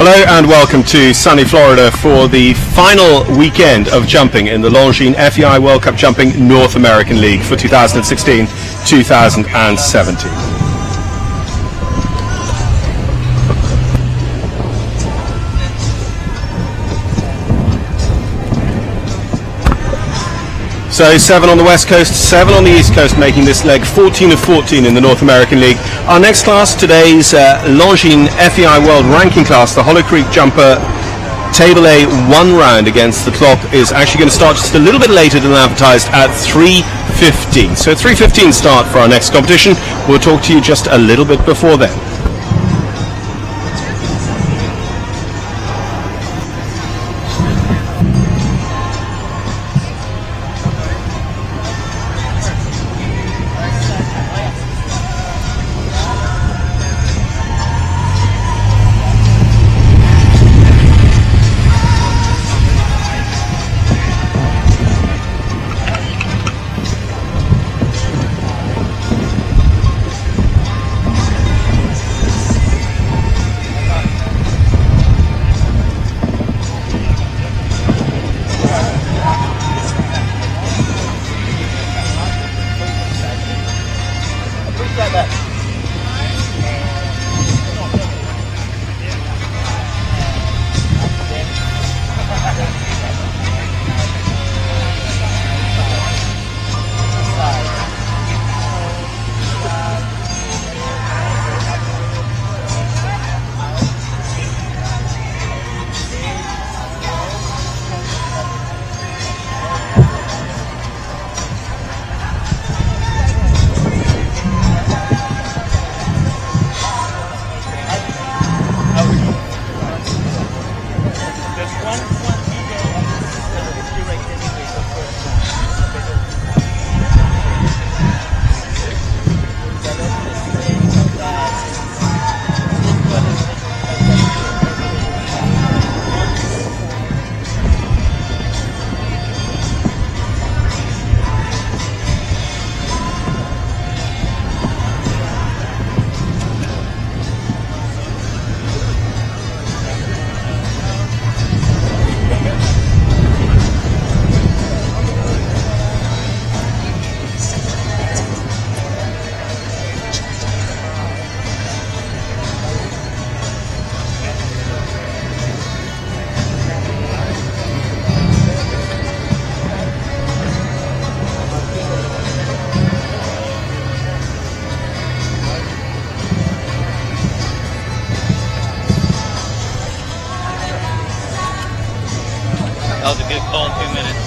Hello and welcome to sunny Florida for the final weekend of jumping in the Longines FEI World Cup Jumping North American League for 2016-2017. So 7 on the west coast, 7 on the east coast, making this leg 14 of 14 in the North American League. Our next class, today's Longines FEI World Ranking class, the Hollow Creek Jumper Table A 1 round against the clock, is actually going to start just a little bit later than advertised at 3:15. So 3:15 start for our next competition. We'll talk to you just a little bit before then. That was a good call in 2 minutes.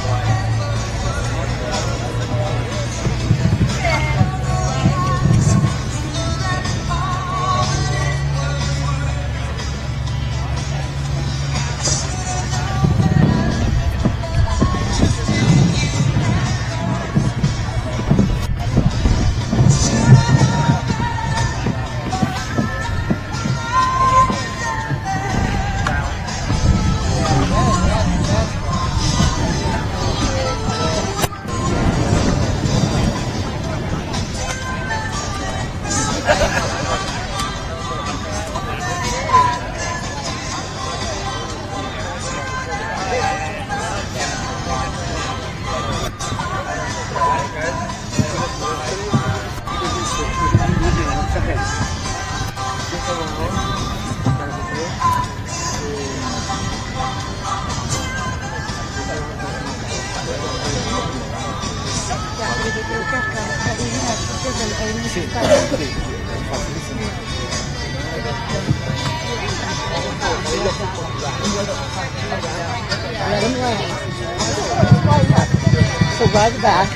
So by the back,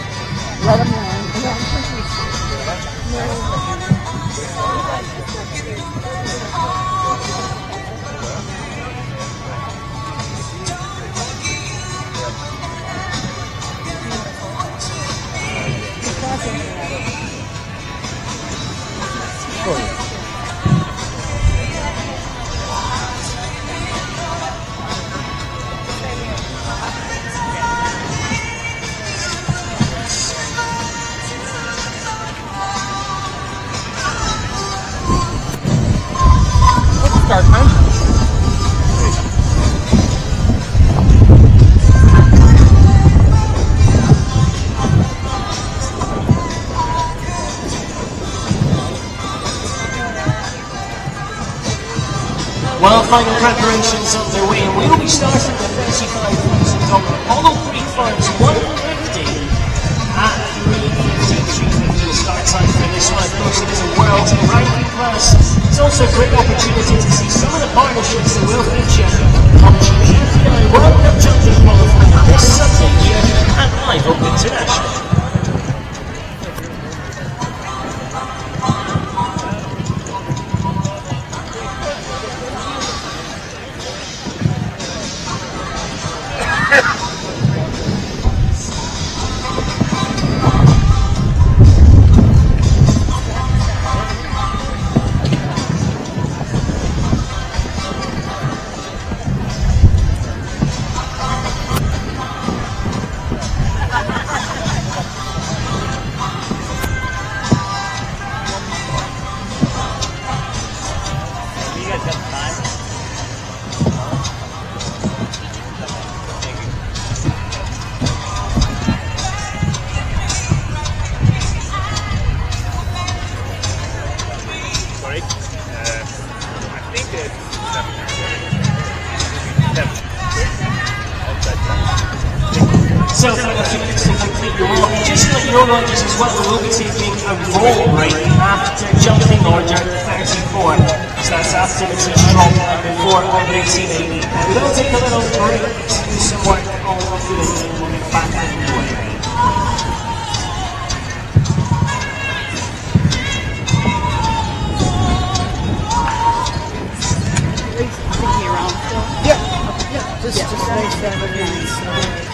let them land. final preparations underway, and we'll be starting the $35,000 Hollow Creek Farms 150 at 3:33 for the start time for this one. Of course, it is a world ranking class. It's also a great opportunity to see some of the partnerships that will feature on the FEI World Cup Jumping Qualifier this Sunday here at Live Oak International. Self-identification to complete your walk. Just to let you know, Longines, as well, we will be taking a roll break after jumping order 34. So that's after the team drop and before order 18. We will take a little break to do some work on the field and we'll get back underway. Just nice to have a nice.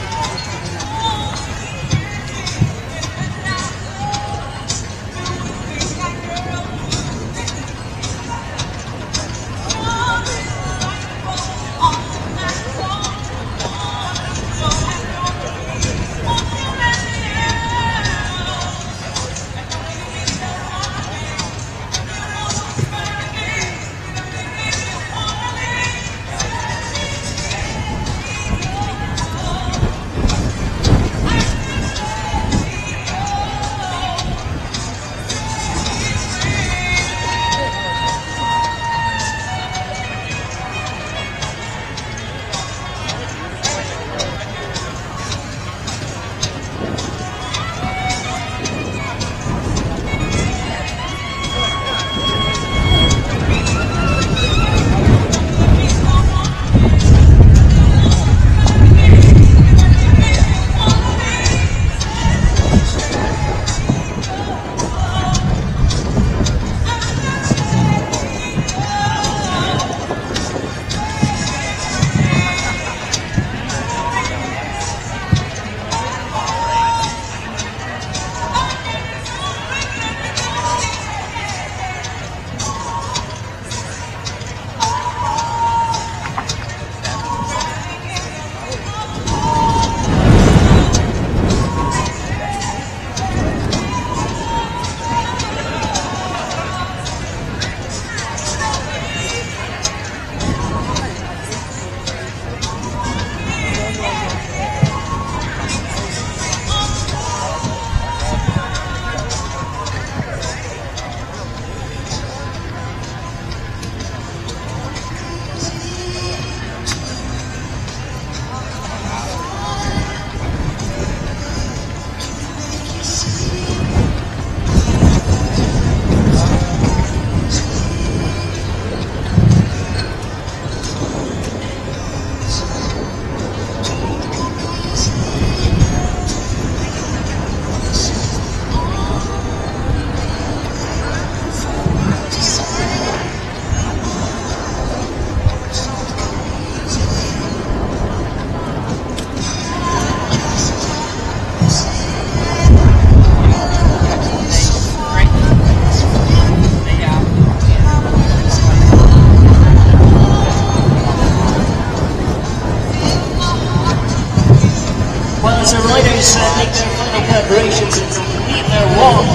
As the riders make their final preparations and complete their walk,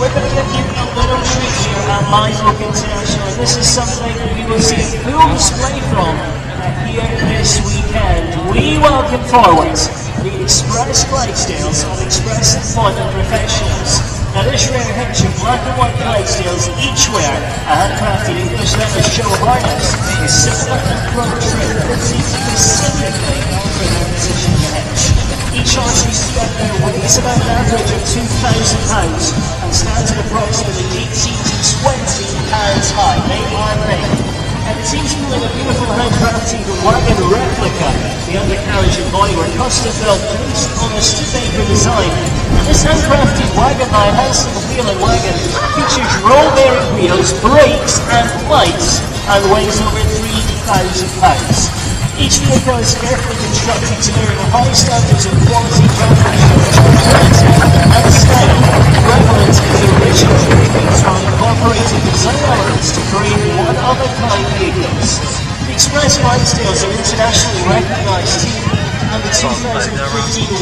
we're going to give you a little treat here at Live Oak International. This is something we will see a full display from here this weekend. We welcome forward the Express Clydesdales of Express Employment Professionals. Now this rare hitch of black and white Clydesdales, each wear a handcrafted English leather show harness, is similar and pro trim fitted specifically for their position in the hitch. Each archery slender weighs about an average of 2,000 pounds and stands at approximately 18 to 20 pounds high. They are big. And it's equally a beautiful handcrafted wagon replica. The undercarriage and body were custom built based on a Studebaker design. And this handcrafted wagon line has the wheel and wagon features roll bearing wheels, brakes and lights and weighs over 3,000 pounds. Each vehicle is carefully constructed to mirror the high standards of quality, craftsmanship, and style prevalent in the original vehicles while incorporating design elements to create one-of-a-kind vehicles. The Express Clydesdales are internationally recognised team and the 2015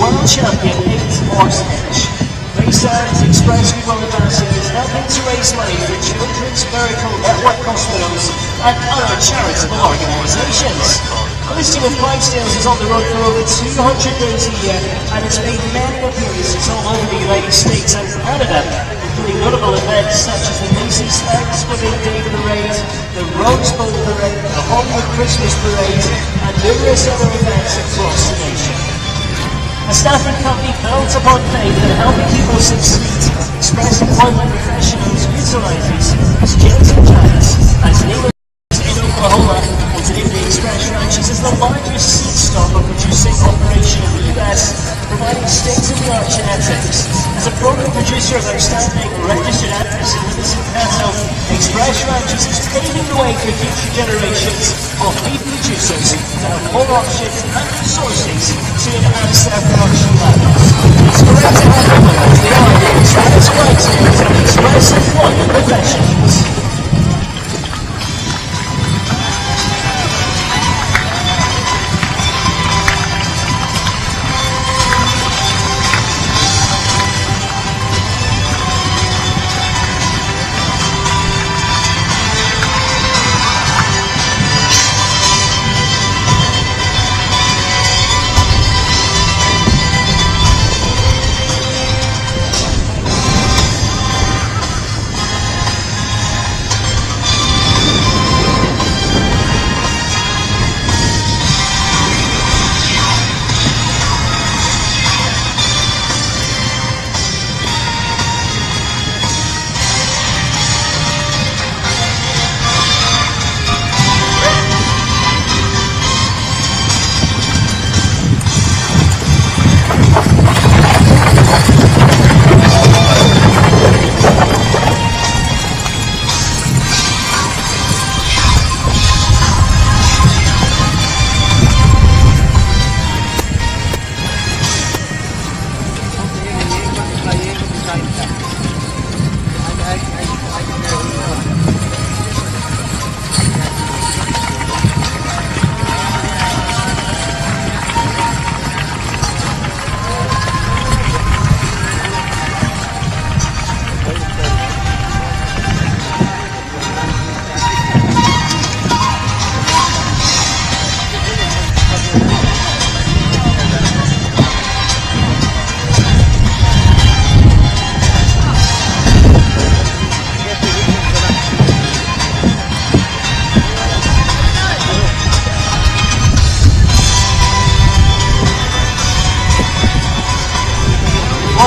World Champion 8-horse hitch. Based on Express People Ambassadors helping to raise money for Children's Miracle Network hospitals and other charitable organisations. The listing of Clydesdales is on the road for over 200 days a year and has made many appearances all over the United States and Canada, including notable events such as the Macy's Thanksgiving Day Parade, the Rose Bowl Parade, the Hollywood Christmas Parade, and numerous other events across the nation. A staffing company built upon faith and helping people succeed, Express Employment Professionals utilizes its James and Giants as Neil in Oklahoma, and today the Express Ranches is the largest seed stock or producing operation in the US, providing state-of-the-art genetics. As a program producer of outstanding registered animals and medicine cattle, Express Ranches is paving the way for future generations of beef producers to have more options and resources to enhance their production levels. It's great to have them with us. They are the Express Clydesdales and Express Employment Professionals.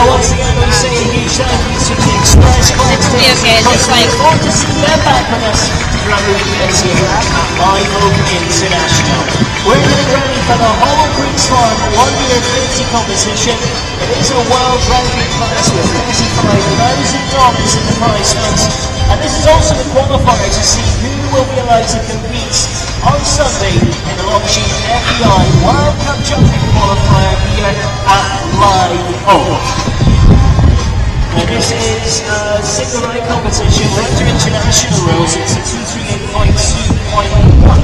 Once again, we say a huge thank you to the Express Clydesdales. We look forward to seeing them back with us throughout the weekends here at Live Oak International. We're getting ready for the Hollow Creek Farm 1-year 50 competition. It is a world ranking class with $35,000 in the prize funds. And this is also the qualifier to see who will be allowed to compete on Sunday in the Longines FEI World Cup Jumping Qualifier here at Live Oak. Now this is a single night competition. We're under international rules. It's a 238.2.1.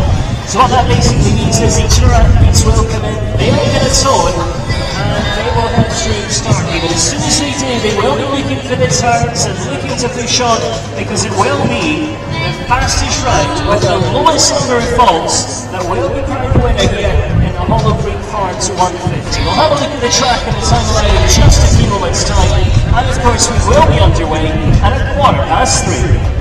So what that basically means is each of our athletes will come in, they will get a tone, and they will head through starting. But as soon as they do, they will be looking for the turns and looking to push on, because it will be the fastest round with the lowest number of faults that will be crowned winner here in the Hollow Creek Farms 150. We'll have a look at the track and the time allowed in just a few moments' time. And of course, we will be underway at 3:15.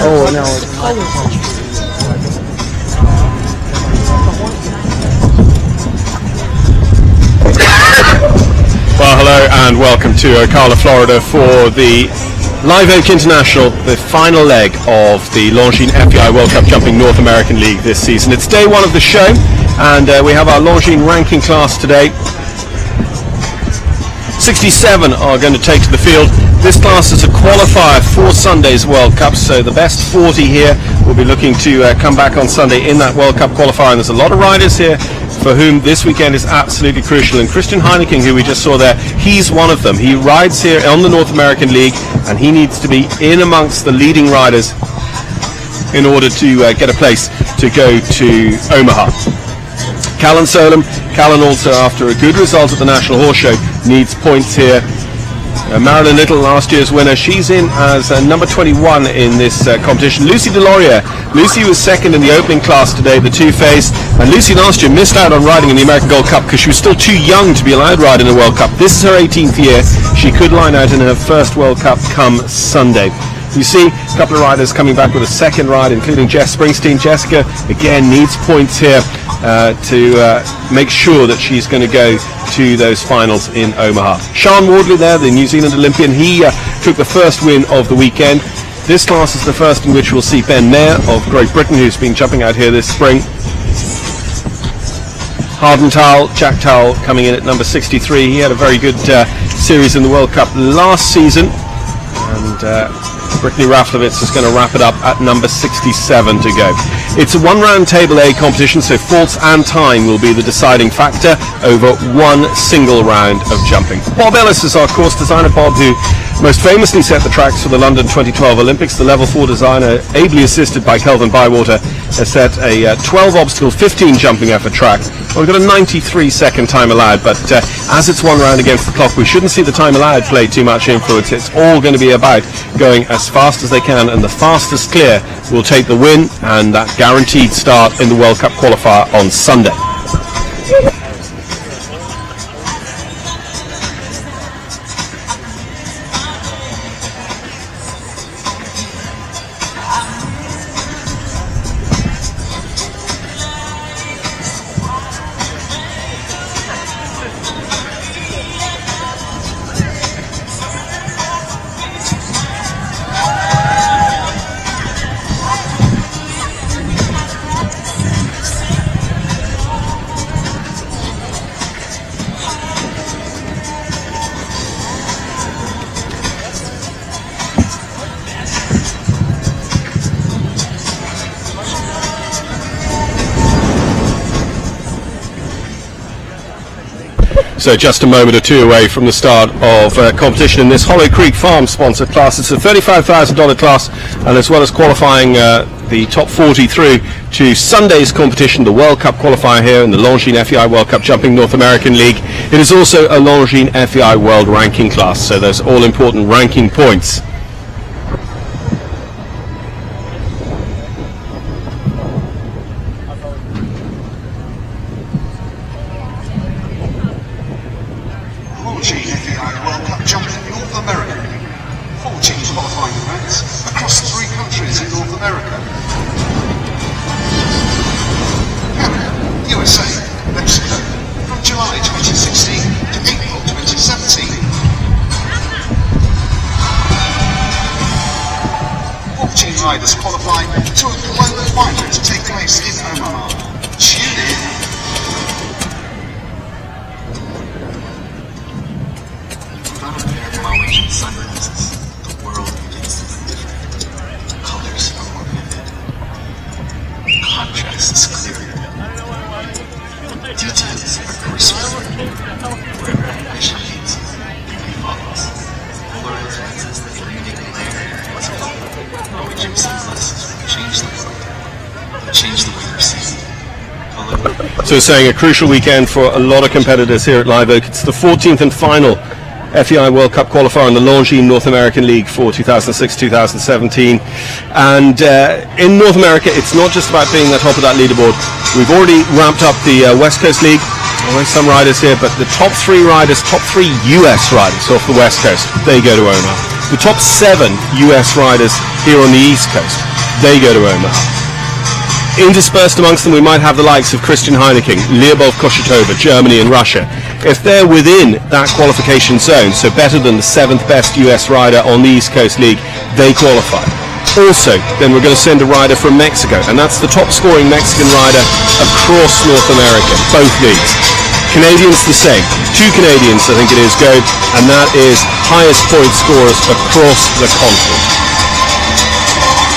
Oh, no, it's Well, hello and welcome to Ocala, Florida for the Live Oak International, the final leg of the Longines FEI World Cup Jumping North American League this season. It's day one of the show, and we have our Longines ranking class today. 67 are going to take to the field. This class is a qualifier for Sunday's World Cup, so the best 40 here will be looking to come back on Sunday in that World Cup qualifier, and there's a lot of riders here for whom this weekend is absolutely crucial. And Christian Heineken, who we just saw there, he's one of them. He rides here on the North American League, and he needs to be in amongst the leading riders in order to get a place to go to Omaha. Callan Solom, Callan also, after a good result at the National Horse Show, needs points here. Marilyn Little, last year's winner, she's in as number 21 in this competition. Lucy Deloria, Lucy was second in the opening class today, the two-face, and Lucy last year missed out on riding in the American Gold Cup because she was still too young to be allowed to ride in a World Cup. This is her 18th year. She could line out in her first World Cup come Sunday. You see a couple of riders coming back with a second ride, including Jess Springsteen. Jessica, again, needs points here to make sure that she's going to go to those finals in Omaha. Sean Wardley there, the New Zealand Olympian, he took the first win of the weekend. This class is the first in which we'll see Ben Mayer of Great Britain, who's been jumping out here this spring. Harden Towell, Jack Towell, coming in at number 63. He had a very good series in the World Cup last season, and Brittany Raflovitz is going to wrap it up at number 67 to go. It's a one-round Table A competition, so faults and time will be the deciding factor over one single round of jumping. Bob Ellis is our course designer. Bob, who most famously set the tracks for the London 2012 Olympics, the level 4 designer, ably assisted by Kelvin Bywater, has set a 12 obstacle, 15 jumping effort track. Well, we've got a 93-second time allowed, but as it's one round against the clock, we shouldn't see the time allowed play too much influence. It's all going to be about going as fast as they can, and the fastest clear will take the win and that guaranteed start in the World Cup qualifier on Sunday. So just a moment or two away from the start of competition in this Hollow Creek Farm sponsored class. It's a $35,000 class, and as well as qualifying the top 40 through to Sunday's competition, the World Cup qualifier here in the Longines FEI World Cup Jumping North American League. It is also a Longines FEI World Ranking class, so there's all important ranking points. Longines FEI World Cup Jumping North America. 14 qualifying events across 3 countries in North America. Canada, USA, Mexico, from July 2016 to April 2017. 14 riders qualify to a global final to take place in Omaha. Tune in. Glowing sunrises, the world begins to look different. Colors are more vivid. Contrast is clearer. Details are crisper. Wherever ambition leads, beauty follows. Polarized lenses that illuminate clarity what's below. Norwegian sunglasses change the world. They change the way you're seen. So saying a crucial weekend for a lot of competitors here at Live Oak. It's the 14th and final FEI World Cup qualifier in the Longines North American League for 2006-2017. And in North America, it's not just about being the top of that leaderboard. We've already ramped up the West Coast League. Always some riders here, but the top 3 riders, top 3 US riders off the West Coast, they go to Omaha. The top 7 US riders here on the East Coast, they go to Omaha. Interspersed amongst them, we might have the likes of Christian Heineken, Lyubov Koshitova, Germany and Russia. If they're within that qualification zone, so better than the 7th best US rider on the East Coast League, they qualify. Also, then we're going to send a rider from Mexico, and that's the top scoring Mexican rider across North America, both leagues. Canadians the same. 2 Canadians, I think it is, go, and that is highest point scorers across the continent.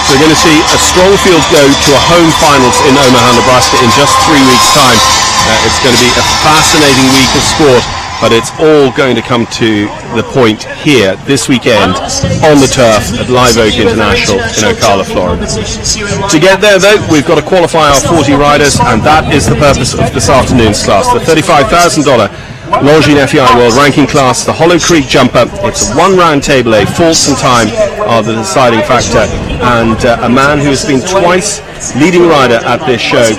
So we're going to see a strong field go to a home finals in Omaha, Nebraska in just 3 weeks' time. It's going to be a fascinating week of sport, but it's all going to come to the point here this weekend on the turf at Live Oak International in Ocala, Florida. To get there, though, we've got to qualify our 40 riders, and that is the purpose of this afternoon's class. The $35,000 Longines FEI World Ranking class, the Hollow Creek Jumper. It's a 1-round table A. Faults and time are the deciding factor. And a man who has been twice leading rider at this show,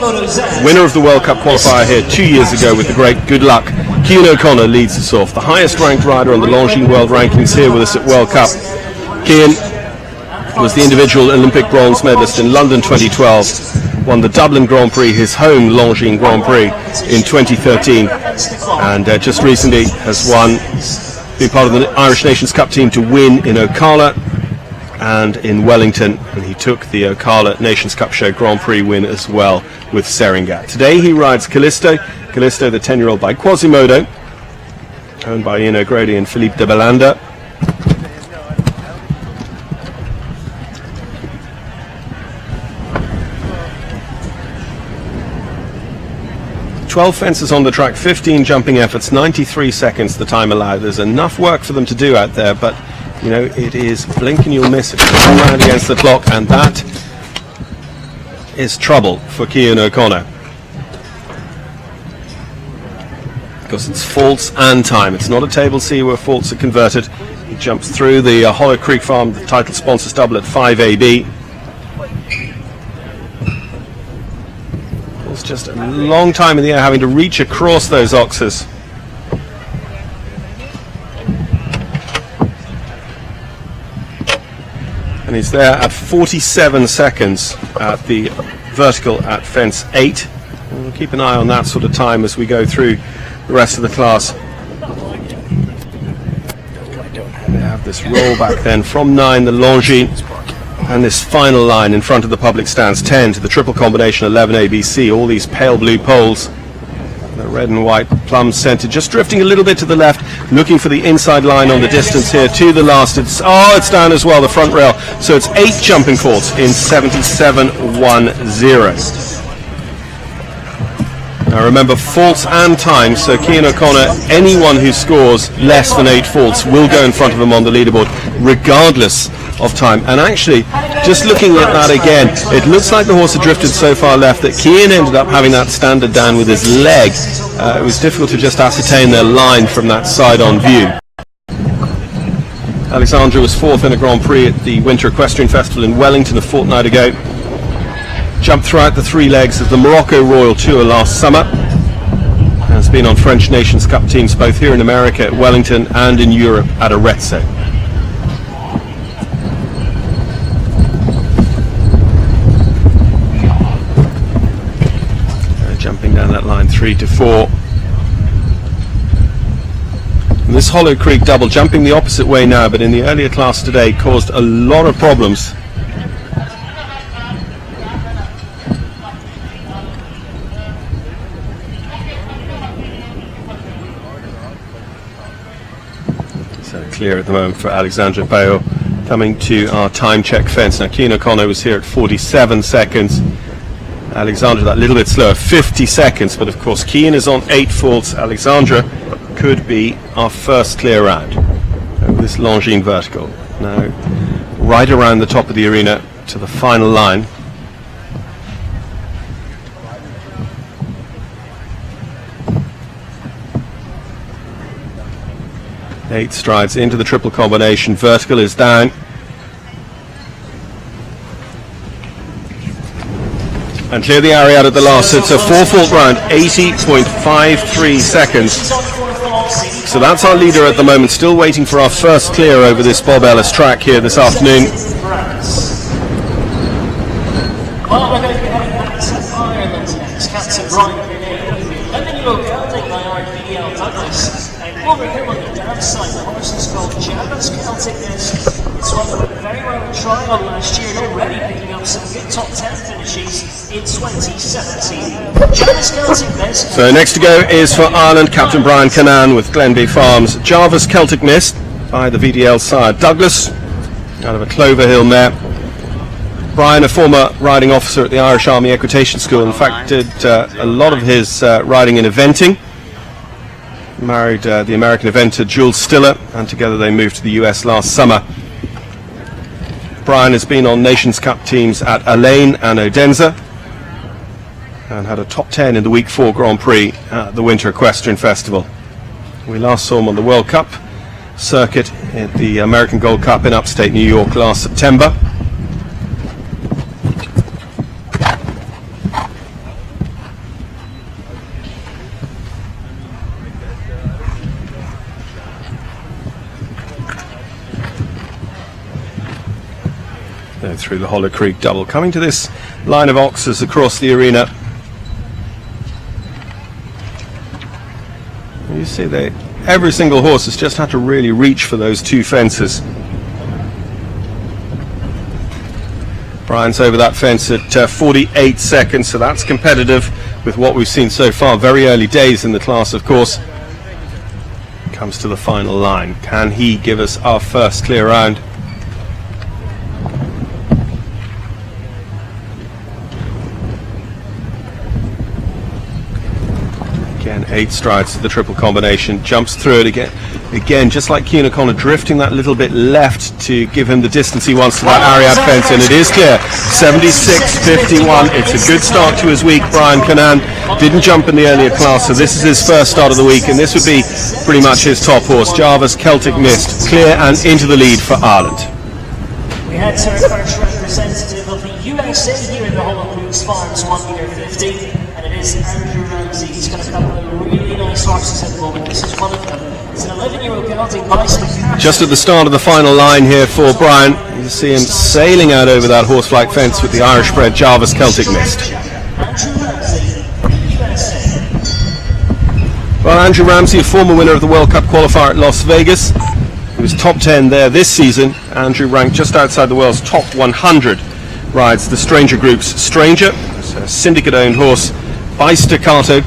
winner of the World Cup qualifier here 2 years ago with the great good luck, Cian O'Connor leads us off. The highest ranked rider on the Longines World Rankings here with us at World Cup. Cian was the individual Olympic bronze medalist in London 2012, won the Dublin Grand Prix, his home Longines Grand Prix in 2013, and just recently has been part of the Irish Nations Cup team to win in Ocala and in Wellington, and he took the Ocala Nations Cup Show Grand Prix win as well with Seringat. Today he rides Callisto, the 10-year-old by Quasimodo, owned by Ian O'Grady and Philippe de Belanda. 12 fences on the track, 15 jumping efforts, 93 seconds the time allowed. There's enough work for them to do out there, but you know, it is blink and you'll miss it. One round against the clock, and that is trouble for Cian O'Connor, because it's faults and time. It's not a table C where faults are converted. He jumps through the Hollow Creek Farm, the title sponsors double at 5AB. It's just a long time in the air, having to reach across those oxes. And he's there at 47 seconds at the vertical at fence 8. And we'll keep an eye on that sort of time as we go through the rest of the class. We have this roll back then from 9, the Longines, and this final line in front of the public stands 10 to the triple combination 11 ABC. All these pale blue poles, the red and white plum centered, just drifting a little bit to the left, looking for the inside line on the distance here to the last. It's down as well, the front rail. So it's 8 jumping faults in 77.10. Now remember, faults and time, so Cian O'Connor, anyone who scores less than 8 faults will go in front of him on the leaderboard, regardless of time. And actually, just looking at that again, it looks like the horse had drifted so far left that Cian ended up having that standard down with his leg. It was difficult to just ascertain their line from that side-on view. Alexandra was 4th in a Grand Prix at the Winter Equestrian Festival in Wellington a fortnight ago. Jumped throughout the 3 legs of the Morocco Royal Tour last summer. Has been on French Nations Cup teams both here in America at Wellington and in Europe at Arezzo. Jumping down that line 3 to 4. And this Hollow Creek double, jumping the opposite way now, but in the earlier class today, caused a lot of problems. So clear at the moment for Alexandra Bayo, coming to our time check fence. Now Cian O'Connor was here at 47 seconds. Alexandra that little bit slower, 50 seconds, but of course Cian is on 8 faults. Alexandra could be our first clear round over this Longines vertical. Now right around the top of the arena to the final line. Eight strides into the triple combination, vertical is down. And clear the area out at the last. It's a 4-fault round, 80.53 seconds. So that's our leader at the moment, still waiting for our first clear over this Bob Ellis track here this afternoon. Well, we're going to be heading back to Ireland next. Captain Brian Grenade, and then you will building by RPL Douglas. And over here on the dark side, the horse is called Javis Celticness. It's one that went very well in trial last year, and already picking up some good top 10 finishes in 2017. Javis Celticness. So next to go is for Ireland, Captain Brian Cannan with Glenby Farms. Jarvis Celtic Mist by the VDL sire Douglas, out of a Clover Hill mare. Brian, a former riding officer at the Irish Army Equitation School, in fact did a lot of his riding in eventing. Married the American eventer Jules Stiller, and together they moved to the US last summer. Brian has been on Nations Cup teams at Alain and Odense, and had a top 10 in the Week 4 Grand Prix at the Winter Equestrian Festival. We last saw him on the World Cup circuit at the American Gold Cup in upstate New York last September. Through the Hollow Creek double, coming to this line of oxes across the arena. You see, every single horse has just had to really reach for those 2 fences. Brian's over that fence at 48 seconds, so that's competitive with what we've seen so far. Very early days in the class, of course. Comes to the final line. Can he give us our first clear round? Again, 8 strides to the triple combination, jumps through it again, just like Cian O'Connor, drifting that little bit left to give him the distance he wants to that Ariad fence, and it is clear, 76.51. It's a good start to his week. Brian Cannan didn't jump in the earlier class, so this is his first start of the week, and this would be pretty much his top horse. Jarvis Celtic Mist, clear and into the lead for Ireland. We had to our first representative of the USA here in the Hollow Creek Farms 1m50, and it is Andrew Ramsey. He's got a couple of really nice horses at the moment. This is one of them. It's an 11-year-old gelding by Spectacular. Just at the start of the final line here for Brian, you see him sailing out over that horsefly fence with the Irish bred Jarvis Celtic Mist. Andrew Ramsey, USA. Well, Andrew Ramsey, a former winner of the World Cup Qualifier at Las Vegas. He was top 10 there this season. Andrew ranked just outside the world's top 100. Rides the Stranger Group's Stranger. It's a syndicate-owned horse by Staccato.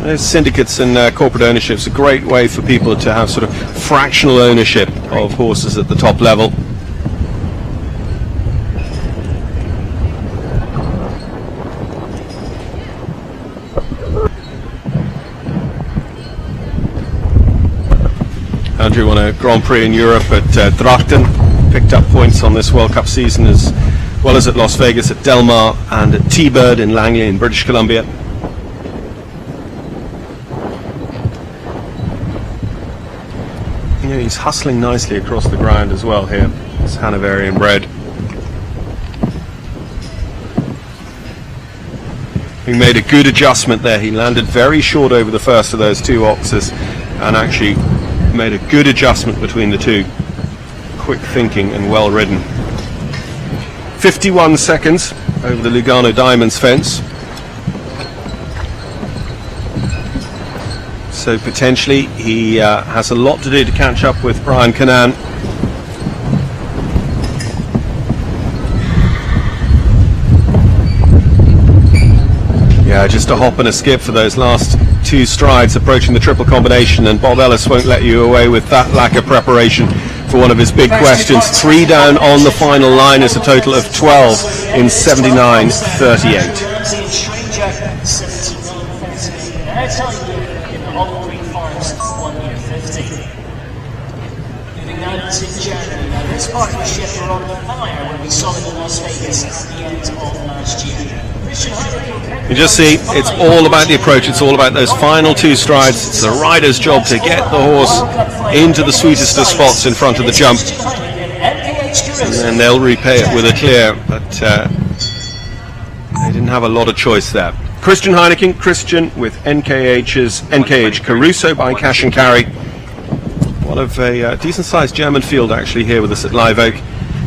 There's syndicates and corporate ownership. It's a great way for people to have sort of fractional ownership of horses at the top level. Andrew won a Grand Prix in Europe at Drachten, picked up points on this World Cup season as well as at Las Vegas, at Del Mar and at T-Bird in Langley in British Columbia. Yeah, he's hustling nicely across the ground as well here. It's Hanoverian bred. He made a good adjustment there. He landed very short over the first of those two oxes and actually made a good adjustment between the two. Quick thinking and well ridden. 51 seconds over the Lugano Diamonds fence. So potentially he has a lot to do to catch up with Brian Canaan. Yeah, just a hop and a skip for those last two strides approaching the triple combination, and Bob Ellis won't let you away with that lack of preparation for one of his big questions. 3 down on the final line is a total of 12 in 79.38. This partnership were on fire when we saw it in Las Vegas at the end of last year. You just see, it's all about the approach, it's all about those final two strides. It's the rider's job to get the horse into the sweetest of spots in front of the jump, and then they'll repay it with a clear, but they didn't have a lot of choice there. Christian Heineken, Christian with NKH Caruso by Cash and Carry. One of a decent sized German field actually here with us at Live Oak.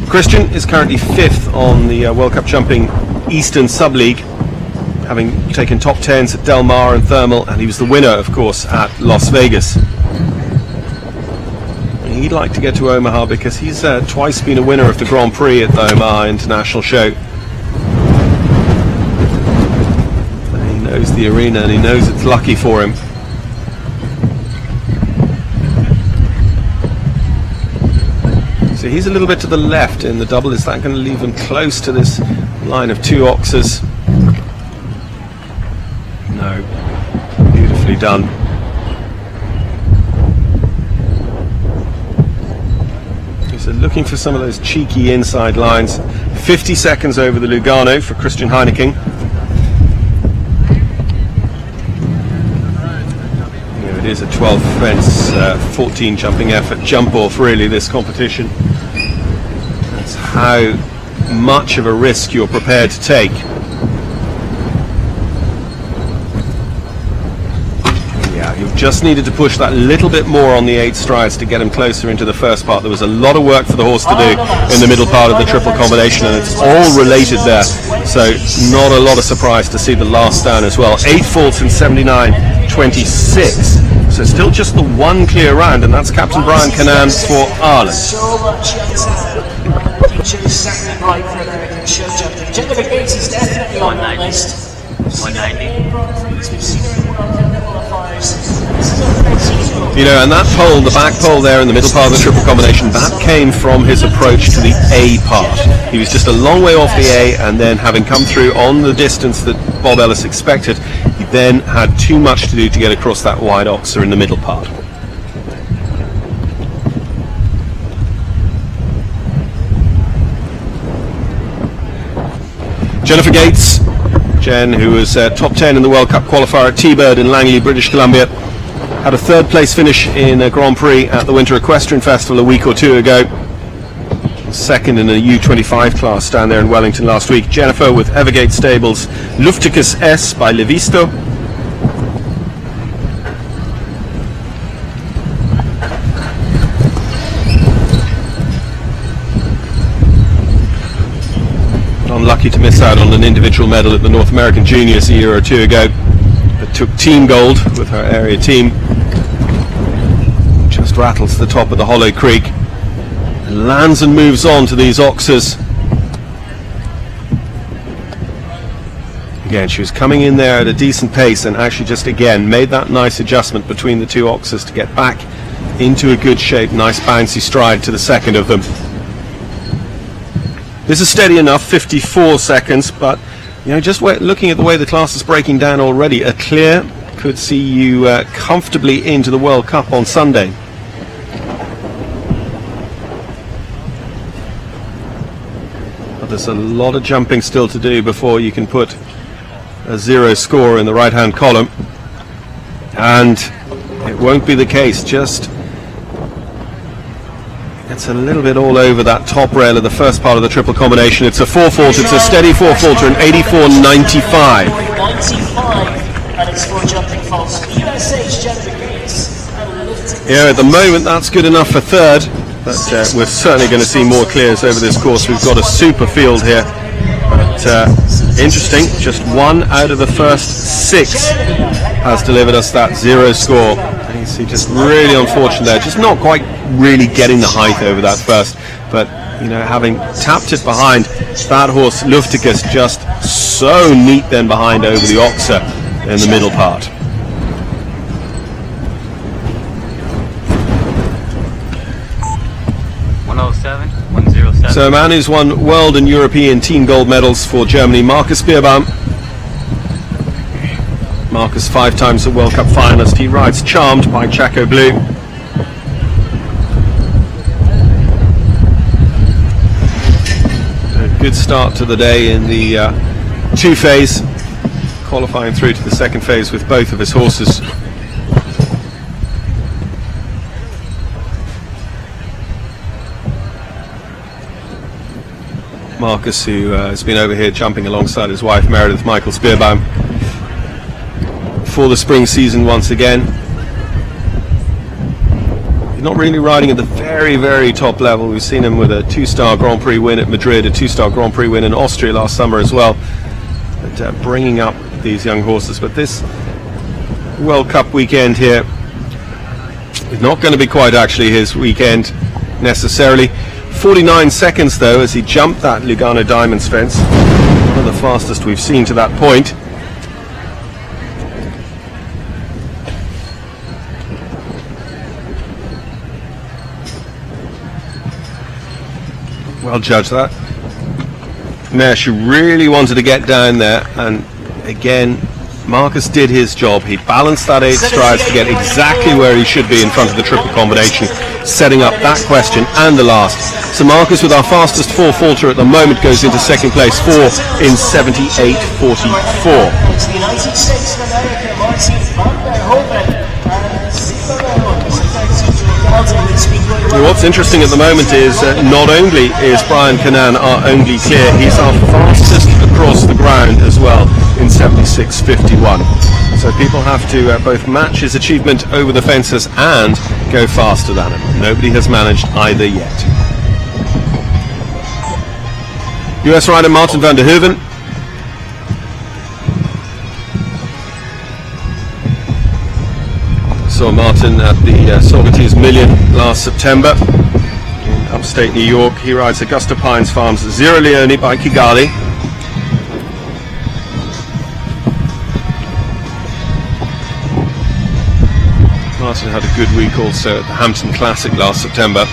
Christian is currently 5th on the World Cup Jumping Eastern Sub-League, having taken top 10s at Del Mar and Thermal, and he was the winner, of course, at Las Vegas. And he'd like to get to Omaha because he's twice been a winner of the Grand Prix at the Omaha International Show. And he knows the arena and he knows it's lucky for him. So he's a little bit to the left in the double. Is that going to leave him close to this line of two oxes? No. Beautifully done. So looking for some of those cheeky inside lines. 50 seconds over the Lugano for Christian Heineken. Here it is a 12 fence, 14 jumping effort, jump off really this competition. That's how much of a risk you're prepared to take. Yeah, you've just needed to push that little bit more on the 8 strides to get him closer into the first part. There was a lot of work for the horse to do in the middle part of the triple combination, and it's all related there. So not a lot of surprise to see the last down as well. 8 faults in 79.26. So still just the one clear round, and that's Captain Brian Canaan for Ireland. So much future is certainly bright for American show jumping. Jennifer Gates is definitely on that list. 190. We've seen her in World Cup qualifiers. You know, and that pole, the back pole there in the middle part of the triple combination, that came from his approach to the A part. He was just a long way off the A, and then having come through on the distance that Bob Ellis expected, he then had too much to do to get across that wide oxer in the middle part. Jennifer Gates, Jen, who was top 10 in the World Cup qualifier at T-Bird in Langley, British Columbia, had a 3rd place finish in a Grand Prix at the Winter Equestrian Festival a week or two ago. 2nd in a U25 class down there in Wellington last week. Jennifer with Evergate Stables, Lufticus S by Levisto. Unlucky to miss out on an individual medal at the North American Juniors a year or two ago, but took team gold with her area team. Just rattles the top of the Hollow Creek, and lands and moves on to these oxers. Again, she was coming in there at a decent pace and actually just again made that nice adjustment between the two oxers to get back into a good shape. Nice bouncy stride to the second of them. This is steady enough, 54 seconds, but you know, just looking at the way the class is breaking down already, a clear could see you comfortably into the World Cup on Sunday. there's a lot of jumping still to do before you can put a 0 score in the right-hand column, and it won't be the case. Just it's a little bit all over that top rail of the first part of the triple combination. It's a 4-fault, it's a steady 4-faulter, an 84.95. 95, and it's 4 jumping faults. The USA's Jennifer Grace. Yeah, at the moment that's good enough for third, but we're certainly going to see more clears over this course. We've got a super field here, but interesting, just 1 out of the first 6 has delivered us that 0 score. And you see, just really unfortunate there, just not quite really getting the height over that first, but you know, having tapped it behind, that horse Lufticus just so neat then behind over the Oxa in the middle part. So a man who's won world and European team gold medals for Germany, Markus Beerbaum. Marcus, 5 times a World Cup finalist. He rides Charmed by Chaco Blue. A good start to the day in the 2 phase, qualifying through to the 2nd phase with both of his horses. Marcus, who has been over here jumping alongside his wife Meredith Michaels Beerbaum for the spring season once again. He's not really riding at the very, very top level. We've seen him with a 2-star Grand Prix win at Madrid, a 2-star Grand Prix win in Austria last summer as well, but bringing up these young horses. But this World Cup weekend here is not going to be quite actually his weekend necessarily. 49 seconds though as he jumped that Lugano Diamonds fence, one of the fastest we've seen to that point. Well judged that. Nash really wanted to get down there, and again Marcus did his job. He balanced that 8 strides to get exactly where he should be in front of the triple combination, setting up that question and the last. So Marcus, with our fastest 4-faulter at the moment, goes into 2nd place, 4 in 78.44. It's the United States of America, Martin van der Hoven, Well, what's interesting at the moment is not only is Brian Canan our only clear, he's our fastest across the ground as well in 76.51. So people have to both match his achievement over the fences and go faster than him. Nobody has managed either yet. US rider Martin van der Hoeven. Saw Martin at the Socrates Million last September in upstate New York. He rides Augusta Pines Farms Zero Leone by Kigali. Martin had a good week also at the Hampton Classic last September.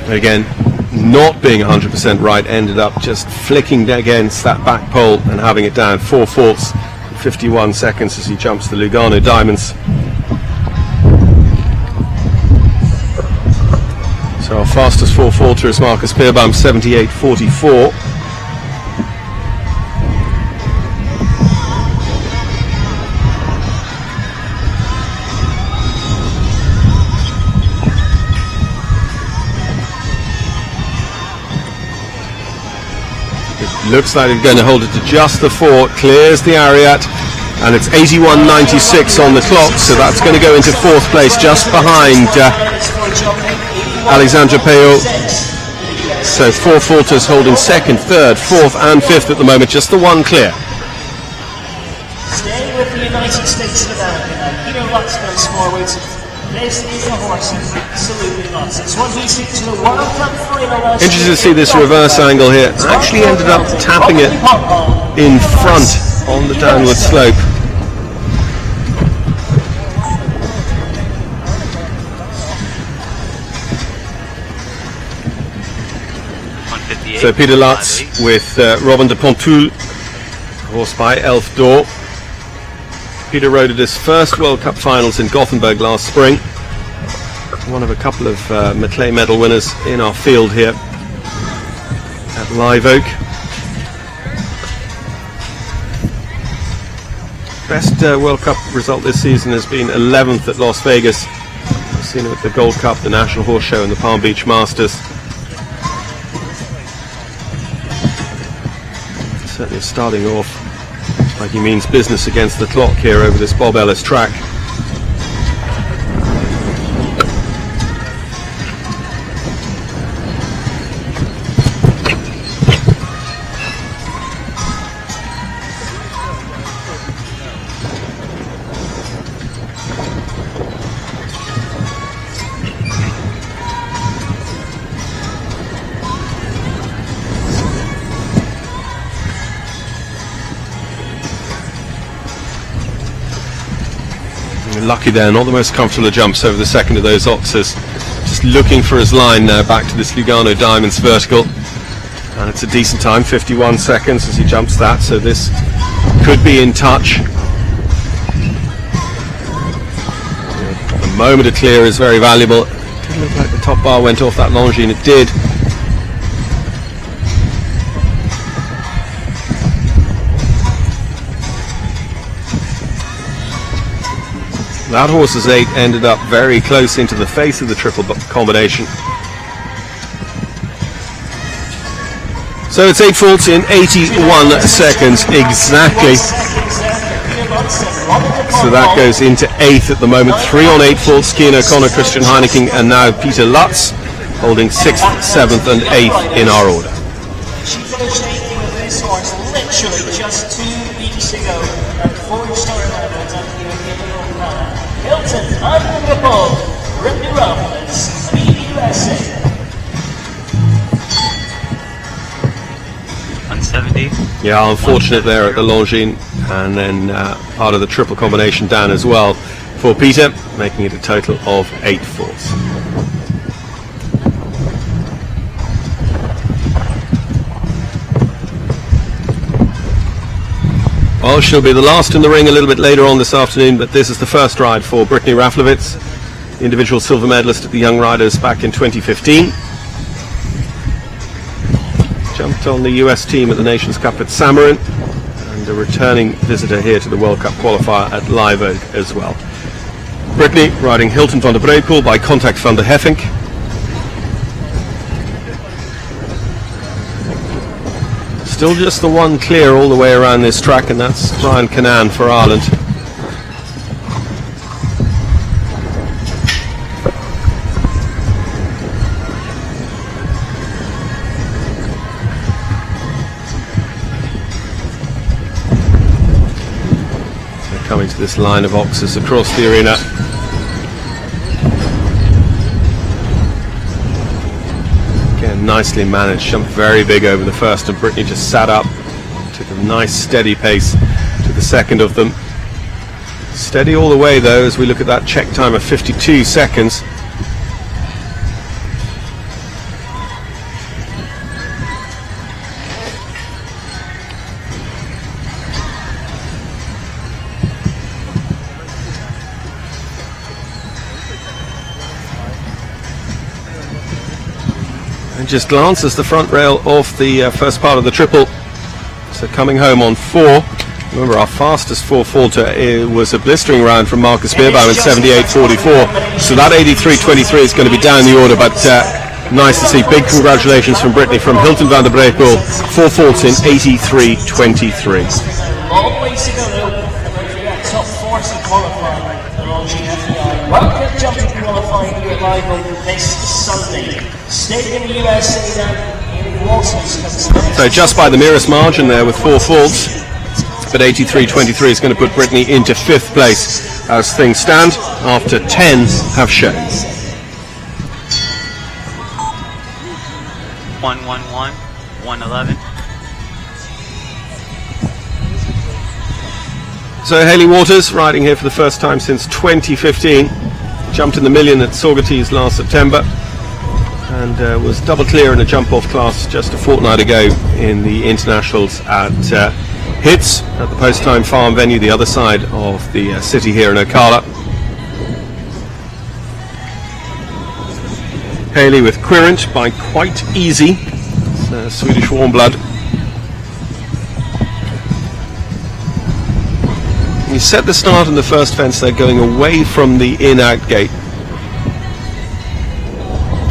Again, not being 100% right, ended up just flicking against that back pole and having it down 4 faults in 51 seconds as he jumps the Lugano Diamonds. So our fastest 4-faulter is Markus Beerbaum, 78.44. Looks like he's going to hold it to just the 4, clears the Ariat, and it's 81.96 on the clock, so that's going to go into 4th place just behind Alexandra Peyo. So 4-faulters holding 2nd, 3rd, 4th and 5th at the moment, just the 1 clear. Staying with the United States of America, Peter Luxman's forwards. This is a horse who absolutely loves. It's one he's to the World Cup final last year. Interesting to see this reverse angle here. Actually ended up tapping it in front on the downward slope. So Peter Lutz with Robin de Pontoul, horse by Elf D'Or. Peter rode at his first World Cup finals in Gothenburg last spring. One of a couple of Maclay medal winners in our field here at Live Oak. Best World Cup result this season has been 11th at Las Vegas. We've seen it with the Gold Cup, the National Horse Show and the Palm Beach Masters. Certainly starting off like he means business against the clock here over this Bob Ellis track. Lucky there, not the most comfortable of jumps over the second of those oxes. Just looking for his line now back to this Lugano Diamonds vertical. And it's a decent time, 51 seconds as he jumps that, so this could be in touch. The moment of clear is very valuable. It didn't look like the top bar went off that Longines, it did. That horse's 8 ended up very close into the face of the triple combination. So it's 8 faults in 81 seconds exactly. So that goes into 8th at the moment. 3 on 8 faults, Keane O'Connor, Christian Heineken and now Peter Lutz holding 6th, 7th and 8th in our order. She finished 8th with this horse literally just 2 weeks ago at 4-star level at the Ocala. Hilton, unbelievable, Brittany Robbins, USA. 170. Yeah, unfortunate there at the Longines, and then part of the triple combination down as well for Peter, making it a total of 8 faults. Well, she'll be the last in the ring a little bit later on this afternoon, but this is the first ride for Brittany Raflowitz, the individual silver medalist at the Young Riders back in 2015. Jumped on the US team at the Nations Cup at Samarin, and a returning visitor here to the World Cup qualifier at Live Oak as well. Brittany riding Hilton van der Breukel by Contact van der Heffink. Still just the one clear all the way around this track, and that's Brian Cannan for Ireland. They're coming to this line of oxes across the arena. Nicely managed, jumped very big over the first, and Brittany just sat up, took a nice steady pace to the second of them. Steady all the way though as we look at that check time of 52 seconds. And just glances the front rail off the first part of the triple. So coming home on 4. Remember, our fastest 4-faulter was a blistering round from Marcus Beerbaum at 78.44. So that 83.23 is going to be down the order, but nice to see. Big congratulations from Brittany, from Hilton van der Breukel. 4 faults in 83.23. Long ways to go though, for that top 40 qualifying the Longines FEI World Cup jumping qualifying here at Live Oak this Sunday. Staying in the USA now in Walters. So just by the merest margin there with 4 faults. but 83.23 is going to put Brittany into 5th place as things stand after 10 have shown. 111, 111. So Hayley Waters riding here for the first time since 2015, jumped in the million at Saugerties last September, and was double clear in a jump-off class just a fortnight ago in the internationals at Hits at the post-time farm venue, the other side of the city here in Ocala. Hayley with Quirrent by quite easy, it's, Swedish warm blood. We set the start in the first fence, they're going away from the in-out gate.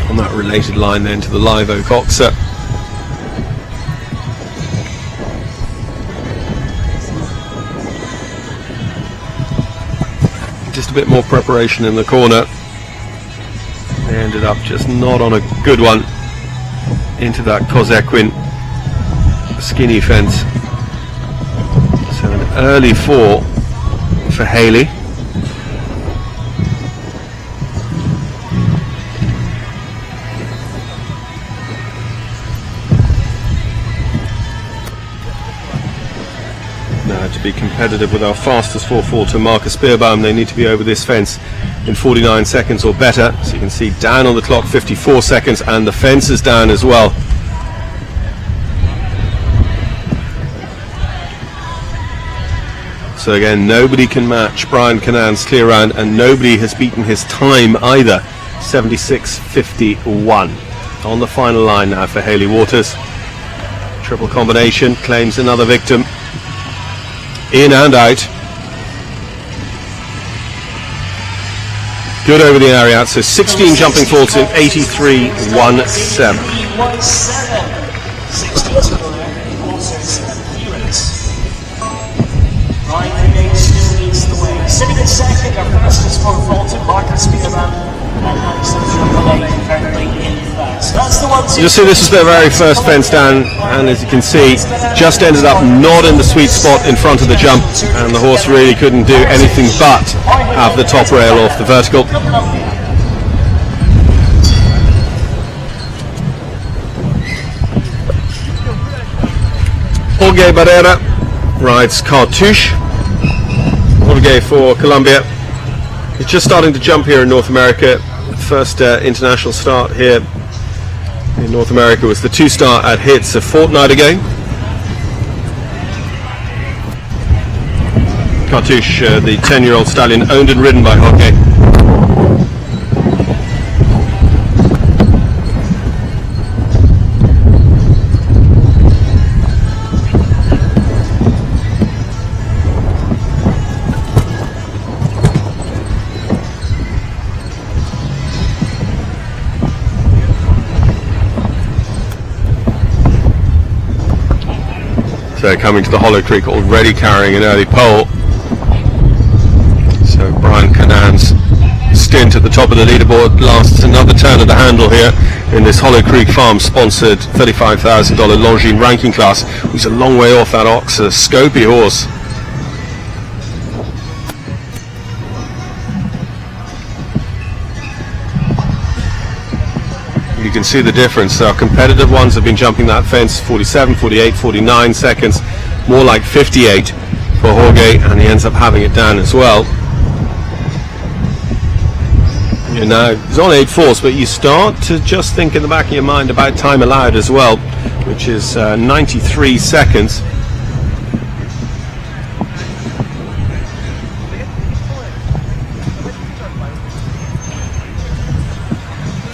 On that related line then to the Live Oak Oxer. Just a bit more preparation in the corner. They ended up just not on a good one into that Kozequin skinny fence. So an early 4 for Hayley. Now to be competitive with our fastest 4.4 to Marcus Beerbaum, they need to be over this fence in 49 seconds or better. So you can see down on the clock 54 seconds and the fence is down as well. So again, nobody can match Brian Canan's clear round, and nobody has beaten his time either. 76.51 on the final line now for Hayley Waters. Triple combination claims another victim. In and out. Good over the area out, so 16 jumping faults in 83.17. 9.8 still leads the way. Sitting in second, our fastest 4 faulted Marcus Beerbaum, and that's currently in first. That's the one. You'll see this is their very first fence down, and as you can see, just ended up not in the sweet spot in front of the jump, and the horse really couldn't do anything but have the top rail off the vertical. Jorge Barrera rides Cartouche. Jorge for Colombia. He's just starting to jump here in North America. First international start here in North America was the 2-star at Hits a fortnight ago. Cartouche, the 10-year-old stallion, owned and ridden by Jorge. So coming to the Hollow Creek, already carrying an early pole. So Brian Canan's stint at the top of the leaderboard lasts another turn of the handle here in this Hollow Creek Farm sponsored $35,000 Longines ranking class. He's a long way off that Oxer Scopy horse. You can see the difference. Our competitive ones have been jumping that fence 47, 48, 49 seconds, more like 58 for Jorge, and he ends up having it down as well. You know, he's on 8/4, but you start to just think in the back of your mind about time allowed as well, which is 93 seconds.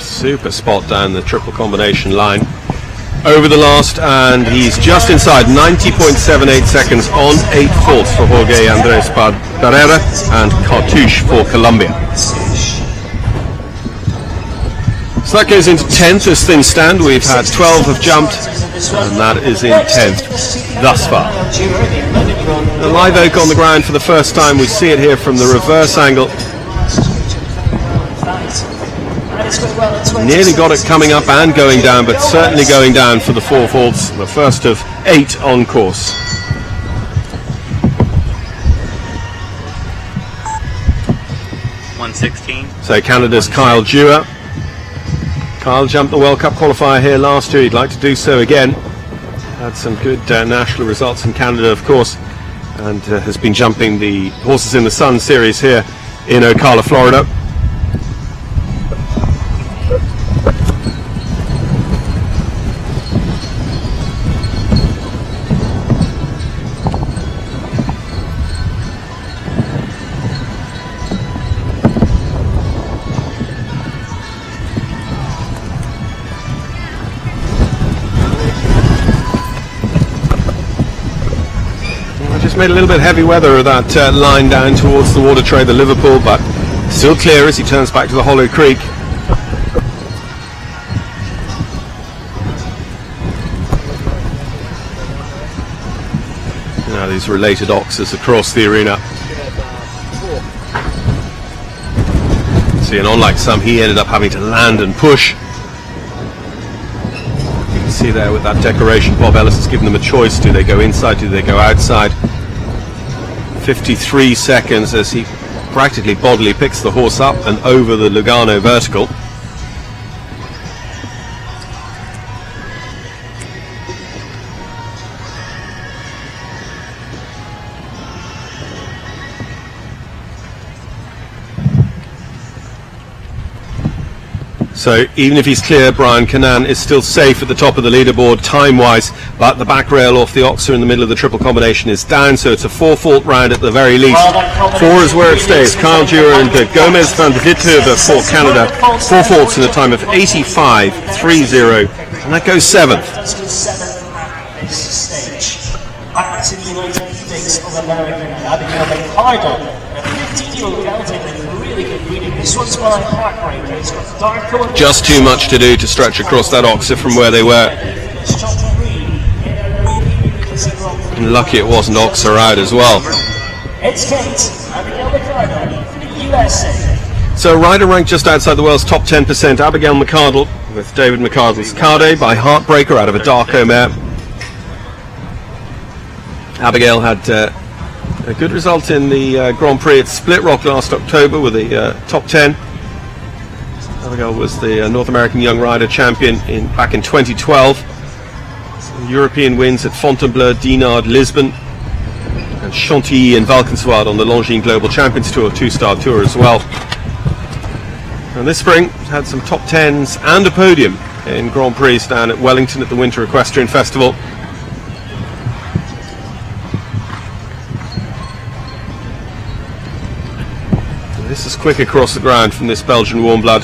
Super spot down the triple combination line over the last, and he's just inside 90.78 seconds on 8/4 for Jorge Andres Barrera and Cartouche for Colombia. So that goes into 10th as things stand. We've had 12 have jumped, and that is in 10th thus far. The Live Oak on the ground for the first time. We see it here from the reverse angle. Nearly got it coming up and going down, but certainly going down for the 4 faults, the first of 8 on course. 116. So Canada's Kyle Dewar. Kyle jumped the World Cup qualifier here last year. He'd like to do so again. Had some good national results in Canada, of course, and has been jumping the Horses in the Sun series here in Ocala, Florida. Made a little bit heavy weather of that line down towards the water trade, the Liverpool, but still clear as he turns back to the Hollow Creek. Now these related oxes across the arena. See, and unlike some, he ended up having to land and push. You can see there with that decoration, Bob Ellis has given them a choice. Do they go inside? Do they go outside? 53 seconds as he practically bodily picks the horse up and over the Lugano vertical. So even if he's clear, Brian Canaan is still safe at the top of the leaderboard time-wise, but the back rail off the Oxer in the middle of the triple combination is down, so it's a 4-fault round at the very least. 4 is where it stays. Kyle Dewar and Gomez van de Wittheuvel for Canada. 4 faults in a time of 85.30, and that goes 7th. Back to the United States of America, Abigail McCardle. 15-year-old gelding with really good breeding. This one's my heartbreaker. It's got dark. Just too much to do to stretch across that Oxer from where they were. And lucky it wasn't Oxer out as well. It's Kate, Abigail McCardle for the USA. So rider ranked just outside the world's top 10%, Abigail McCardle with David McCardle's Cade by Heartbreaker out of a Darko mare. Abigail had a good result in the Grand Prix at Split Rock last October with a top 10. Abigail was the North American Young Rider champion back in 2012. Some European wins at Fontainebleau, Dinard, Lisbon, and Chantilly and Valkenswaard on the Longines Global Champions Tour, 2-star tour as well. And this spring had some top 10s and a podium in Grand Prix down at Wellington at the Winter Equestrian Festival. This is quick across the ground from this Belgian warm blood.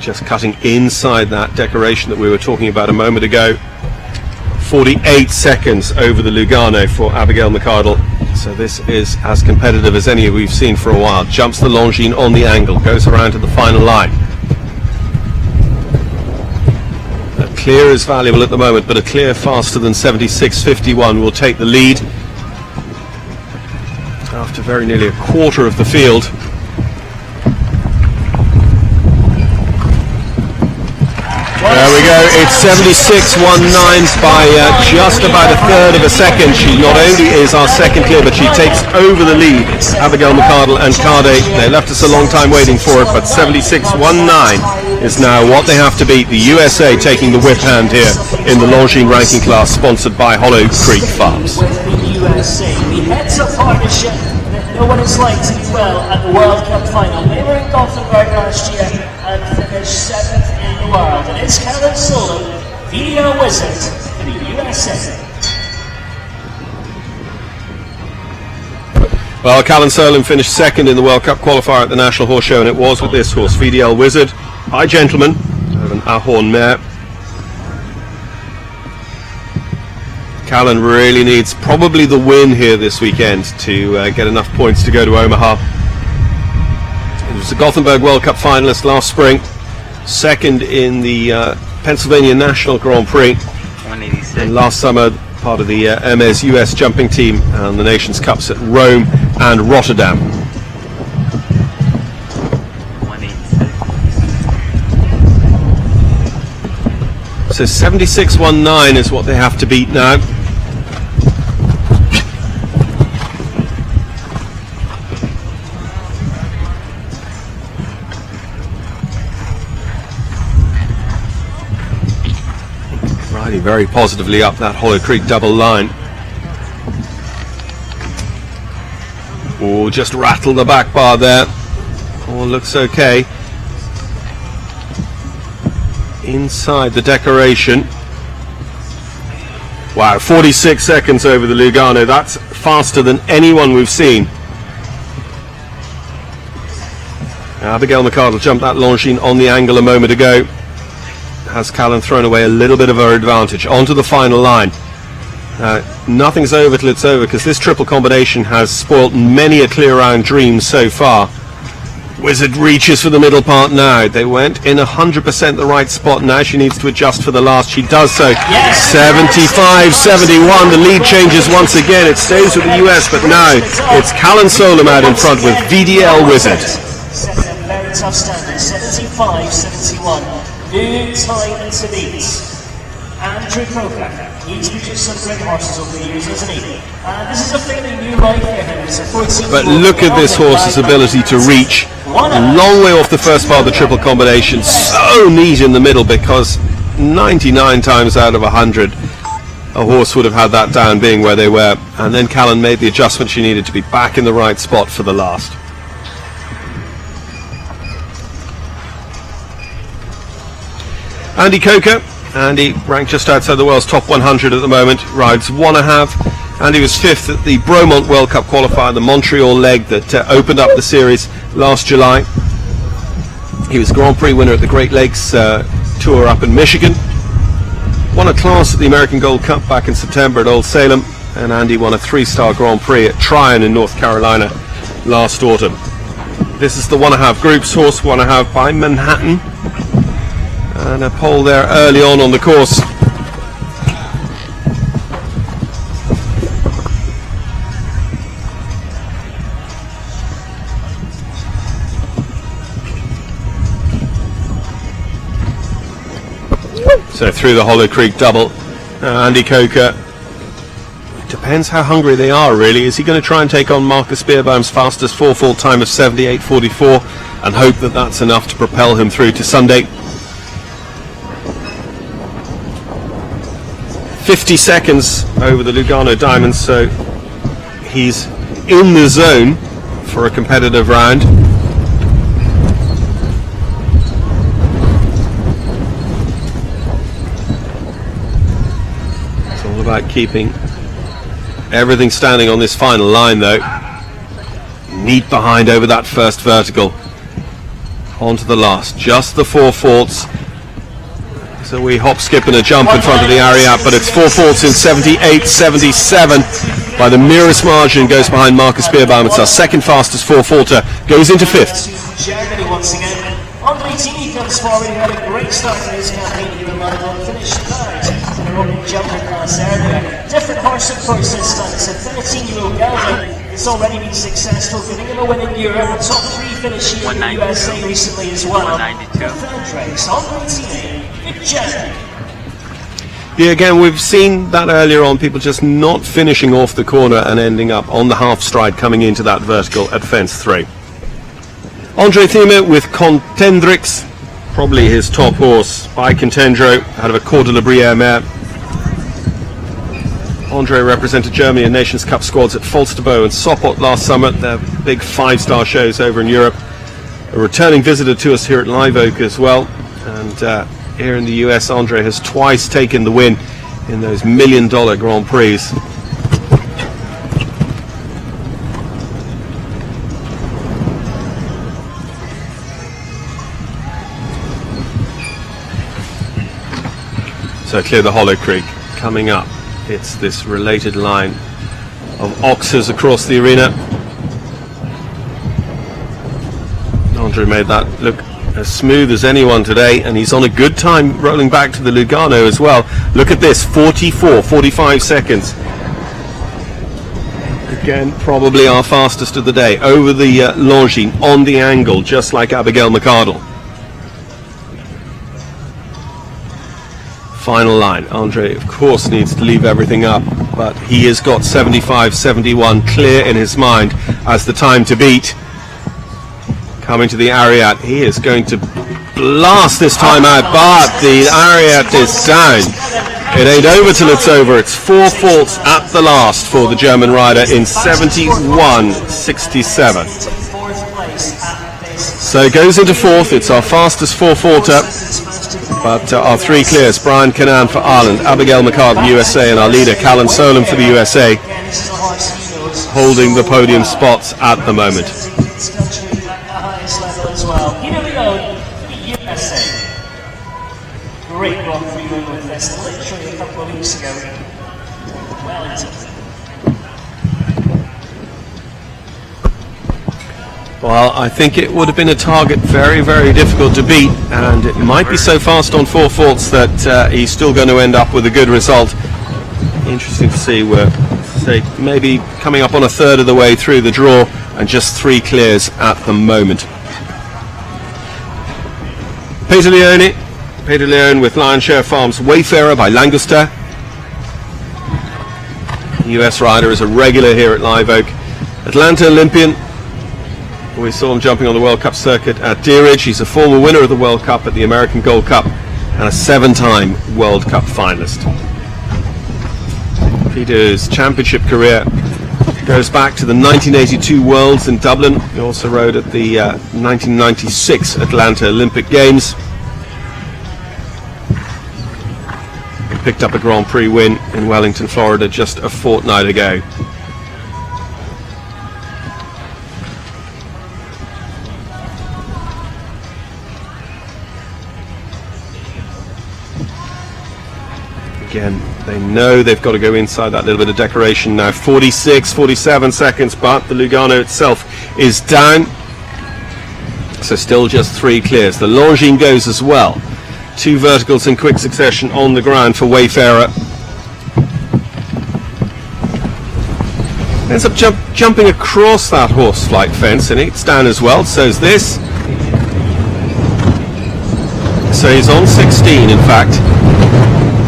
Just cutting inside that decoration that we were talking about a moment ago. 48 seconds over the Lugano for Abigail McCardle. So this is as competitive as any we've seen for a while. Jumps the Longines on the angle, goes around to the final line. Clear is valuable at the moment, but a clear faster than 76.51 will take the lead after very nearly a quarter of the field. There we go, it's 76.19 by just about a third of a second. She not only is our second clear, but she takes over the lead. Abigail McCardle and Cade, they left us a long time waiting for it, but 76.19 is now what they have to beat. The USA taking the whip hand here in the Longines ranking class, sponsored by Hollow Creek Farms. With the USA, we had a partnership that no one has liked as well at the World Cup final. They were in Gothenburg last year and finished 7th in the world. And it's Karen Solo, video wizard for the USA. Well, Callan Solon finished second in the World Cup qualifier at the National Horse Show, and it was with this horse, VDL Wizard, High Gentleman, of an Ahorn mare. Callan really needs probably the win here this weekend to get enough points to go to Omaha. He was a Gothenburg World Cup finalist last spring, second in the Pennsylvania National Grand Prix, 186. and last summer part of the Hermes US jumping team and the Nations Cups at Rome and Rotterdam. 186. So 76.19 is what they have to beat now. moving very positively up that Hollow Creek double line. Oh, just rattled the back bar there. All looks okay. Inside the decoration. Wow, 46 seconds over the Lugano. That's faster than anyone we've seen. Abigail McArdle jumped that Longines on the angle a moment ago. Has Callan thrown away a little bit of her advantage. Onto the final line. Nothing's over till it's over, because this triple combination has spoilt many a clear round dream so far. Wizard reaches for the middle part now. They went in 100% the right spot. Now she needs to adjust for the last. She does so. 75-71. The lead changes once again. It stays with the US, but now it's Callan Solom out in front with VDL Wizard. Set a very tough standard. 75-71. New time to beat. Andrew Coker. He's produced some great horses over the years, hasn't he? This is a fairly new ride for him. It's a 14. But look at this horse's ability to reach. A long way off the first part of the triple combination. So neat in the middle, because 99 times out of 100 a horse would have had that down being where they were. And then Callan made the adjustment she needed to be back in the right spot for the last. Andy Coker. Andy ranked just outside the world's top 100 at the moment, rides 1.5. Andy was 5th at the Bromont World Cup qualifier, the Montreal leg that opened up the series last July. He was Grand Prix winner at the Great Lakes Tour up in Michigan. Won a class at the American Gold Cup back in September at Old Salem, and Andy won a 3-star Grand Prix at Tryon in North Carolina last autumn. This is the 1.5 groups, horse 1.5 by Manhattan. And a pole there early on the course. So through the Hollow Creek double, Andy Coker. It depends how hungry they are, really. Is he going to try and take on Marcus Beerbaum's fastest 4-fault time of 78.44 and hope that that's enough to propel him through to Sunday? 50 seconds over the Lugano Diamonds, so he's in the zone for a competitive round. It's all about keeping everything standing on this final line, though. Neat behind over that first vertical. On to the last, just the 4 faults. So we hop, skip and a jump in front of the Ariat, but it's 4 faults in 78.77. By the merest margin goes behind Marcus Beerbaum. It's our second fastest 4-faulter, goes into 5th. Germany once again. Andre Tini comes forward. He had a great start to his campaign here in London. Finished 3rd in the opening jumper class earlier. Different horse of course this time. It's a 13-year-old gelding. It's already been successful, giving him a win in Europe. A top 3 finish here in the USA recently as well. 192. Andre Tini. Yeah, again, we've seen that earlier on, people just not finishing off the corner and ending up on the half stride coming into that vertical at fence 3. Andre Thieme with Contendrix, probably his top horse by Contendro, out of a Cour de la Brière mare. Andre represented Germany in Nations Cup squads at Falsterbo and Sopot last summer, their big 5-star shows over in Europe. A returning visitor to us here at Live Oak as well, and here in the US, Andre has twice taken the win in those $1 million Grand Prix. So clear the Hollow Creek coming up. It's this related line of oxers across the arena. Andre made that look as smooth as anyone today, and he's on a good time rolling back to the Lugano as well. Look at this, 45 seconds. Again, probably our fastest of the day, over the Longines, on the angle, just like Abigail McArdle. Final line. Andre, of course, needs to leave everything up, but he has got 75-71 clear in his mind as the time to beat. Coming to the Ariat, he is going to blast this time out, but the Ariat is down. It ain't over till it's over. It's 4 faults at the last for the German rider in 71.67. So it goes into 4th. It's our fastest 4-faulter. But our 3 clears: Brian Canan for Ireland, Abigail McCart, USA, and our leader, Callan Solon for the USA, holding the podium spots at the moment. Great Grand Prix win with this, literally a couple of weeks ago. Well, I think it would have been a target very, very difficult to beat, and it might be so fast on 4 faults that he's still going to end up with a good result. Interesting to see. We're, say, maybe coming up on a third of the way through the draw, and just 3 clears at the moment. Peter Leone with Lionshare Farms Wayfarer by Lancaster. US rider is a regular here at Live Oak. Atlanta Olympian. We saw him jumping on the World Cup circuit at Deerridge. He's a former winner of the World Cup at the American Gold Cup and a 7-time World Cup finalist. Peter's championship career goes back to the 1982 Worlds in Dublin. He also rode at the 1996 Atlanta Olympic Games. He picked up a Grand Prix win in Wellington, Florida just a fortnight ago. Again, they know they've got to go inside that little bit of decoration now. 46, 47 seconds, but the Lugano itself is down. So still just 3 clears. The Longines goes as well. 2 verticals in quick succession on the ground for Wayfarer. Ends up jumping across that horseflight fence, and it's down as well. So's this. So he's on 16, in fact.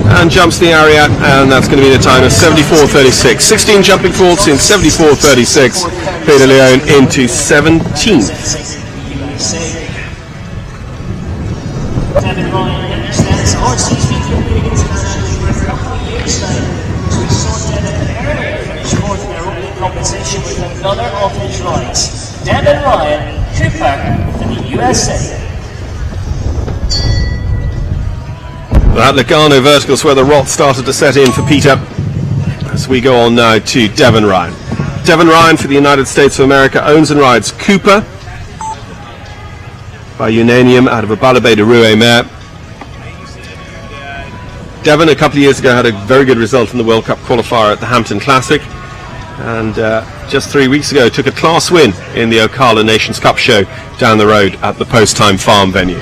And jumps the area, and that's going to be the time of 74.36. 16 jumping faults in 74.36. Peter Leone into 17th. Devin Ryan understands horses been competing internationally for a couple of years now. We saw Devin earlier finish 4th in their opening competition with another of his rides. Devin Ryan, Cooper for the USA. That Lugano vertical's where the rot started to set in for Peter, as we go on now to Devin Ryan. Devin Ryan for the United States of America owns and rides Cooper by Unanium out of a Balabé de Rouet mare. Devin, a couple of years ago, had a very good result in the World Cup qualifier at the Hampton Classic, and just 3 weeks ago took a class win in the Ocala Nations Cup show down the road at the Post Time Farm venue.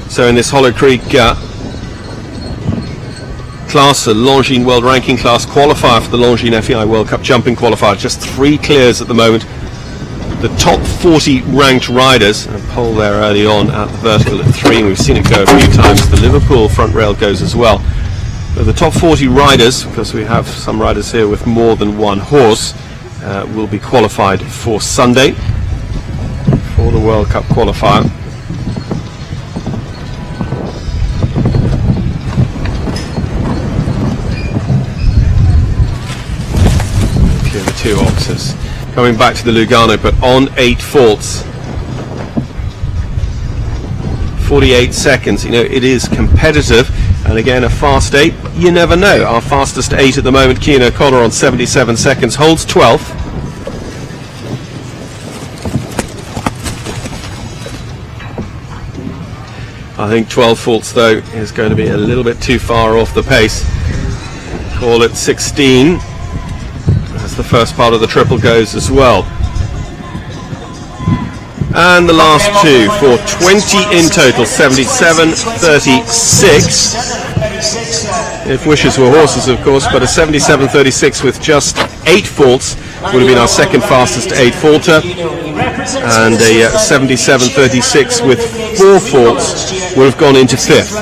So in this Hollow Creek class, a Longines World Ranking class qualifier for the Longines FEI World Cup jumping qualifier, just 3 clears at the moment. The top 40 ranked riders, a poll there early on at the vertical at 3, and we've seen it go a few times. The Liverpool front rail goes as well. But the top 40 riders, because we have some riders here with more than 1 horse, will be qualified for Sunday for the World Cup qualifier. The 2 oxes coming back to the Lugano, but on 8 faults, 48 seconds. You know, it is competitive, and again a fast 8, you never know. Our fastest 8 at the moment, Cian O'Connor on 77 seconds, holds 12th. I think 12 faults though is going to be a little bit too far off the pace. Call it 16. As the first part of the triple goes as well. And the last 2 for 20 in total, 77.36. If wishes were horses, of course, but a 77.36 with just 8 faults would have been our second fastest 8-faulter. And a 77.36 with 4 faults would have gone into 5th.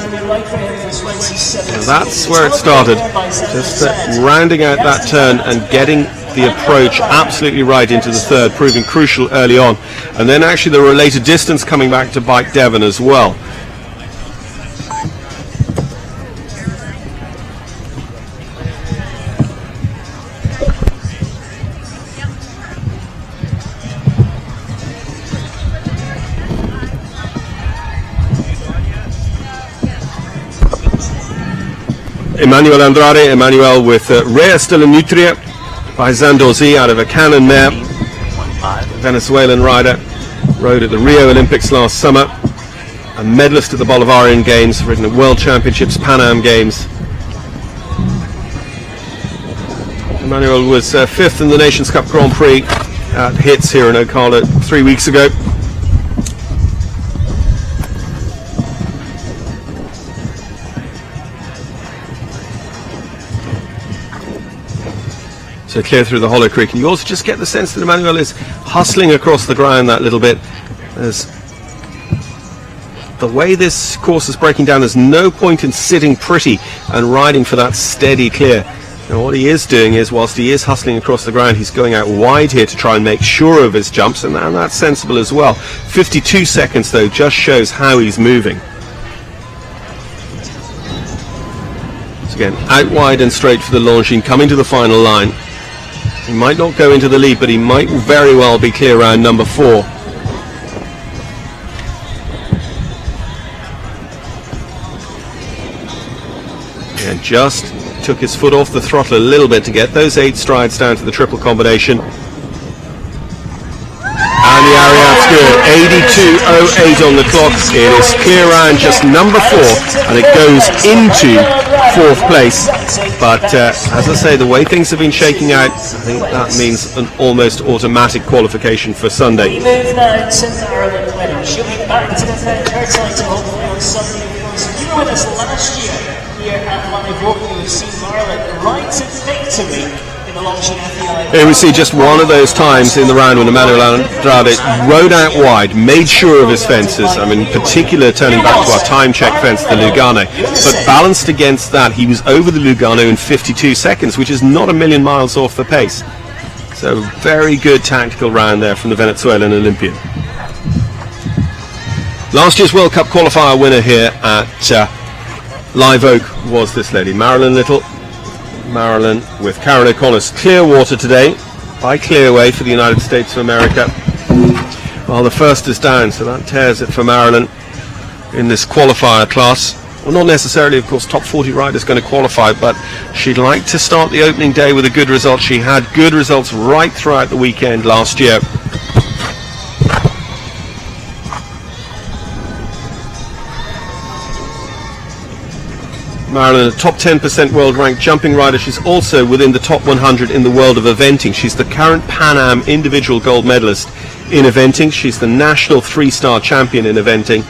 that's where it started. Just rounding out that turn and getting the approach absolutely right into the third, proving crucial early on. And then actually the related distance coming back to bite Devon as well. Emmanuel Andrade, Emmanuel with Rea Stelanutria by Zandozi out of a Canon mare. Venezuelan rider, rode at the Rio Olympics last summer, a medalist at the Bolivarian Games, ridden at World Championships, Pan Am Games. Emmanuel was fifth in the Nations Cup Grand Prix at Hits here in Ocala 3 weeks ago. So clear through the Hollow Creek, and you also just get the sense that Emmanuel is hustling across the ground that little bit. There's the way this course is breaking down, there's no point in sitting pretty and riding for that steady clear. Now what he is doing is, whilst he is hustling across the ground, he's going out wide here to try and make sure of his jumps, and that's sensible as well. 52 seconds though just shows how he's moving. So again, out wide and straight for the Longines, coming to the final line. He might not go into the lead, but he might very well be clear around number 4. And just took his foot off the throttle a little bit to get those 8 strides down to the triple combination. And the Ariad's good. 82.08 on the clock. It is clear around just number 4, and it goes into 4th place. But as I say, the way things have been shaking out, I think that means an almost automatic qualification for Sunday. We move now to Marilyn Winner. She'll be back to defend her title hopefully on Sunday. You were with us last year here at Live Oak. You've seen Marilyn ride to victory in the Longines FEI. Here we see just one of those times in the round when Emmanuel Andrade rode out wide, made sure of his fences. I mean, in particular, turning back to our time check fence, the Lugano. But balanced against that, he was over the Lugano in 52 seconds, which is not a million miles off the pace. So very good tactical round there from the Venezuelan Olympian. Last year's World Cup qualifier winner here at Live Oak was this lady, Marilyn Little. Marilyn with Karen O'Connor's Clearwater today by Clearway for the United States of America. Well, the first is down, so that tears it for Marilyn in this qualifier class. Well, not necessarily, of course, top 40 riders going to qualify, but she'd like to start the opening day with a good result. She had good results right throughout the weekend last year. Marilyn, a top 10% world ranked jumping rider. She's also within the top 100 in the world of eventing. She's the current Pan Am individual gold medalist in eventing. She's the national 3-star champion in eventing,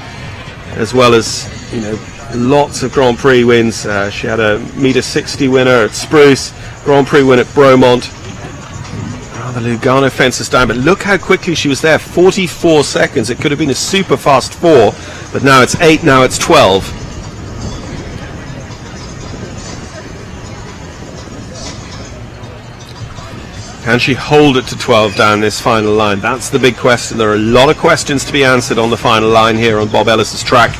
as well as, you know, lots of Grand Prix wins. She had a meter 60 winner at Spruce, Grand Prix win at Bromont. The Lugano fence is down, but look how quickly she was there. 44 seconds. It could have been a super fast 4, but now it's 8, now it's 12. Can she hold it to 12 down this final line? That's the big question. There are a lot of questions to be answered on the final line here on Bob Ellis's track.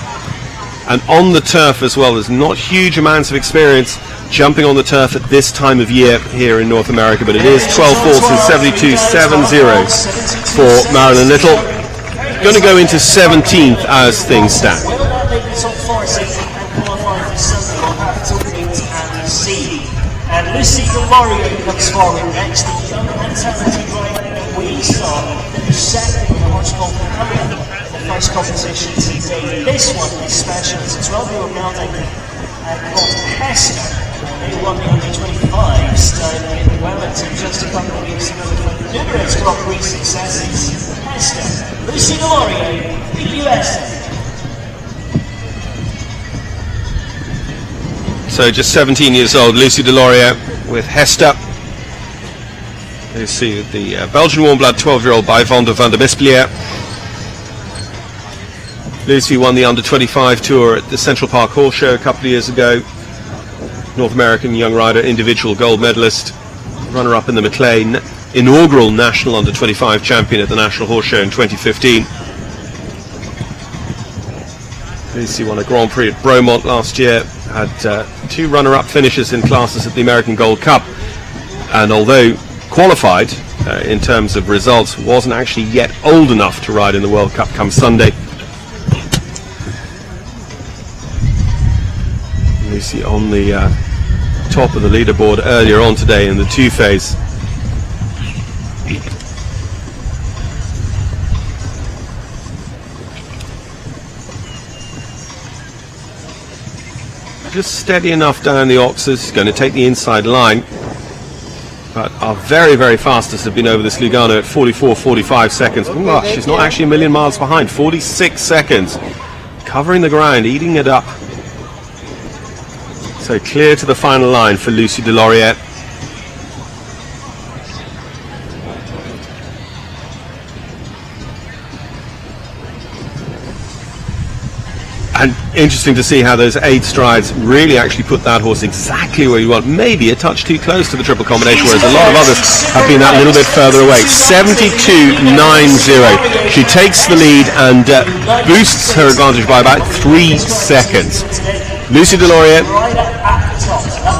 And on the turf as well, there's not huge amounts of experience jumping on the turf at this time of year here in North America, but it is 12 falls and 72.70 for Marilyn Little. Going to go into 17th as things stand. And Lucy Delorio comes forward next, the young mentality rider that we saw who's second in the horse called Ocala, the first competition today. This one is special. It's a 12-year-old gelding called Hester. They won the under-25s down in Wellington just a couple of years ago with numerous Grand Prix successes. Hester, Lucy Delorio, the USA. So just 17 years old, Lucy Deloria with Hester. You see the Belgian warm blood 12-year-old by Van der Mispelier. Lucy won the under-25 tour at the Central Park Horse Show a couple of years ago. North American young rider, individual gold medalist, runner-up in the McLean inaugural national under-25 champion at the National Horse Show in 2015. Lucy won a Grand Prix at Bromont last year, had 2 runner-up finishes in classes at the American Gold Cup, and although qualified in terms of results, wasn't actually yet old enough to ride in the World Cup come Sunday. Lucy on the top of the leaderboard earlier on today in the 2 phase. Just steady enough down the Oxes, going to take the inside line, but our very, very fastest have been over this Lugano at 44.45 seconds. Oh gosh, she's not actually a million miles behind, 46 seconds, covering the ground, eating it up. So clear to the final line for Lucy Delorier. And interesting to see how those 8 strides really actually put that horse exactly where you want. Maybe a touch too close to the triple combination, whereas a lot of others have been that little bit further away. 72.90. She takes the lead and boosts her advantage by about 3 seconds. Lucy Delorier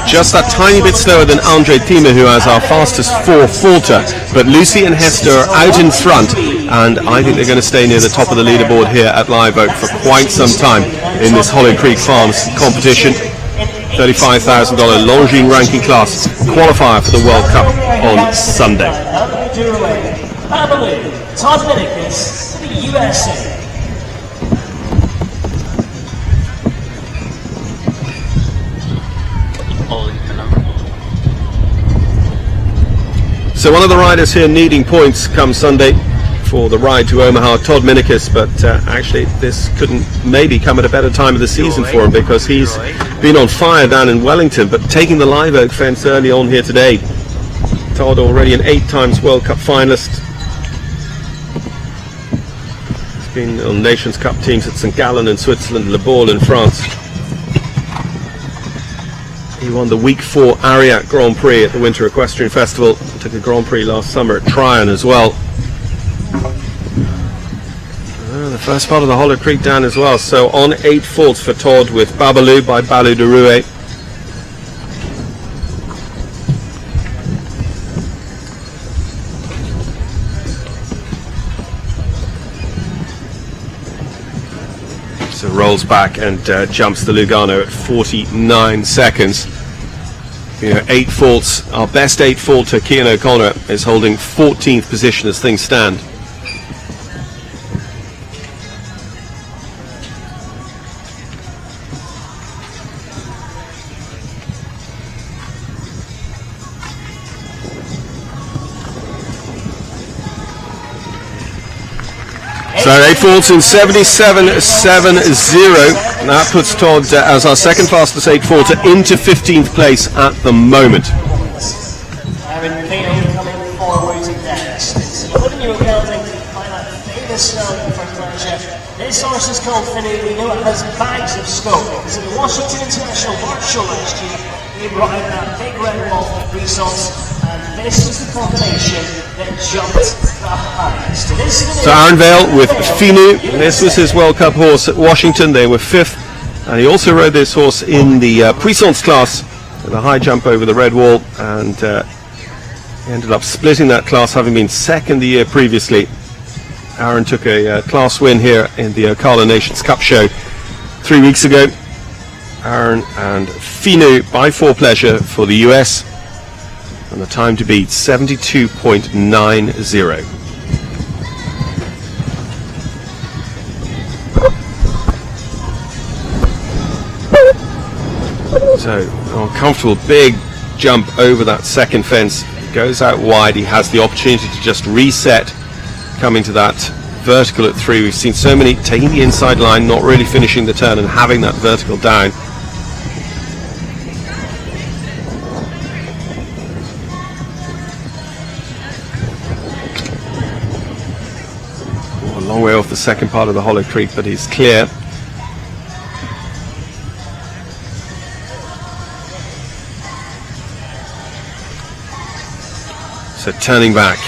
just that tiny bit slower than Andre Thieme, who has our fastest 4 falter, but Lucy and Hester are out in front, and I think they're going to stay near the top of the leaderboard here at Live Oak for quite some time in this Hollow Creek Farms competition. $35,000 Longines ranking class qualifier for the World Cup on Sunday. Todd Minicus, the USA. So one of the riders here needing points come Sunday for the ride to Omaha, Todd Minicus, but actually this couldn't maybe come at a better time of the season for him, because he's been on fire down in Wellington, but taking the Live Oak fence early on here today. Todd already an 8 times World Cup finalist. He's been on Nations Cup teams at St. Gallen in Switzerland, Le Bourg in France. He won the Week 4 Ariat Grand Prix at the Winter Equestrian Festival. Took a Grand Prix last summer at Tryon as well. The first part of the Hollow Creek down as well. So on 8 faults for Todd with Babaloo by Balou de Rouet. So rolls back and jumps the Lugano at 49 seconds. You know, 8 faults. Our best 8 faulter, Cian O'Connor, is holding 14th position as things stand. So 8 faults in 77.70. That puts Todd as our second fastest 8 faulter into 15th place at the moment. Aaron Pino coming forward next. So what are you accounting by that famous stallion for pleasure? This horse is called Finney. We know it has bags of scope. Because at the Washington International Horse Show last year, they brought out that big red wall for Brissons, and this was the combination that jumped the highest. So Aaron Vale with Finu. This was his World Cup horse at Washington. They were 5th, and he also rode this horse in the Puissance class with a high jump over the red wall, and ended up splitting that class, having been 2nd the year previously. Aaron took a class win here in the Ocala Nations Cup show 3 weeks ago. Aaron and Finu by 4 pleasure for the US, and the time to beat 72.90. So a comfortable big jump over that second fence, goes out wide. He has the opportunity to just reset coming to that vertical at 3. We've seen so many taking the inside line, not really finishing the turn and having that vertical down. A long way off the second part of the Hollow Creek, but he's clear. So turning back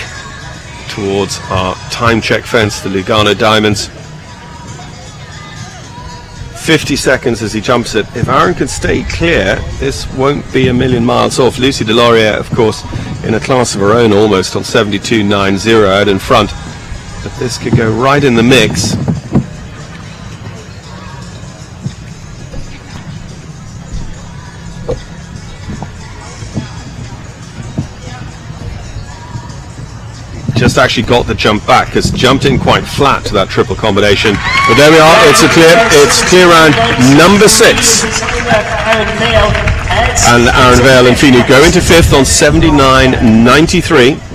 towards our time check fence, the Lugano Diamonds. 50 seconds as he jumps it. If Aaron can stay clear, this won't be a million miles off. Lucy Delaurier, of course, in a class of her own, almost on 72.90 out in front. But this could go right in the mix. Just actually got the jump back, has jumped in quite flat to that triple combination. But there we are, it's clear round number 6. And Aaron Vale and Finu go into 5th on 79.93. 6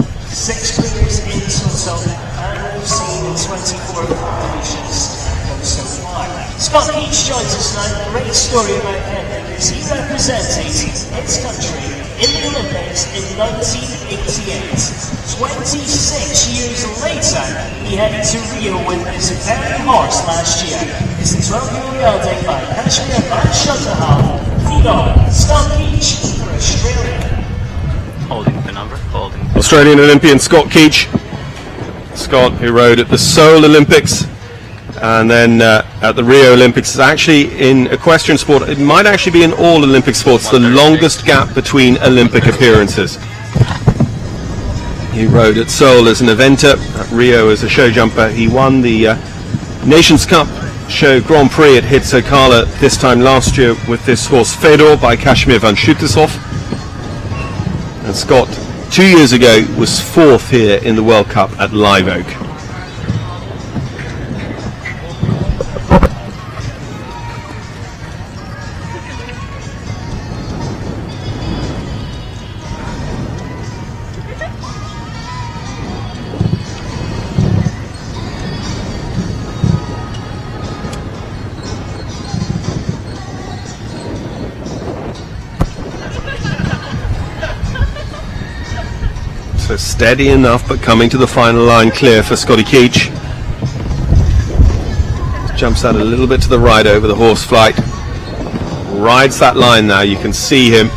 clears in total, and we've seen 24 combinations so far. Scott Keach joins us now. A great story about him because he represented his country in the Olympics in 1988. 26 years later, he headed to Rio with his very horse last year. It's the 12-year-old gelding by Kashmir Van Schuntehal. Feed on, Scott Keach for Australia. Holding the number. Holding. Australian Olympian Scott Keach. Scott, who rode at the Seoul Olympics and then at the Rio Olympics, is actually in equestrian sport. It might actually be in all Olympic sports the longest gap between Olympic appearances. He rode at Seoul as an eventer, at Rio as a show jumper. He won the Nations Cup show Grand Prix at Ocala this time last year with this horse Fedor by Kashmir Van Schutteshoff. And Scott, 2 years ago, was 4th here in the World Cup at Live Oak. So steady enough, but coming to the final line clear for Scotty Keach. Jumps out a little bit to the right over the horse flight. Rides that line now. You can see him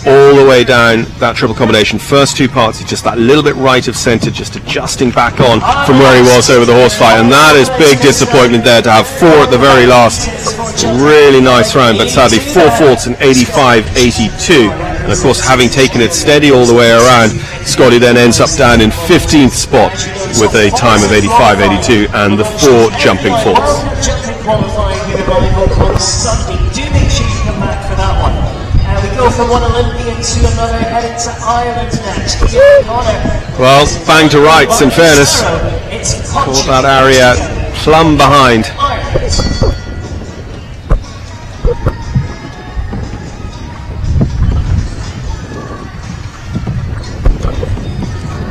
all the way down that triple combination. First 2 parts, he's just that little bit right of centre, just adjusting back on from where he was over the horse flight. And that is big disappointment there to have 4 at the very last. Really nice round, but sadly 4 faults in 85.82. And of course, having taken it steady all the way around, Scotty then ends up down in 15th spot with a time of 85.82 and the 4 jumping faults. Jumping qualifying here on Sunday. Do make sure you come back for that one. We go from one Olympian to another, heading to Ireland next. Well, bang to rights, in fairness. Caught that area plumb behind.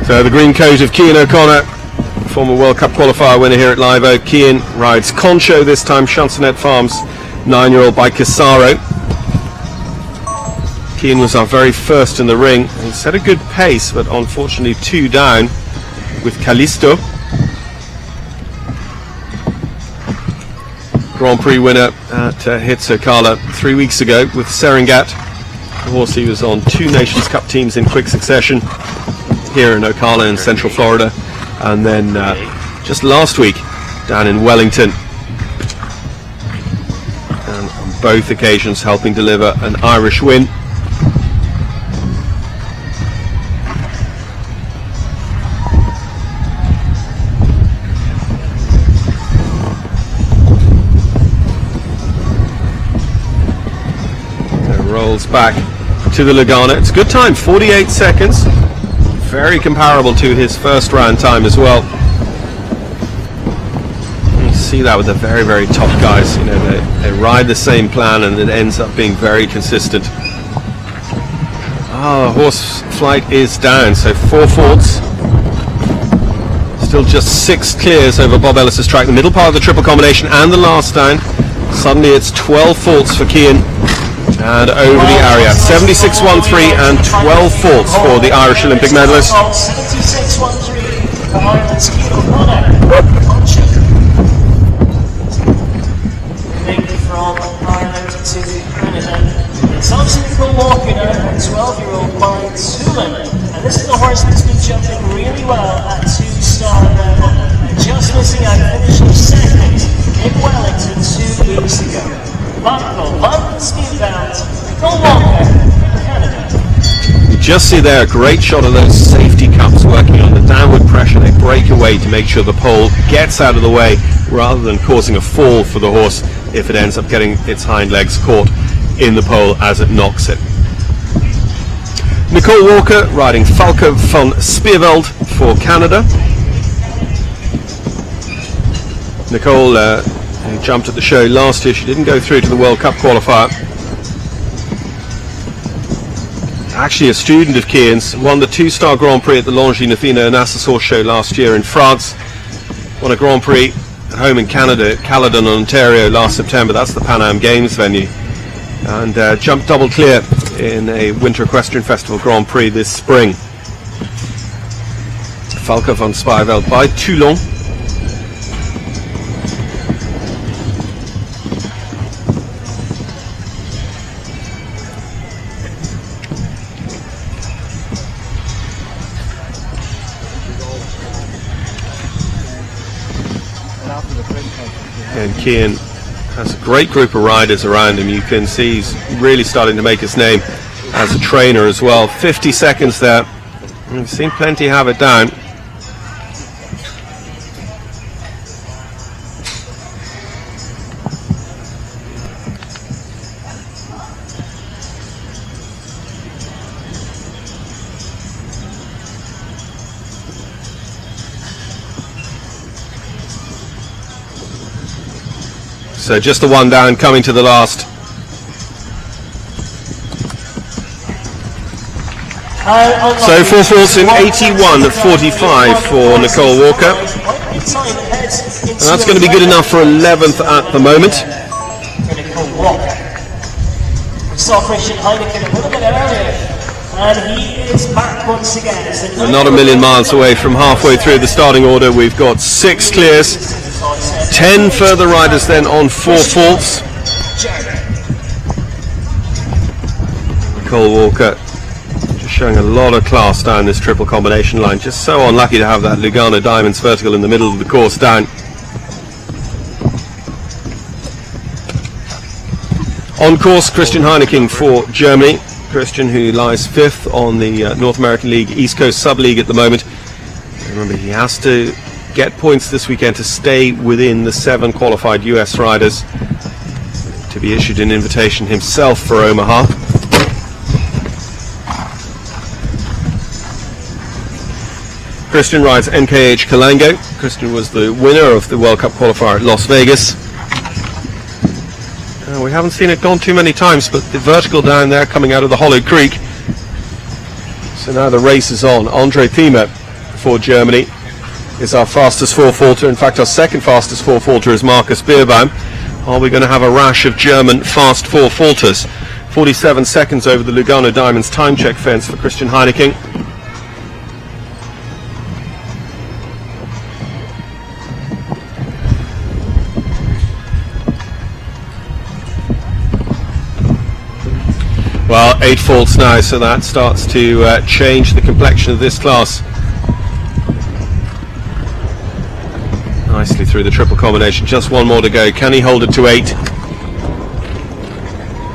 So the green coat of Cian O'Connor, former World Cup qualifier winner here at Live Oak. Cian rides Concho this time, Chansonet Farms 9-year-old by Casaro. Cian was our very first in the ring. He set a good pace, but unfortunately 2 down with Callisto. Grand Prix winner at Ocala 3 weeks ago with Seringat. The horse he was on 2 Nations Cup teams in quick succession here in Ocala in Central Florida, and then just last week down in Wellington, and on both occasions helping deliver an Irish win. So rolls back to the Lugano. It's a good time, 48 seconds. Very comparable to his first round time as well. You see that with the very, very top guys. You know, they ride the same plan and it ends up being very consistent. Horse flight is down, so 4 faults. Still just 6 clears over Bob Ellis's track. The middle part of the triple combination and the last down. Suddenly it's 12 faults for Cian. And over the area, 76.13 and 12 faults for the Irish Olympic medalist. 76.13 for Ireland's Cian O'Connor. Big from Ireland to Canada. It's obviously Nicole Walker now, a 12-year-old by Tulin. And this is the horse that's been missing out, finishing second in Wellington 2 weeks ago. London speedbound, Nicole Walker, Canada. You just see there a great shot of those safety cups working on the downward pressure. They break away to make sure the pole gets out of the way rather than causing a fall for the horse if it ends up getting its hind legs caught in the pole as it knocks it. Nicole Walker riding Falco van Speerveld for Canada. Nicole who jumped at the show last year. She didn't go through to the World Cup qualifier. Actually a student of Kian's, won the 2-star Grand Prix at the Longines FEI Nassau Horse Show last year in France. Won a Grand Prix at home in Canada, at Caledon, Ontario last September. That's the Pan Am Games venue. And jumped double clear in a Winter Equestrian Festival Grand Prix this spring. Falco van Speerveld by Toulon. And Kian has a great group of riders around him. You can see he's really starting to make his name as a trainer as well. 50 seconds there. We've seen plenty have it down. So just the one down, coming to the last. So 4 faults in 81.45 for Nicole Walker. And that's going to be good enough for 11th at the moment. We saw Christian Heineken a little bit earlier, and he is back once again. We're not a million miles away from halfway through the starting order. We've got 6 clears. 10 further riders then on 4 faults. Nicole Walker just showing a lot of class down this triple combination line. Just so unlucky to have that Lugano Diamonds vertical in the middle of the course down. On course, Christian Heineken for Germany. Christian, who lies 5th on the North American League East Coast Sub-League at the moment. Remember, he has to get points this weekend to stay within the 7 qualified US riders to be issued an invitation himself for Omaha. Christian rides NKH Calango. Christian was the winner of the World Cup qualifier at Las Vegas. We haven't seen it gone too many times, but the vertical down there coming out of the Hollow Creek. So now the race is on. Andre Thieme for Germany is our fastest 4-faulter. In fact, our second fastest 4-faulter is Markus Beerbaum. Are we going to have a rash of German fast 4-faulters? 47 seconds over the Lugano Diamonds time check fence for Christian Heineken. Well, 8 faults now, so that starts to change the complexion of this class. Nicely through the triple combination. Just one more to go. Can he hold it to 8?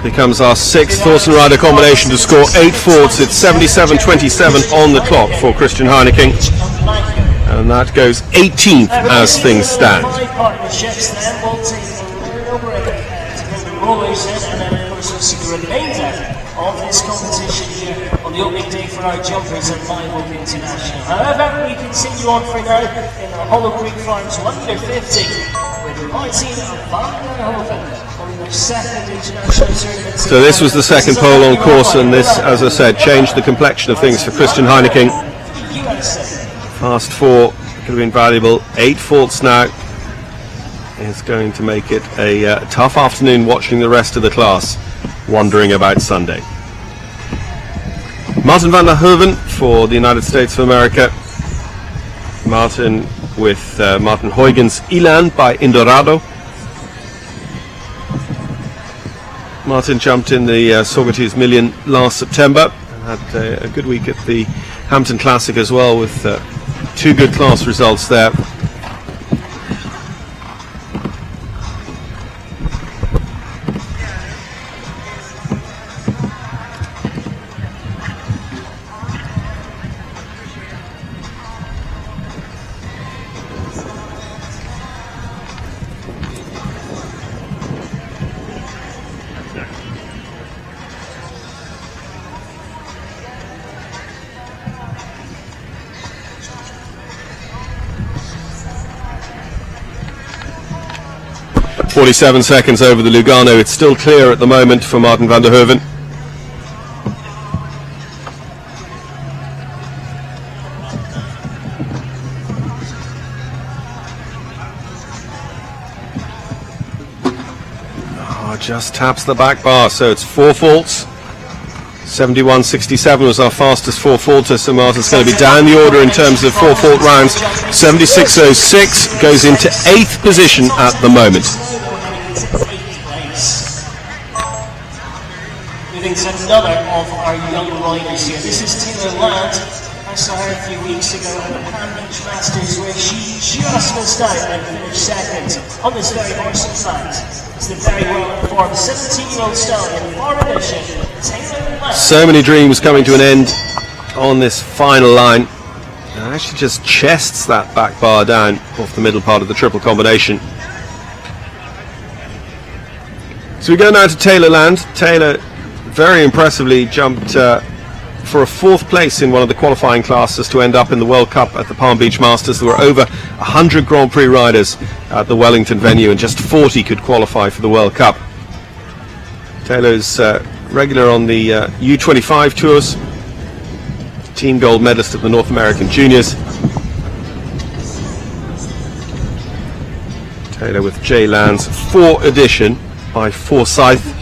Becomes our 6th horse and rider combination to score 8 faults. It's 77.27 on the clock for Christian Heineken. And that goes 18th as things stand. Of this competition here on the opening day for our jumpers at Live Oak International. However, we continue on for now in the Hollow Creek Farms Under 50 with Martin van der Hoven on their 2nd international tournament. So this was the second pole on course, and this, as I said, changed the complexion of things for Christian Heineken. Fast 4 could have been valuable. 8 faults now is going to make it a tough afternoon watching the rest of the class, wondering about Sunday. Martin van der Hoven for the United States of America. Martin with Martin Huygens Elan by Indorado. Martin jumped in the Saugerties Million last September and had a good week at the Hampton Classic as well, with 2 good class results there. 47 seconds over the Lugano. It's still clear at the moment for Martin van der Hoeven. Just taps the back bar, so it's 4 faults. 71.67 was our fastest 4 faulter, so Martin's going to be down the order in terms of 4 fault rounds. 76.06 goes into 8th position at the moment. Moving to another of our young riders here. This is Taylor Land. I saw her a few weeks ago at the Palm Beach Masters, where she just missed out and finished second on this very horse. In fact, it's the very well informed 17-year-old stallion, 4th edition, Taylor Land. So many dreams coming to an end on this final line. And actually just chests that back bar down off the middle part of the triple combination. So we go now to Taylor Land. Taylor very impressively jumped for a 4th place in one of the qualifying classes to end up in the World Cup at the Palm Beach Masters. There were over 100 Grand Prix riders at the Wellington venue, and just 40 could qualify for the World Cup. Taylor's regular on the U25 tours, team gold medalist at the North American Juniors. Taylor with Jay Land's 4 edition by Forsyth.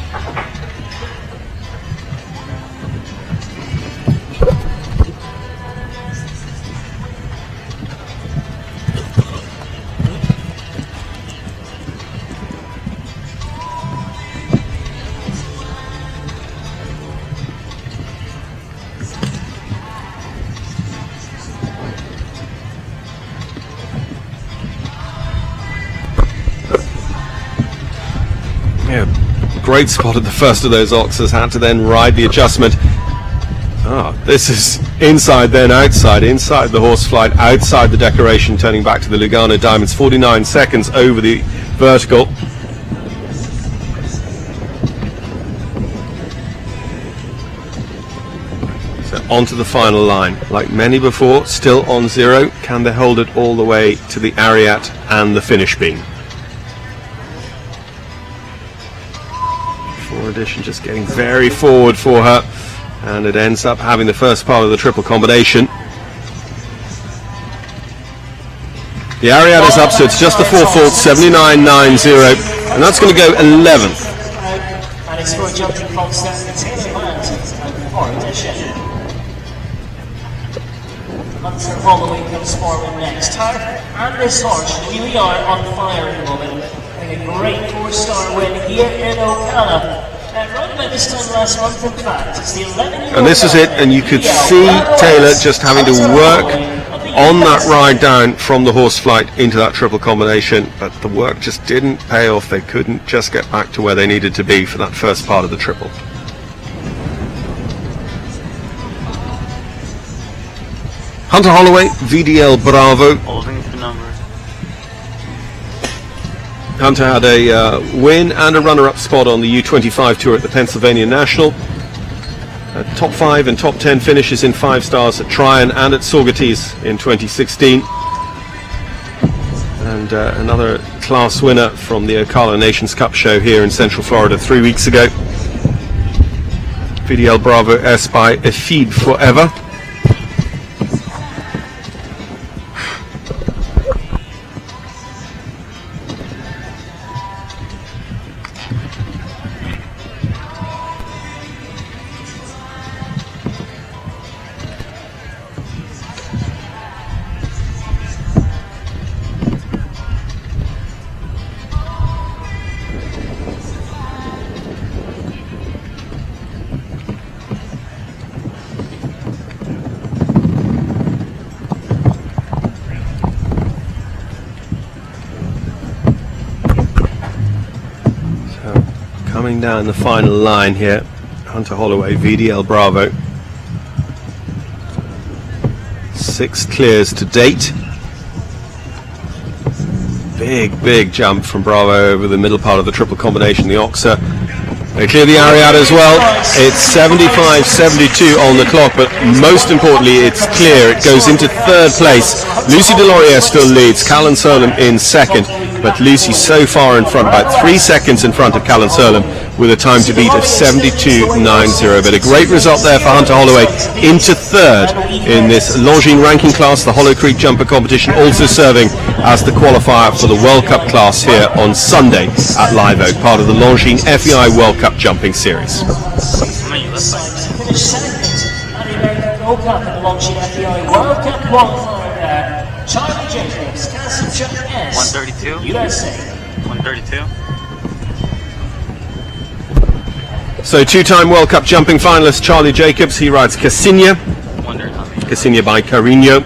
Great spot at the first of those oxes, had to then ride the adjustment. This is inside then outside, inside the horse flight, outside the decoration, turning back to the Lugano Diamonds, 49 seconds over the vertical. So onto the final line, like many before, still on 0. Can they hold it all the way to the Ariat and the finish beam? Edition just getting very forward for her, and it ends up having the first part of the triple combination. The Ariat is up, so it's just the 4 faults, 79.90, and that's going to go 11th. And it's for a jumping fault step for Taylor Land, 4th edition. Hunter Holloway comes forward next. Her and this horse really are on fire at the moment. Having a great 4-star win here in Ocala. Right about this time last month, in fact, it's the 11-year-old. And this is it, and you could see Taylor just having to work on that ride down from the horse flight into that triple combination, but the work just didn't pay off. They couldn't just get back to where they needed to be for that first part of the triple. Hunter Holloway, VDL Bravo. Holding the number. Hunter had a win and a runner-up spot on the U25 tour at the Pennsylvania National. Top 5 and top 10 finishes in 5 stars at Tryon and at Saugerties in 2016. And another class winner from the Ocala Nations Cup show here in Central Florida 3 weeks ago. VDL Bravo S by Efid Forever. Coming down the final line here, Hunter Holloway, VDL Bravo. 6 clears to date. Big jump from Bravo over the middle part of the triple combination, the Oxa. They clear the Ariad as well. It's 75-72 on the clock, but most importantly, it's clear. It goes into third place. Lucy Delorier still leads, Callan Solom in second, but Lucy so far in front, about 3 seconds in front of Callan Solom, with a time to beat of 72.90. But a great result there for Hunter Holloway, into third in this Longines ranking class, the Hollow Creek jumper competition, also serving as the qualifier for the World Cup class here on Sunday at Live Oak, part of the Longines FEI World Cup jumping series. Finished second at the American Gold Cup at the Longines FEI World Cup qualifier there. Charlie Jacobs, Castle S. 132. USA. 132. So two-time World Cup jumping finalist Charlie Jacobs, he rides Cassinia. Cassinia by Carino.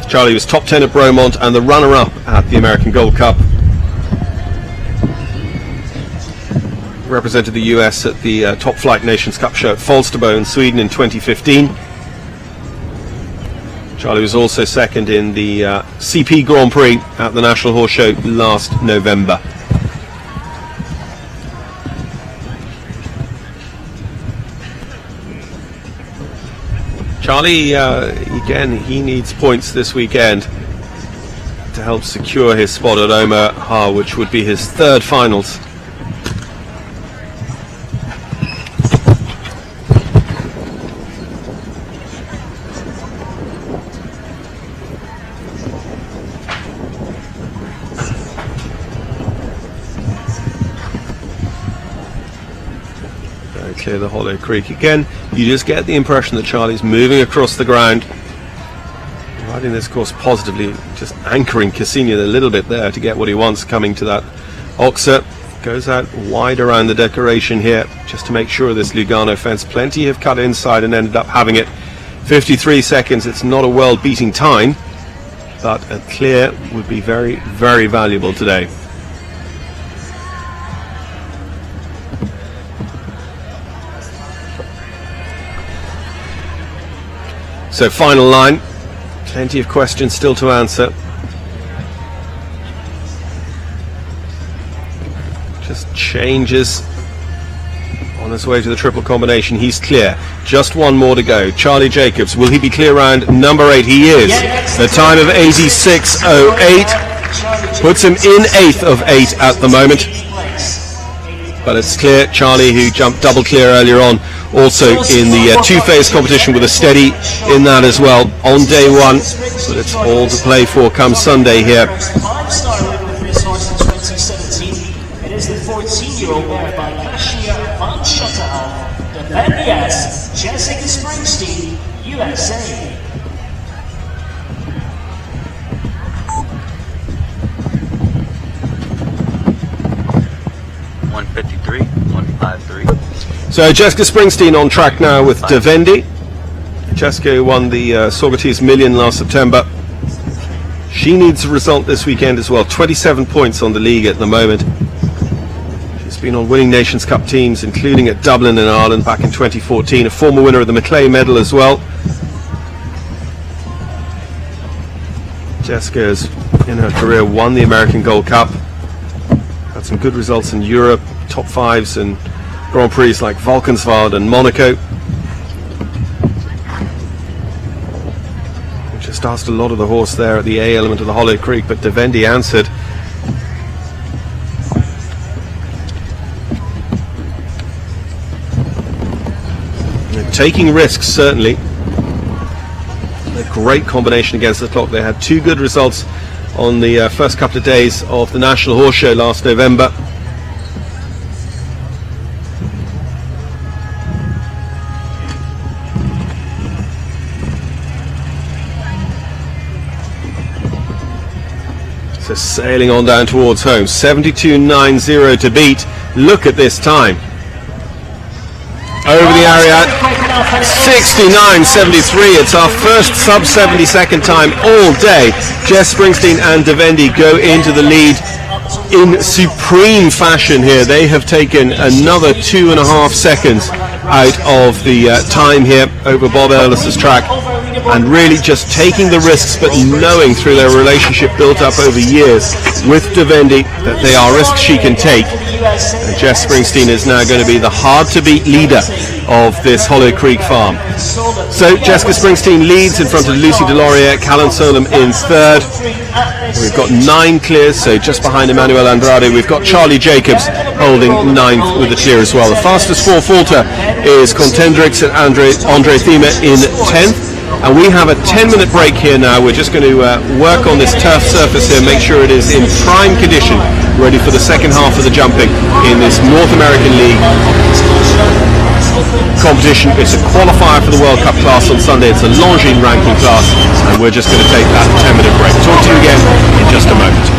Charlie was top 10 at Bromont and the runner-up at the American Gold Cup. Represented the US at the Top Flight Nations Cup show at Falsterbo in Sweden in 2015. Charlie was also second in the CP Grand Prix at the National Horse Show last November. Charlie, again, he needs points this weekend to help secure his spot at Omaha, which would be his third finals. Clear the Hollow Creek again. You just get the impression that Charlie's moving across the ground, riding this course positively, just anchoring Cassinia a little bit there to get what he wants coming to that Oxa. Goes out wide around the decoration here just to make sure this Lugano fence. Plenty have cut inside and ended up having it. 53 seconds, it's not a world beating time, but a clear would be very, very valuable today. So final line, plenty of questions still to answer. Just changes on his way to the triple combination. He's clear. Just one more to go. Charlie Jacobs, will he be clear round number 8? He is. The time of 86.08 puts him in 8th of 8 at the moment. But it's clear. Charlie, who jumped double clear earlier on, also in the two-phase competition with a steady in that as well on day one, but it's all to play for come Sunday here. 5-star win with this horse in 2017. It is the 14-year-old mare by Cashier Van Schutterhoff, the VBS, Jessica Springsteen, USA. 153, 153. So Jessica Springsteen on track now with Devendi. Jessica won the Saugerties Million last September. She needs a result this weekend as well. 27 points on the league at the moment. She's been on winning Nations Cup teams, including at Dublin in Ireland back in 2014. A former winner of the Maclay Medal as well. Jessica has, in her career, won the American Gold Cup. Had some good results in Europe, top fives and Grand Prix like Valkenswaard and Monaco. We just asked a lot of the horse there at the A element of the Hollow Creek, but Devendi answered. They're taking risks, certainly. A great combination against the clock. They had two good results on the first couple of days of the National Horse Show last November. So sailing on down towards home. 72.90 to beat. Look at this time. Over the Ariad, 69.73. It's our first sub 70 second time all day. Jess Springsteen and Devendi go into the lead in supreme fashion here. They have taken another 2.5 seconds out of the time here over Bob Ellis's track. and really just taking the risks, but knowing through their relationship built up over years with Devendi that they are risks she can take. And Jess Springsteen is now going to be the hard-to-beat leader of this Hollow Creek farm. So Jessica Springsteen leads in front of Lucy Deloria, Callan Solom in third. We've got 9 clears, so just behind Emmanuel Andrade. We've got Charlie Jacobs holding 9th with the clear as well. The fastest 4-faulter is Contendrix and Andre Thema in 10th. And we have a 10-minute break here now. We're just going to work on this turf surface here, make sure it is in prime condition, ready for the second half of the jumping in this North American League competition. It's a qualifier for the World Cup class on Sunday. It's a Longines ranking class, and we're just going to take that 10-minute break. Talk to you again in just a moment.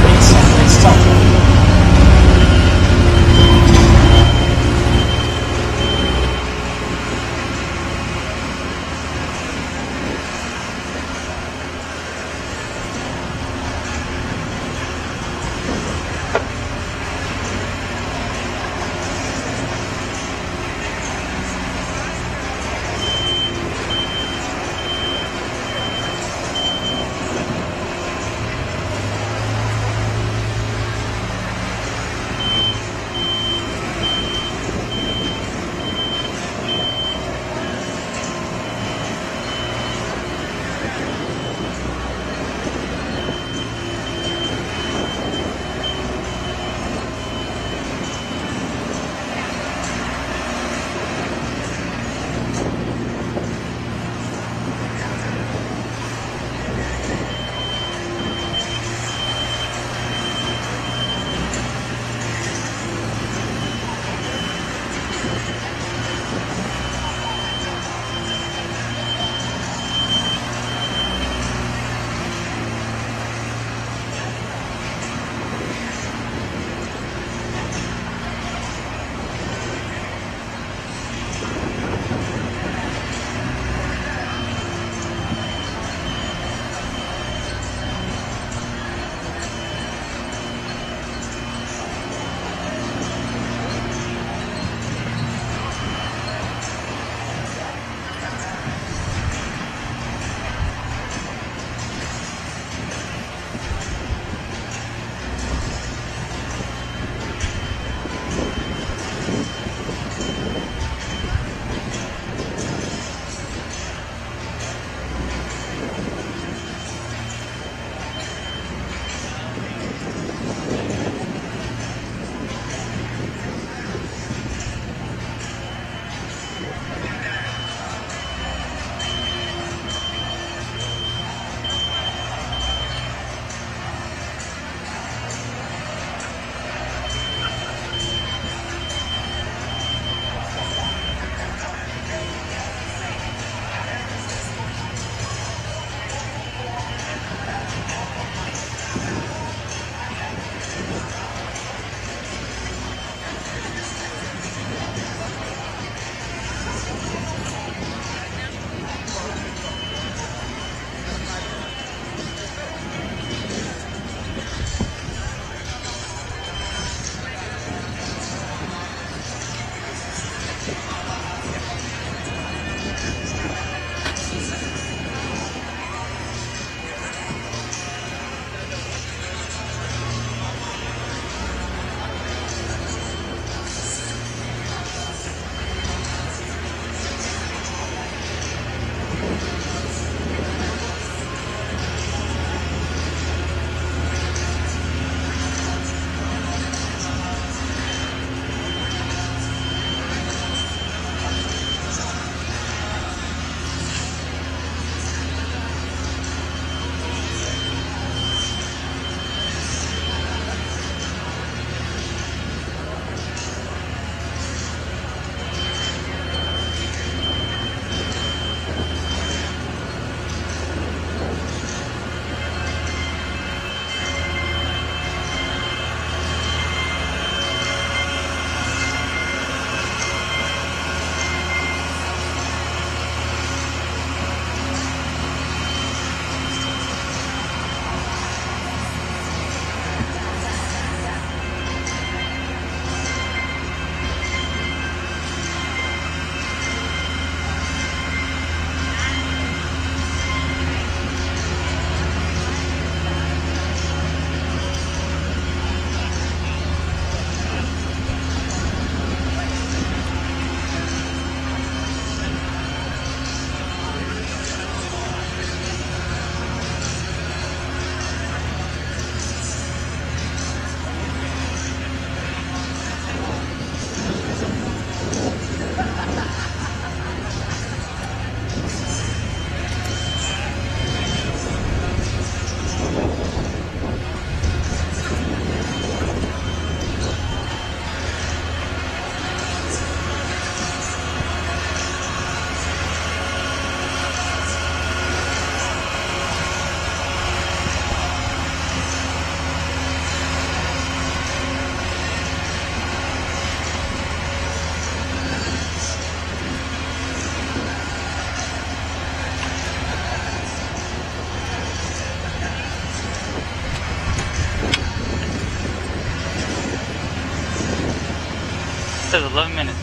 says 11 minutes.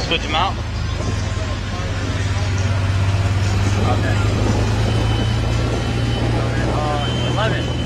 Switch them out. Okay. 11.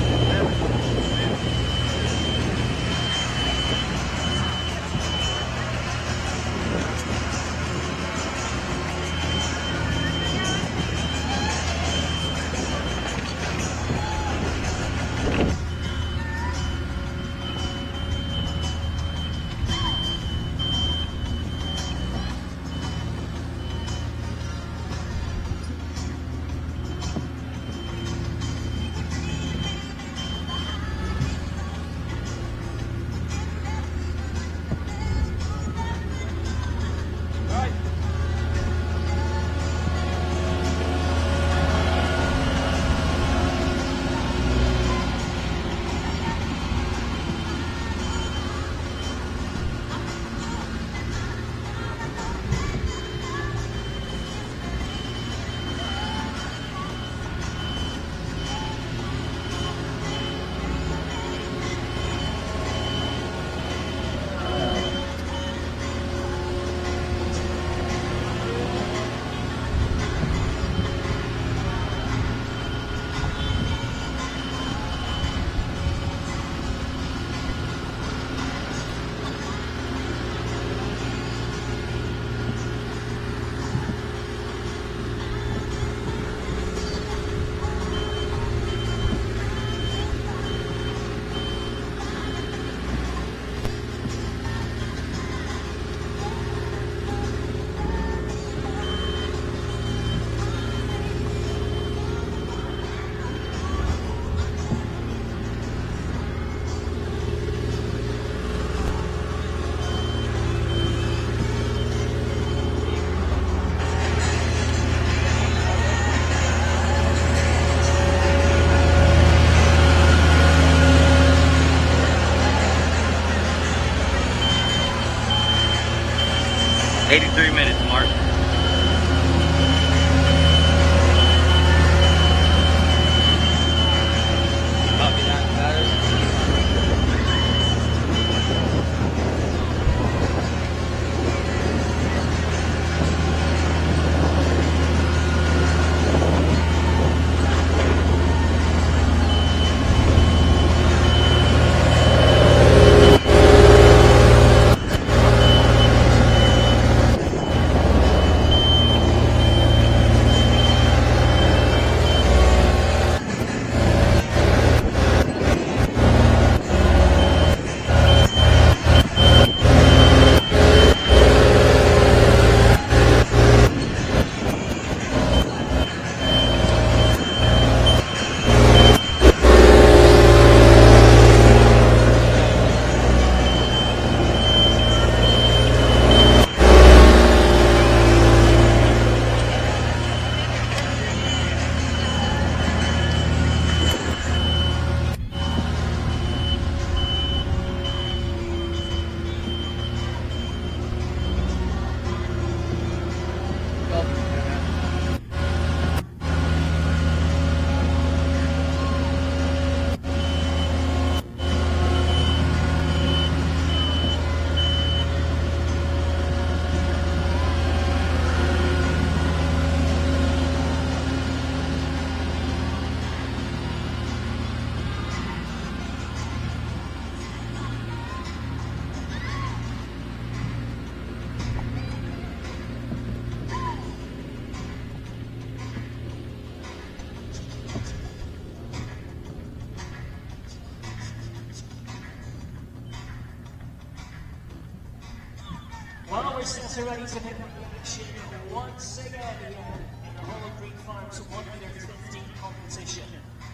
Well, we're set ready to pick up the action once again in the Hollow Creek Farms 1 meter 15 competition.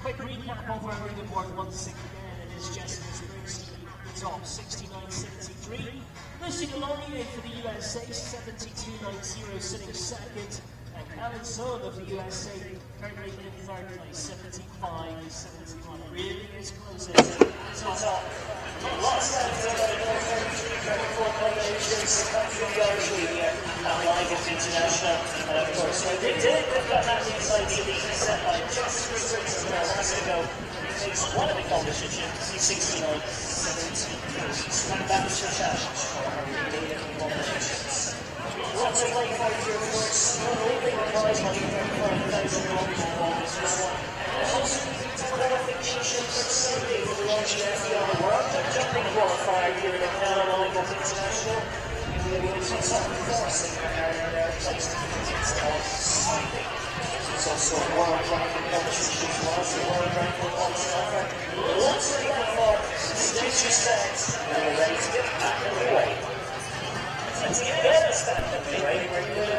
Quick recap of our leaderboard once again. It is Jessica Briggs at the top, 69.73. Lucy Delorier for the USA, 72.90, sitting second. And Alan Sohn of the USA, currently in third place, 75.71. Really is closing. It's on top. Lots of congratulations to Argentina and Longines International. And of course, they did it. got that inside the elite set by just 3 seconds of now. Has to go. He takes one of the competitions, 69-17. And back to Chash. Lots of late fight here, of course. Unbelievable prize money, $35,000 for this one. Also, qualification for Sunday for the Longines FEI World Cup jumping qualifier here in NAL International. It's something forcing place to it's on Sunday. It's also a world ranking competition class, the world ranking qualifier. Lots of people for prestigious sets, and we're ready to get back underway. Let's get better stand underway. We're going to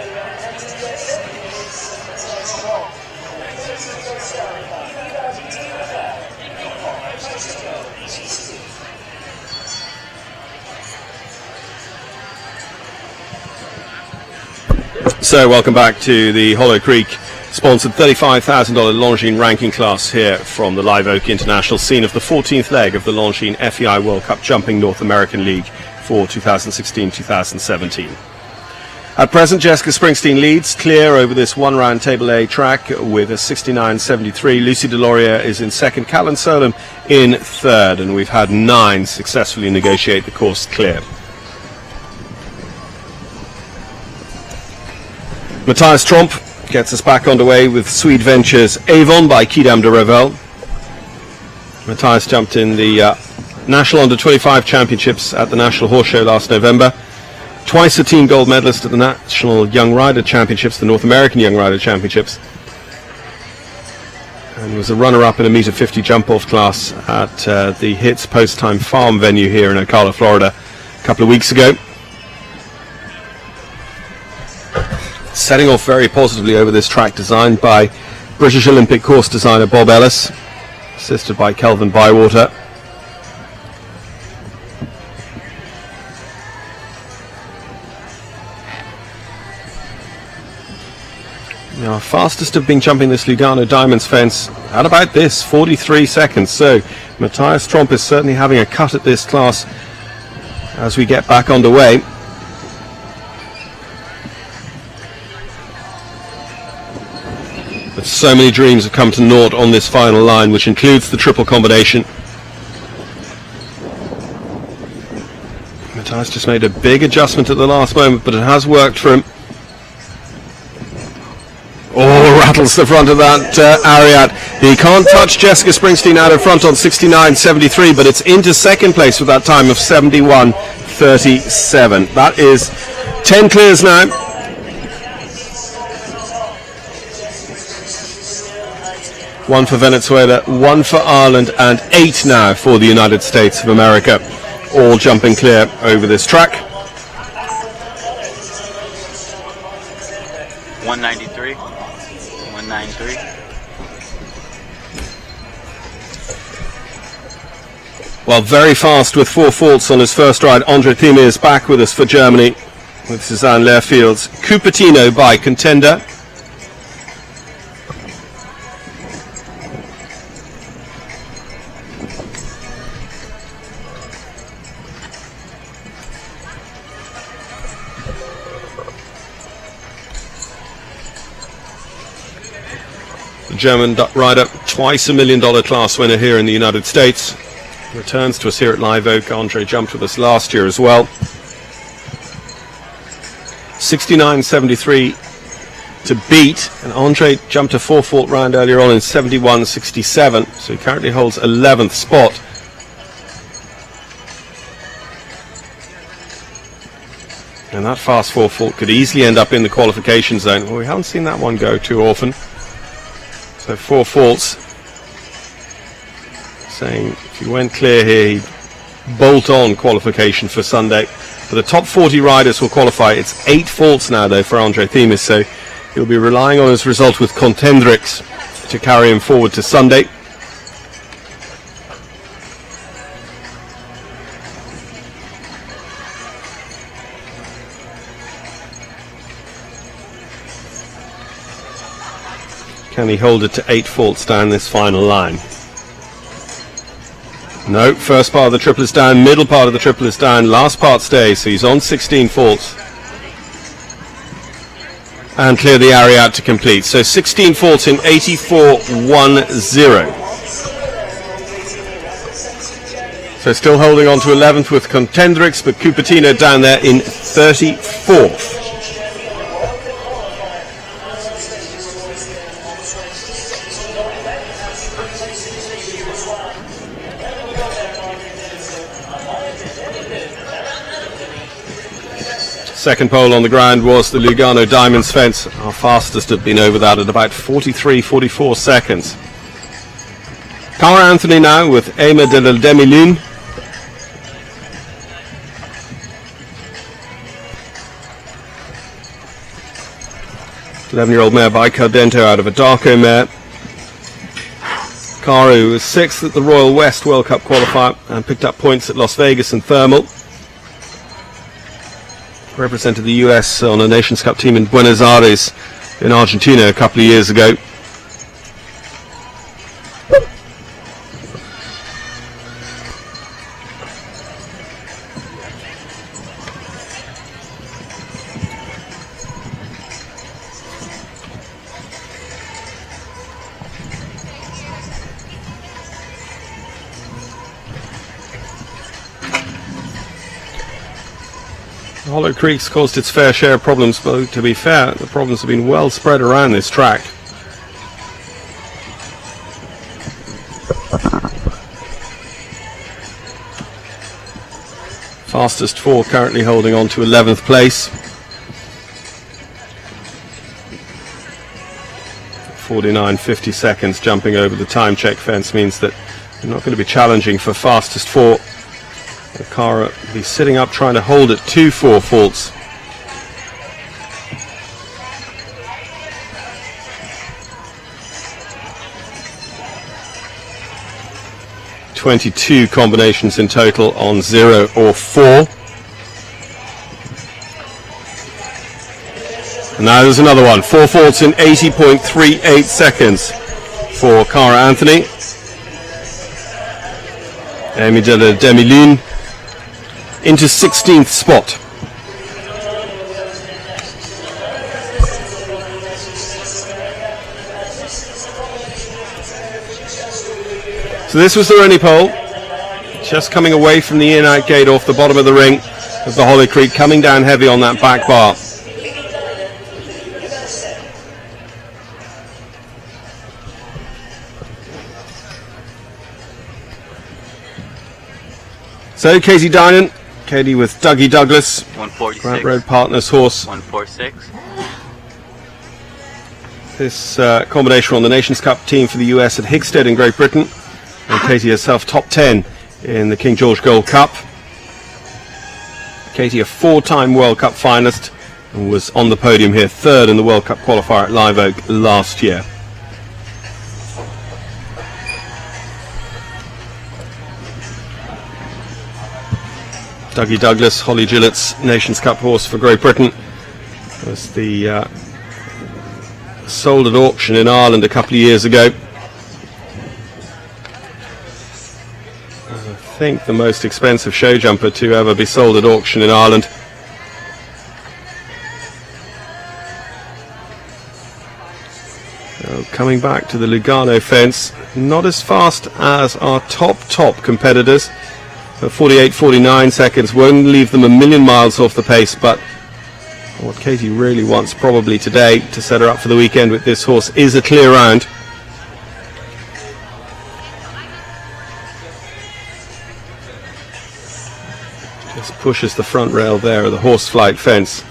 So welcome back to the Hollow Creek sponsored $35,000 Longines ranking class here from the Live Oak International scene of the 14th leg of the Longines FEI World Cup Jumping North American League for 2016-2017. At present, Jessica Springsteen leads clear over this one-round Table A track with a 69.73. Lucy Deloria is in second, Callan Solom in third, and we've had 9 successfully negotiate the course clear. Matthias Tromp gets us back underway with Swede Ventures Avon by Kidam de Revel. Matthias jumped in the National Under-25 Championships at the National Horse Show last November. Twice a team gold medalist at the National Young Rider Championships, the North American Young Rider Championships. And was a runner-up in a meter 50 jump-off class at the HITS Post-Time Farm venue here in Ocala, Florida a couple of weeks ago. Setting off very positively over this track designed by British Olympic course designer Bob Ellis, assisted by Kelvin Bywater. Now, fastest have been jumping this Lugano Diamonds fence at about this, 43 seconds. So Matthias Tromp is certainly having a cut at this class as we get back underway. But so many dreams have come to naught on this final line, which includes the triple combination. Matthias just made a big adjustment at the last moment, but it has worked for him. Oh, rattles the front of that Ariat. He can't touch Jessica Springsteen out in front on 69.73, but it's into second place with that time of 71.37. That is 10 clears now. 1 for Venezuela, 1 for Ireland, and 8 now for the United States of America, all jumping clear over this track. 193, 193. Well, very fast with 4 faults on his first ride. Andre Thieme is back with us for Germany with Suzanne Lehrfield's Cupertino by Contender. German rider, twice $1 million class winner here in the United States. Returns to us here at Live Oak. Andre jumped with us last year as well. 69.73 to beat, and Andre jumped a 4-fault round earlier on in 71.67, so he currently holds 11th spot. And that fast 4-fault could easily end up in the qualification zone. Well, we haven't seen that one go too often. So 4 faults, saying if he went clear here, he'd bolt on qualification for Sunday. But the top 40 riders will qualify. It's 8 faults now, though, for Andre Thieme, so he'll be relying on his result with Contendrix to carry him forward to Sunday. Can he hold it to 8 faults down this final line? No, first part of the triple is down, middle part of the triple is down, last part stays, so he's on 16 faults. and clear the area out to complete. So 16 faults in 84.10. So still holding on to 11th with Contendrix, but Cupertino down there in 34th. Second pole on the ground was the Lugano Diamonds fence. Our fastest had been over that at about 44 seconds. Cara Anthony now with Aima de la Demi-Lune. Eleven-year-old mare by Cardento out of a Darko mare. Karu was 6th at the Royal West World Cup qualifier and picked up points at Las Vegas and Thermal. Represented the US on a Nations Cup team in Buenos Aires in Argentina a couple of years ago. Hollow Creek's caused its fair share of problems, but to be fair, the problems have been well spread around this track. Fastest 4 currently holding on to 11th place. 49.50 seconds jumping over the time check fence means that they're not going to be challenging for fastest 4. Cara will be sitting up trying to hold at 2-4 faults. (22 combinations in total on 0 or 4). And now there's another one. 4 faults in 80.38 seconds for Cara Anthony. Amy de la Demi-Lune into 16th spot. So this was the running pole, just coming away from the in-out gate off the bottom of the ring of the Hollow Creek, coming down heavy on that back bar. So Katie Dinan, Katie with Dougie Douglas, 146. Grant Road Partners horse. 146. This combination on the Nations Cup team for the US at Hickstead in Great Britain, and Katie herself top 10 in the King George Gold Cup. Katie a 4-time World Cup finalist and was on the podium here, 3rd in the World Cup qualifier at Live Oak last year. Dougie Douglas, Holly Gillett's Nations Cup horse for Great Britain, was the sold at auction in Ireland a couple of years ago. I think the most expensive show jumper to ever be sold at auction in Ireland. Coming back to the Lugano fence, not as fast as our top competitors. 48-49 seconds won't leave them a million miles off the pace, but what Katie really wants probably today to set her up for the weekend with this horse is a clear round. Just pushes the front rail there of the horse flight fence.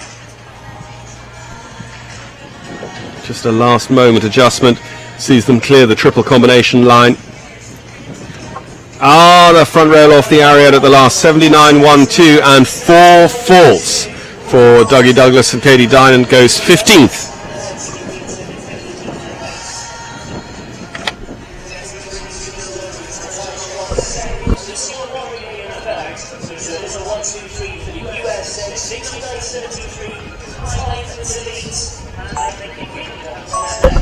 Just a last moment adjustment sees them clear the triple combination line. The front rail off the Ariat at the last, 79.12 and 4 faults for Dougie Douglas, and Katie Dinan goes 15th.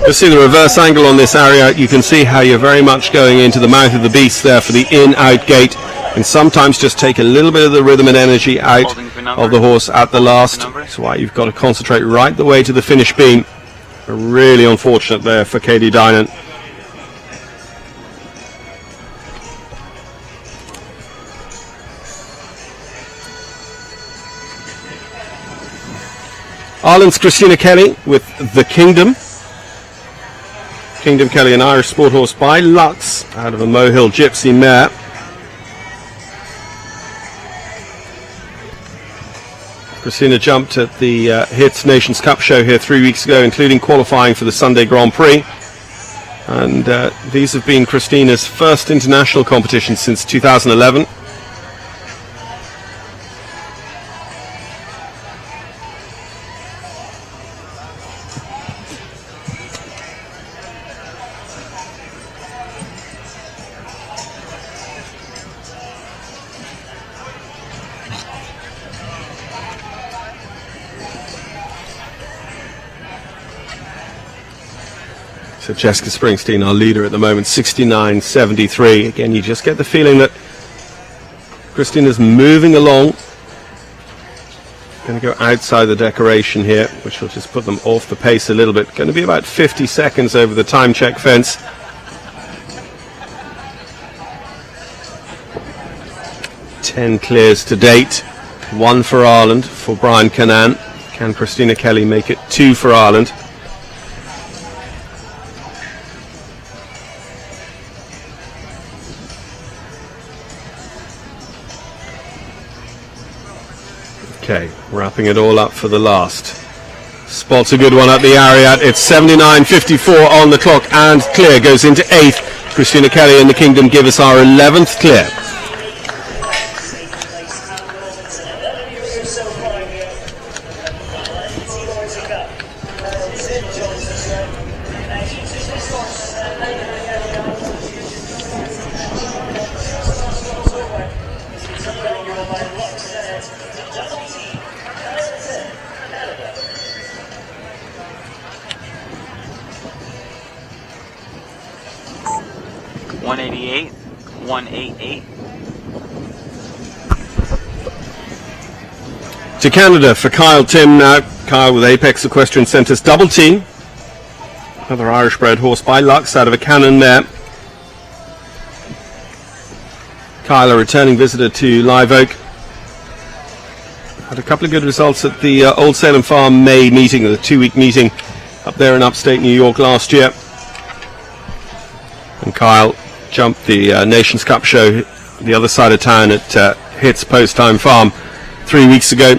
Just see the reverse angle on this area. You can see how you're very much going into the mouth of the beast there for the in-out gate, and sometimes just take a little bit of the rhythm and energy out. number. of the horse at the last. Number. That's why you've got to concentrate right the way to the finish beam. Really unfortunate there for Katie Dynan. Ireland's Christina Kelly with the Kingdom. Kingdom Kelly, an Irish sport horse by Lux out of a Mohill Gypsy mare. Christina jumped at the Hits Nations Cup show here 3 weeks ago, including qualifying for the Sunday Grand Prix. And these have been Christina's first international competition since 2011. So Jessica Springsteen, our leader at the moment, 69.73. Again, you just get the feeling that Christina's moving along. Going to go outside the decoration here, which will just put them off the pace a little bit. Going to be about 50 seconds over the time check fence. Ten clears to date. One for Ireland, for Brian Cannan. Can Christina Kelly make it 2 for Ireland? Okay, wrapping it all up for the last. Spots a good one at the Ariat. It's 79.54 on the clock, and clear goes into 8th. Christina Kelly and the Kingdom give us our 11th clear. To Canada for Kyle Tim now. Kyle with Apex Equestrian Centre's double team. Another Irish bred horse by Lux out of a Cannon mare. Kyle, a returning visitor to Live Oak. Had a couple of good results at the Old Salem Farm May meeting, the 2-week meeting up there in upstate New York last year. And Kyle jumped the Nations Cup show the other side of town at Hits Post Time Farm 3 weeks ago.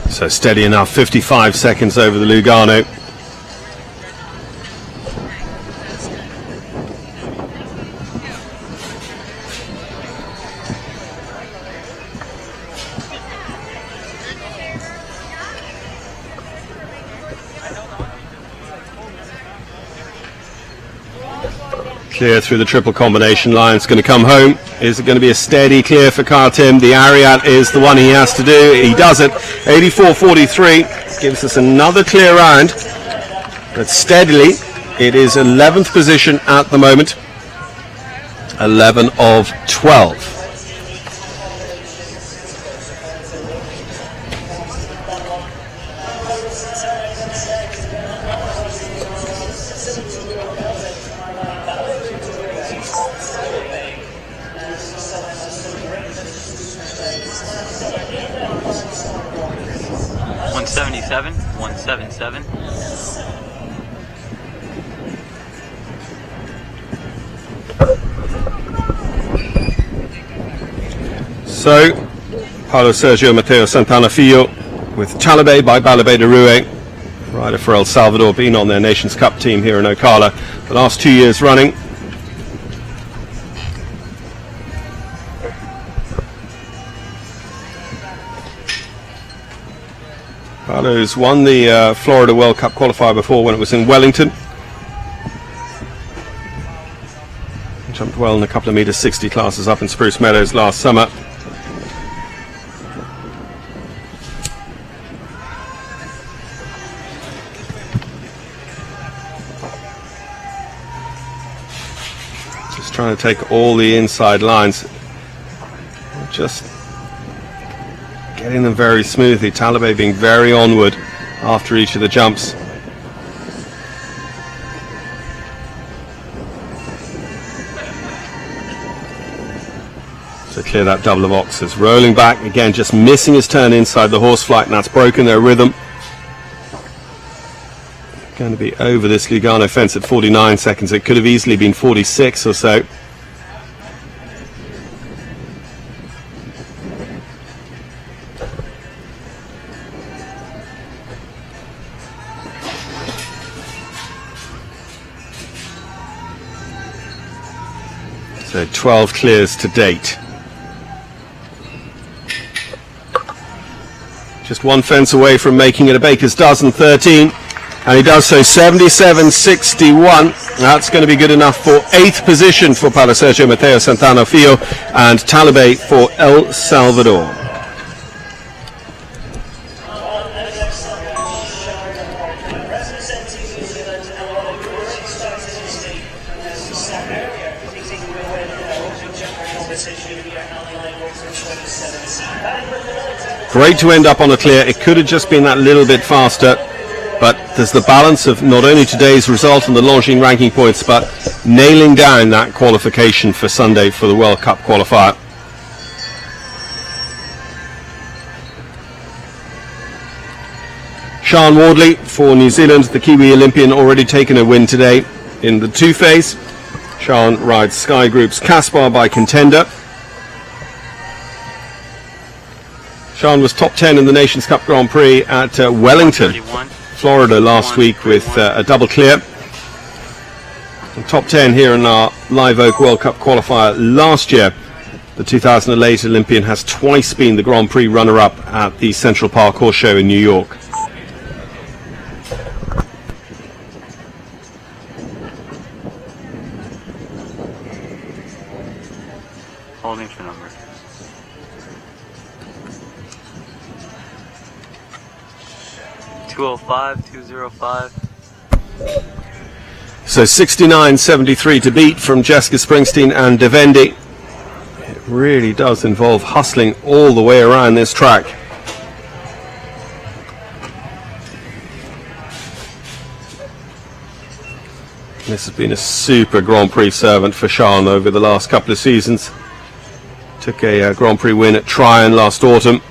So steady enough, 55 seconds over the Lugano. Clear through the triple combination line. It's going to come home. Is it going to be a steady clear for Kyle Tim? The Ariat is the one he has to do. He does it. 84.43 gives us another clear round. But steadily, it is 11th position at the moment. 11 of 12. $177. So, Paulo Sergio Matteo Santana Filho with Talibé by Balabé de Rouet, rider for El Salvador, been on their Nations Cup team here in Ocala the last 2 years running. Carlos won the Florida World Cup qualifier before when it was in Wellington. Jumped well in a couple of meters 60 classes up in Spruce Meadows last summer. Just trying to take all the inside lines. Just getting them very smoothly. Talibé being very onward after each of the jumps. So clear that double of oxes. Rolling back again, just missing his turn inside the horse flight, and that's broken their rhythm. Going to be over this Lugano fence at 49 seconds. It could have easily been 46 or so. So 12 clears to date. Just one fence away from making it a baker's dozen, 13. And he does so 77.61. That's going to be good enough for 8th position for Paulo Sergio Mateo Santana Fio and Talibé for El Salvador. Great to end up on a clear. It could have just been that little bit faster, but there's the balance of not only today's result and the Longines ranking points, but nailing down that qualification for Sunday for the World Cup qualifier. Sian Wardley for New Zealand, the Kiwi Olympian, already taken a win today in the 2 phase. Sian rides Sky Group's Caspar by Contender. Sian was top 10 in the Nations Cup Grand Prix at Wellington, Florida last week with a double clear. And top 10 here in our Live Oak World Cup qualifier last year. The 2008 Olympian has twice been the Grand Prix runner-up at the Central Park Horse Show in New York. Holding for number. $205. So 69.73 to beat from Jessica Springsteen and Devendi. It really does involve hustling all the way around this track. This has been a super Grand Prix servant for Sian over the last couple of seasons. Took a Grand Prix win at Tryon last autumn.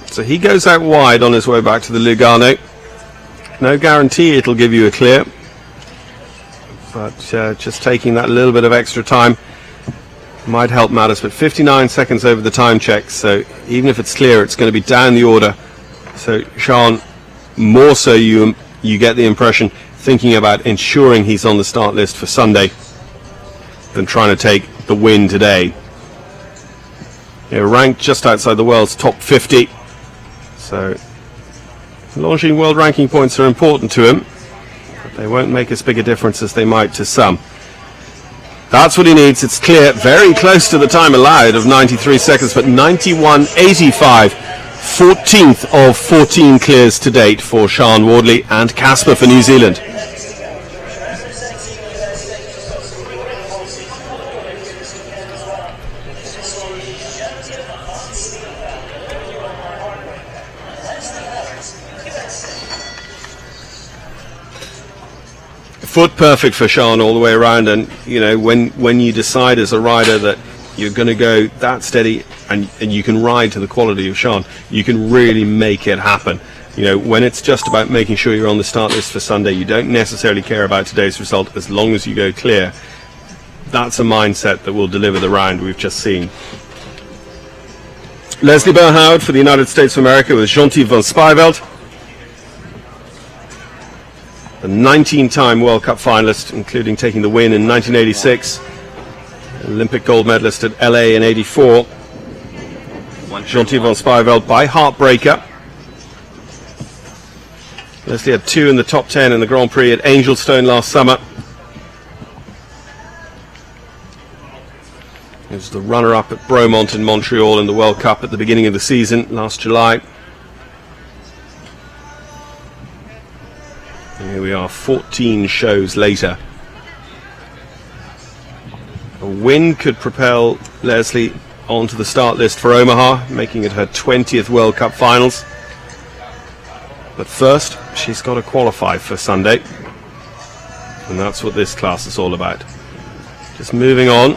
So he goes out wide on his way back to the Lugano. No guarantee it'll give you a clear, but just taking that little bit of extra time might help matters. But 59 seconds over the time check, so even if it's clear, it's going to be down the order. So Sian, more so you get the impression, thinking about ensuring he's on the start list for Sunday than trying to take the win today. Ranked just outside the world's top 50. So Longines world ranking points are important to him, but they won't make as big a difference as they might to some. That's what he needs. It's clear, very close to the time allowed of 93 seconds, but 91.85, 14th of 14 clears to date for Sian Wardley and Caspar for New Zealand. Foot perfect for Sian all the way around, and you know, when you decide as a rider that you're going to go that steady and you can ride to the quality of Sian, you can really make it happen. You know, when it's just about making sure you're on the start list for Sunday, you don't necessarily care about today's result as long as you go clear. that's a mindset that will deliver the round we've just seen. Leslie Berhowd for the United States of America with Jean-Yves van Spijveld, the 19-time World Cup finalist, including taking the win in 1986, Olympic gold medalist at LA in '84. Jean-Yves van Spijveld by heartbreaker. Leslie had 2 in the top 10 in the Grand Prix at Angelstone last summer. He was the runner-up at Bromont in Montreal in the World Cup at the beginning of the season last July. And here we are 14 shows later. A win could propel Leslie onto the start list for Omaha, making it her 20th World Cup finals. But first, she's got to qualify for Sunday. And that's what this class is all about. Just moving on.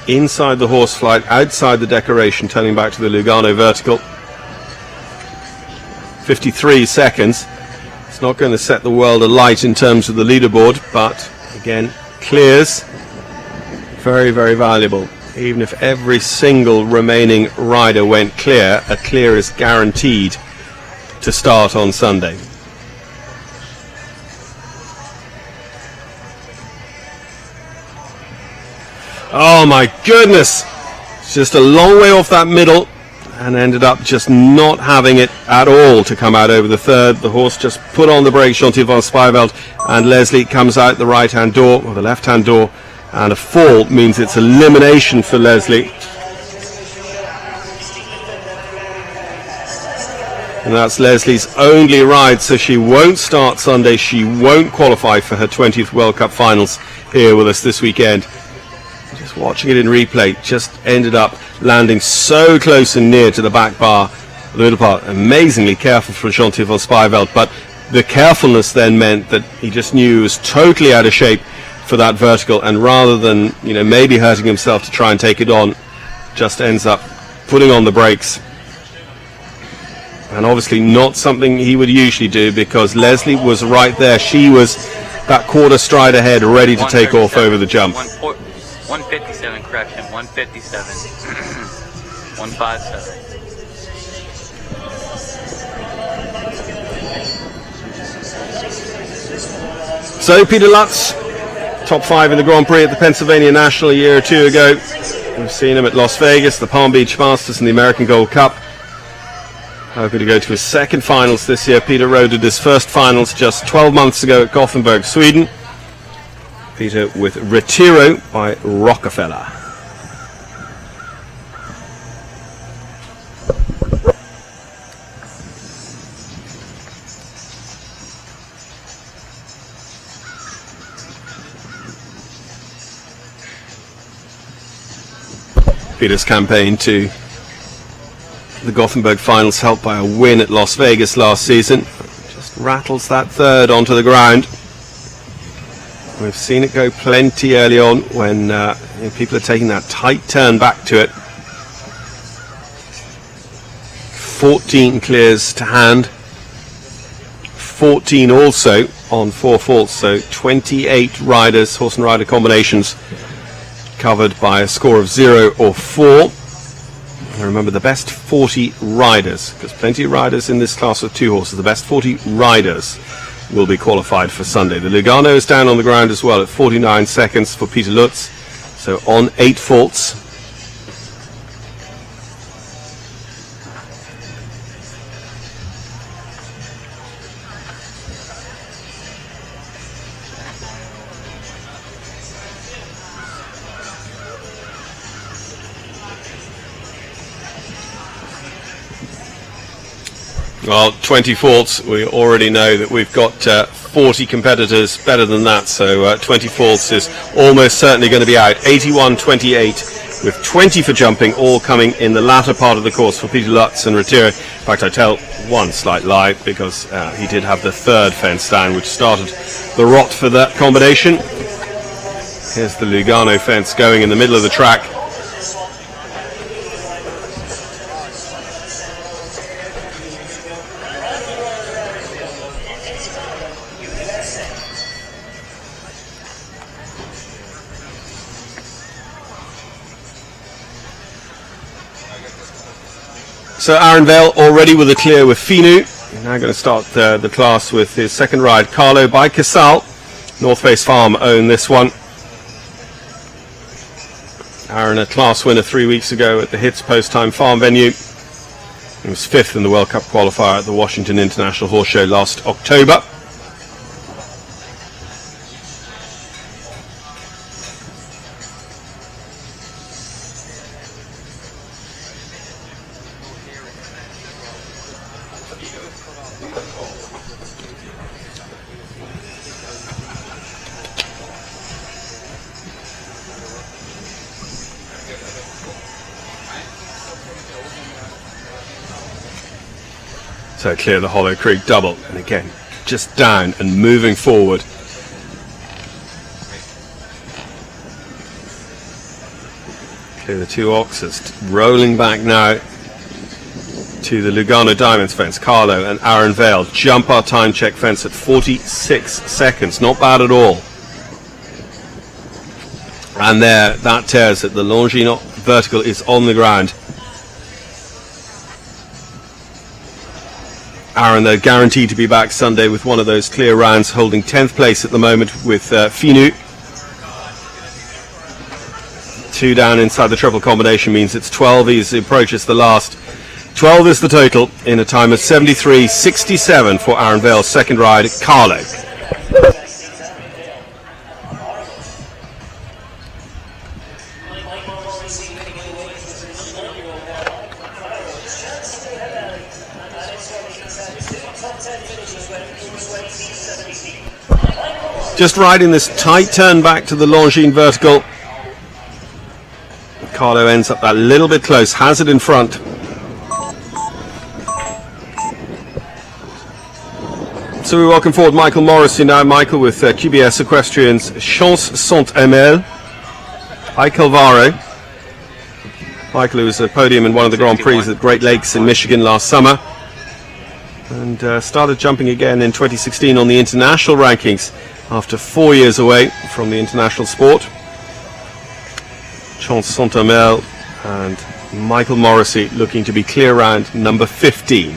Inside the horse flight, outside the decoration, turning back to the Lugano vertical. 53 seconds. It's not going to set the world alight in terms of the leaderboard, but again, clears. Very, very valuable. Even if every single remaining rider went clear, a clear is guaranteed to start on Sunday. Oh my goodness! It's just a long way off that middle and ended up just not having it at all to come out over the third. The horse just put on the brakes, Jean-Yves van Spijveld, and Leslie comes out the right-hand door, or the left-hand door, and a fall means it's elimination for Leslie. And that's Leslie's only ride, so she won't start Sunday. She won't qualify for her 20th World Cup finals here with us this weekend. Just watching it in replay, just ended up landing so close and near to the back bar, the middle part. Amazingly careful for Jean-Yves van Spijveld, but the carefulness then meant that he just knew he was totally out of shape for that vertical, and rather than, you know, maybe hurting himself to try and take it on, just ends up putting on the brakes. And obviously not something he would usually do, because Leslie was right there. She was that quarter stride ahead, ready to take off over the jump. 157, correction, 157. 157. So Peter Lutz, top 5 in the Grand Prix at the Pennsylvania National a year or two ago. We've seen him at Las Vegas, the Palm Beach Masters and the American Gold Cup. Hoping to go to his second finals this year. Peter rode at his first finals just 12 months ago at Gothenburg, Sweden. Peter with Retiro by Rockefeller. Peter's campaign to the Gothenburg finals helped by a win at Las Vegas last season. Just rattles that third onto the ground. We've seen it go plenty early on when people are taking that tight turn back to it. 14 clears to hand. 14 also on 4 faults, so 28 riders, horse and rider combinations, covered by a score of 0 or 4. And remember, the best 40 riders, because plenty of riders in this class with 2 horses, the best 40 riders will be qualified for Sunday. The Lugano is down on the ground as well at 49 seconds for Peter Lutz, so on 8 faults. Well, 20 faults, we already know that we've got 40 competitors better than that, so 20 faults is almost certainly going to be out. 81-28 with 20 for jumping, all coming in the latter part of the course for Peter Lutz and Retiro. In fact, I tell one slight lie, because he did have the third fence down, which started the rot for that combination. Here's the Lugano fence going in the middle of the track. So Aaron Vale already with a clear with Finu. Now going to start the class with his second ride, Carlo by Casal. North Face Farm own this one. Aaron, a class winner 3 weeks ago at the Hits Post-Time Farm venue. He was 5th in the World Cup qualifier at the Washington International Horse Show last October. So clear the Hollow Creek double, and again, just down and moving forward. Clear the two oxes, rolling back now to the Lugano Diamonds fence. Carlo and Aaron Vale jump our time check fence at 46 seconds, not bad at all. And there, that tears it. The Longines vertical is on the ground. Aaron, they're guaranteed to be back Sunday with one of those clear rounds, holding 10th place at the moment with Finu. 2 down inside the triple combination means it's 12 as he approaches the last. 12 is the total in a time of 73.67 for Aaron Vale's second ride, Carlo. Just riding this tight turn back to the Longines vertical. Carlo ends up that little bit close, has it in front. So we welcome forward Michael Morrissey now. Michael with QBS Equestrians, Chance Saint-Emel, Calvaro. Michael, who was a podium in one of the Grand Prix at Great Lakes in Michigan last summer, and started jumping again in 2016 on the international rankings after 4 years away from the international sport. Chance Saint-Emel and Michael Morrissey looking to be clear round number 15.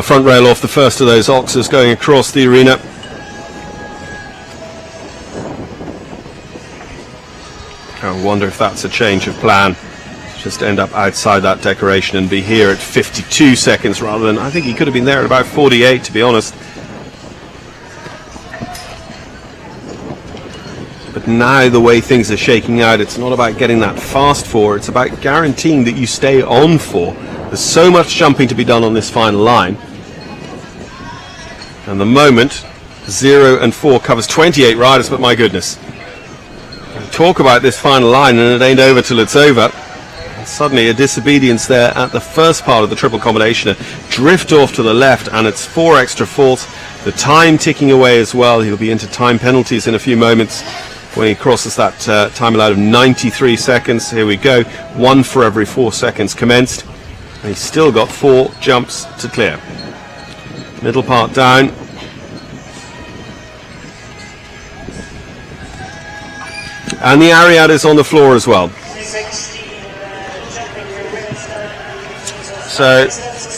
Front rail off the first of those oxes going across the arena. I wonder if that's a change of plan. Just end up outside that decoration and be here at 52 seconds rather than, I think he could have been there at about 48, to be honest. But now the way things are shaking out, it's not about getting that fast four, it's about guaranteeing that you stay on four. There's so much jumping to be done on this final line. And the moment 0 and 4 covers 28 riders, but my goodness. Talk about this final line and it ain't over till it's over. And suddenly a disobedience there at the first part of the triple combination, a drift off to the left, and it's 4 extra faults. The time ticking away as well. He'll be into time penalties in a few moments when he crosses that time allowed of 93 seconds. Here we go, 1 for every 4 seconds commenced. And he's still got 4 jumps to clear. Middle part down. And the Ariad is on the floor as well. So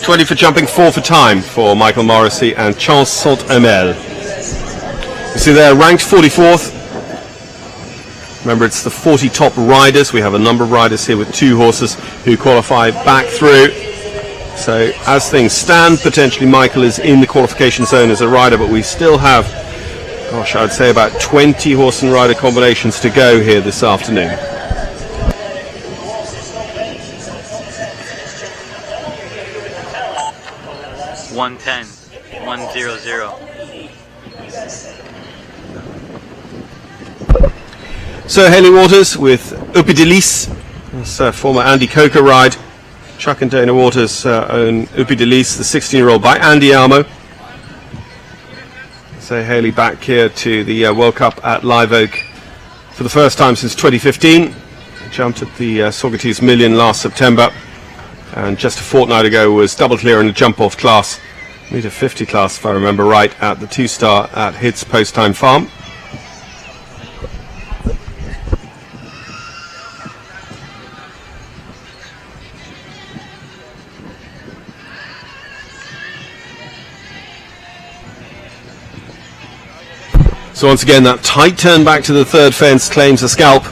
20 for jumping, 4 for time for Michael Morrissey and Chance Saint-Emel. You see they're ranked 44th. Remember, it's the 40 top riders. We have a number of riders here with 2 horses who qualify back through. So as things stand, potentially Michael is in the qualification zone as a rider, but we still have, gosh, I would say about 20 horse and rider combinations to go here this afternoon. So Haley Waters with Upidelice, that's former Andy Coker ride. Chuck and Dana Waters own Upidelice, the 16-year-old by Andy Almo. So Haley back here to the World Cup at Live Oak for the first time since 2015. Jumped at the Saugerties Million last September, and just a fortnight ago was double clear in the jump-off class, meter 50 class if I remember right, at the 2-star at Hitz Post Time Farm. So once again, that tight turn back to the third fence claims a scalp.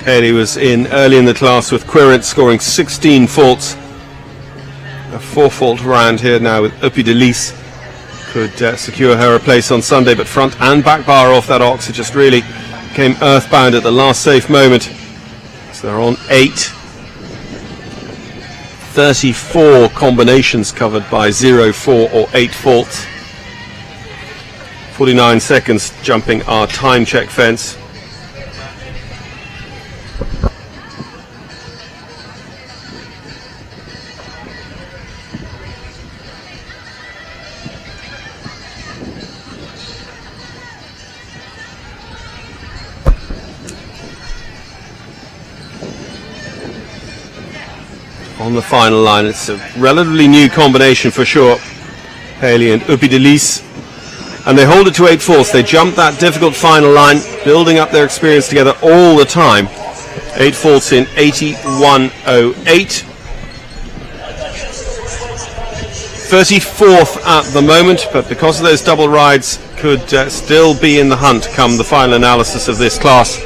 Haley was in early in the class with Quirrent, scoring 16 faults. A 4-fault round here now with Upidelice. Could secure her a place on Sunday, but front and back bar off that ox. It just really came earthbound at the last safe moment. So they're on 8. 34 combinations covered by 0, 4 or 8 faults. 49 seconds jumping our time check fence. On the final line, it's a relatively new combination for sure. Haley and Upidelice, and they hold it to 8 faults. They jump that difficult final line, building up their experience together all the time. 8 faults in 81.08. 34th at the moment, but because of those double rides, could still be in the hunt come the final analysis of this class.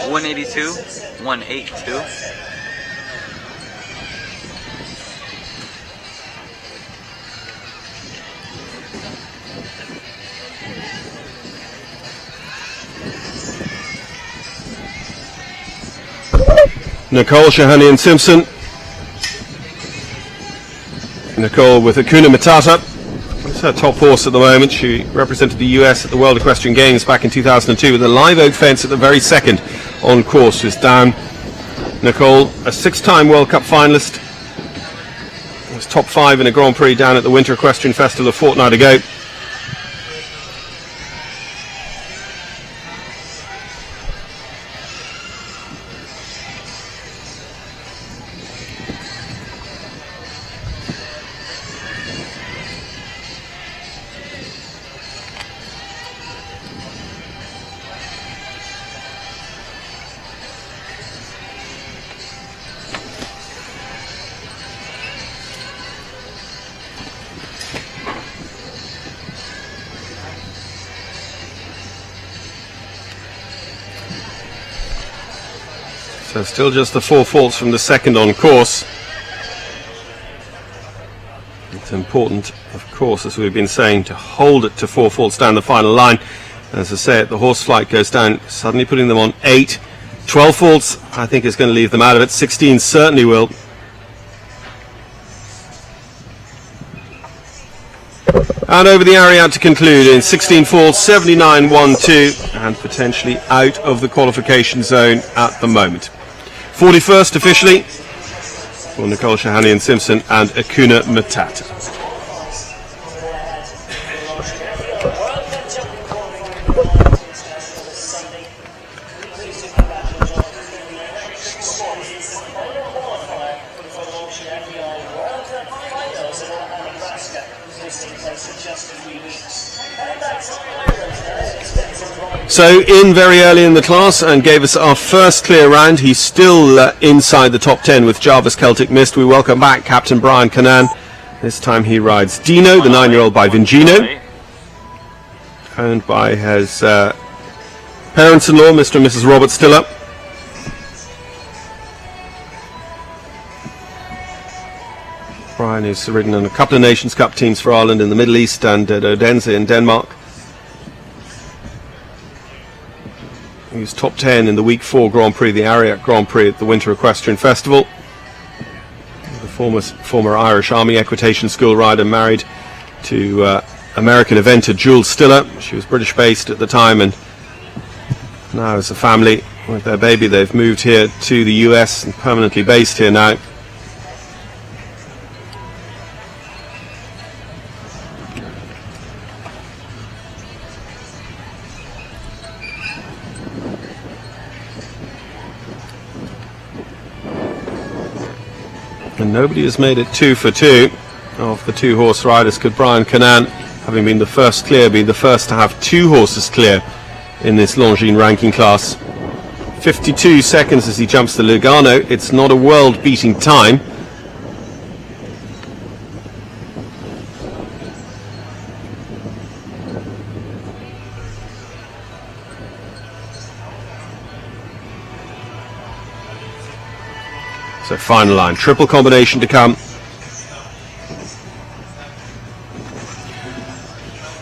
.182, 182. Nicole Shahanian Simpson. Nicole with Akuna Matata. It's her top horse at the moment. She represented the US at the World Equestrian Games back in 2002 with a Live Oak fence at the very second on course. Is down. Nicole, a 6-time World Cup finalist. Was top 5 in a Grand Prix down at the Winter Equestrian Festival a fortnight ago. So still just the 4 faults from the second on course. It's important, of course, as we've been saying, to hold it to 4 faults down the final line. As I say, the horse flight goes down, suddenly putting them on 8. 12 faults, I think, is going to leave them out of it. 16 certainly will. And over the Ariad to conclude in 16 faults, 79.12, and potentially out of the qualification zone at the moment. 41st officially for Nicole Shahanian Simpson and Akuna Matata. So in very early in the class and gave us our first clear round. He's still inside the top 10 with Jarvis Celtic Mist. We welcome back Captain Brian Cannan. This time he rides Dino, the 9-year-old by Vingino, owned by his parents-in-law, Mr. and Mrs. Robert Stiller. Brian has ridden in a couple of Nations Cup teams for Ireland in the Middle East and at Odense in Denmark. He was top 10 in the Week 4 Grand Prix, the Ariat Grand Prix at the Winter Equestrian Festival. The former Irish Army Equitation School rider, married to American eventer Jules Stiller. She was British based at the time, and now as a family with their baby they've moved here to the US and permanently based here now. And nobody has made it 2 for 2 of the 2 horse riders. Could Brian Canaan, having been the first clear, be the first to have 2 horses clear in this Longines ranking class? 52 seconds as he jumps the Lugano. It's not a world beating time. So final line, triple combination to come.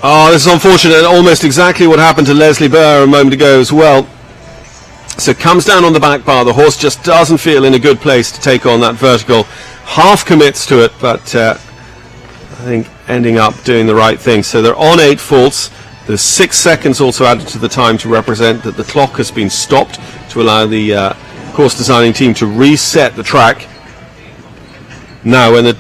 Oh, this is unfortunate. Almost exactly what happened to Leslie Burr a moment ago as well. So comes down on the back bar. The horse just doesn't feel in a good place to take on that vertical. Half commits to it, but I think ending up doing the right thing. So they're on 8 faults. There's 6 seconds also added to the time to represent that the clock has been stopped to allow the course designing team to reset the track. Now when the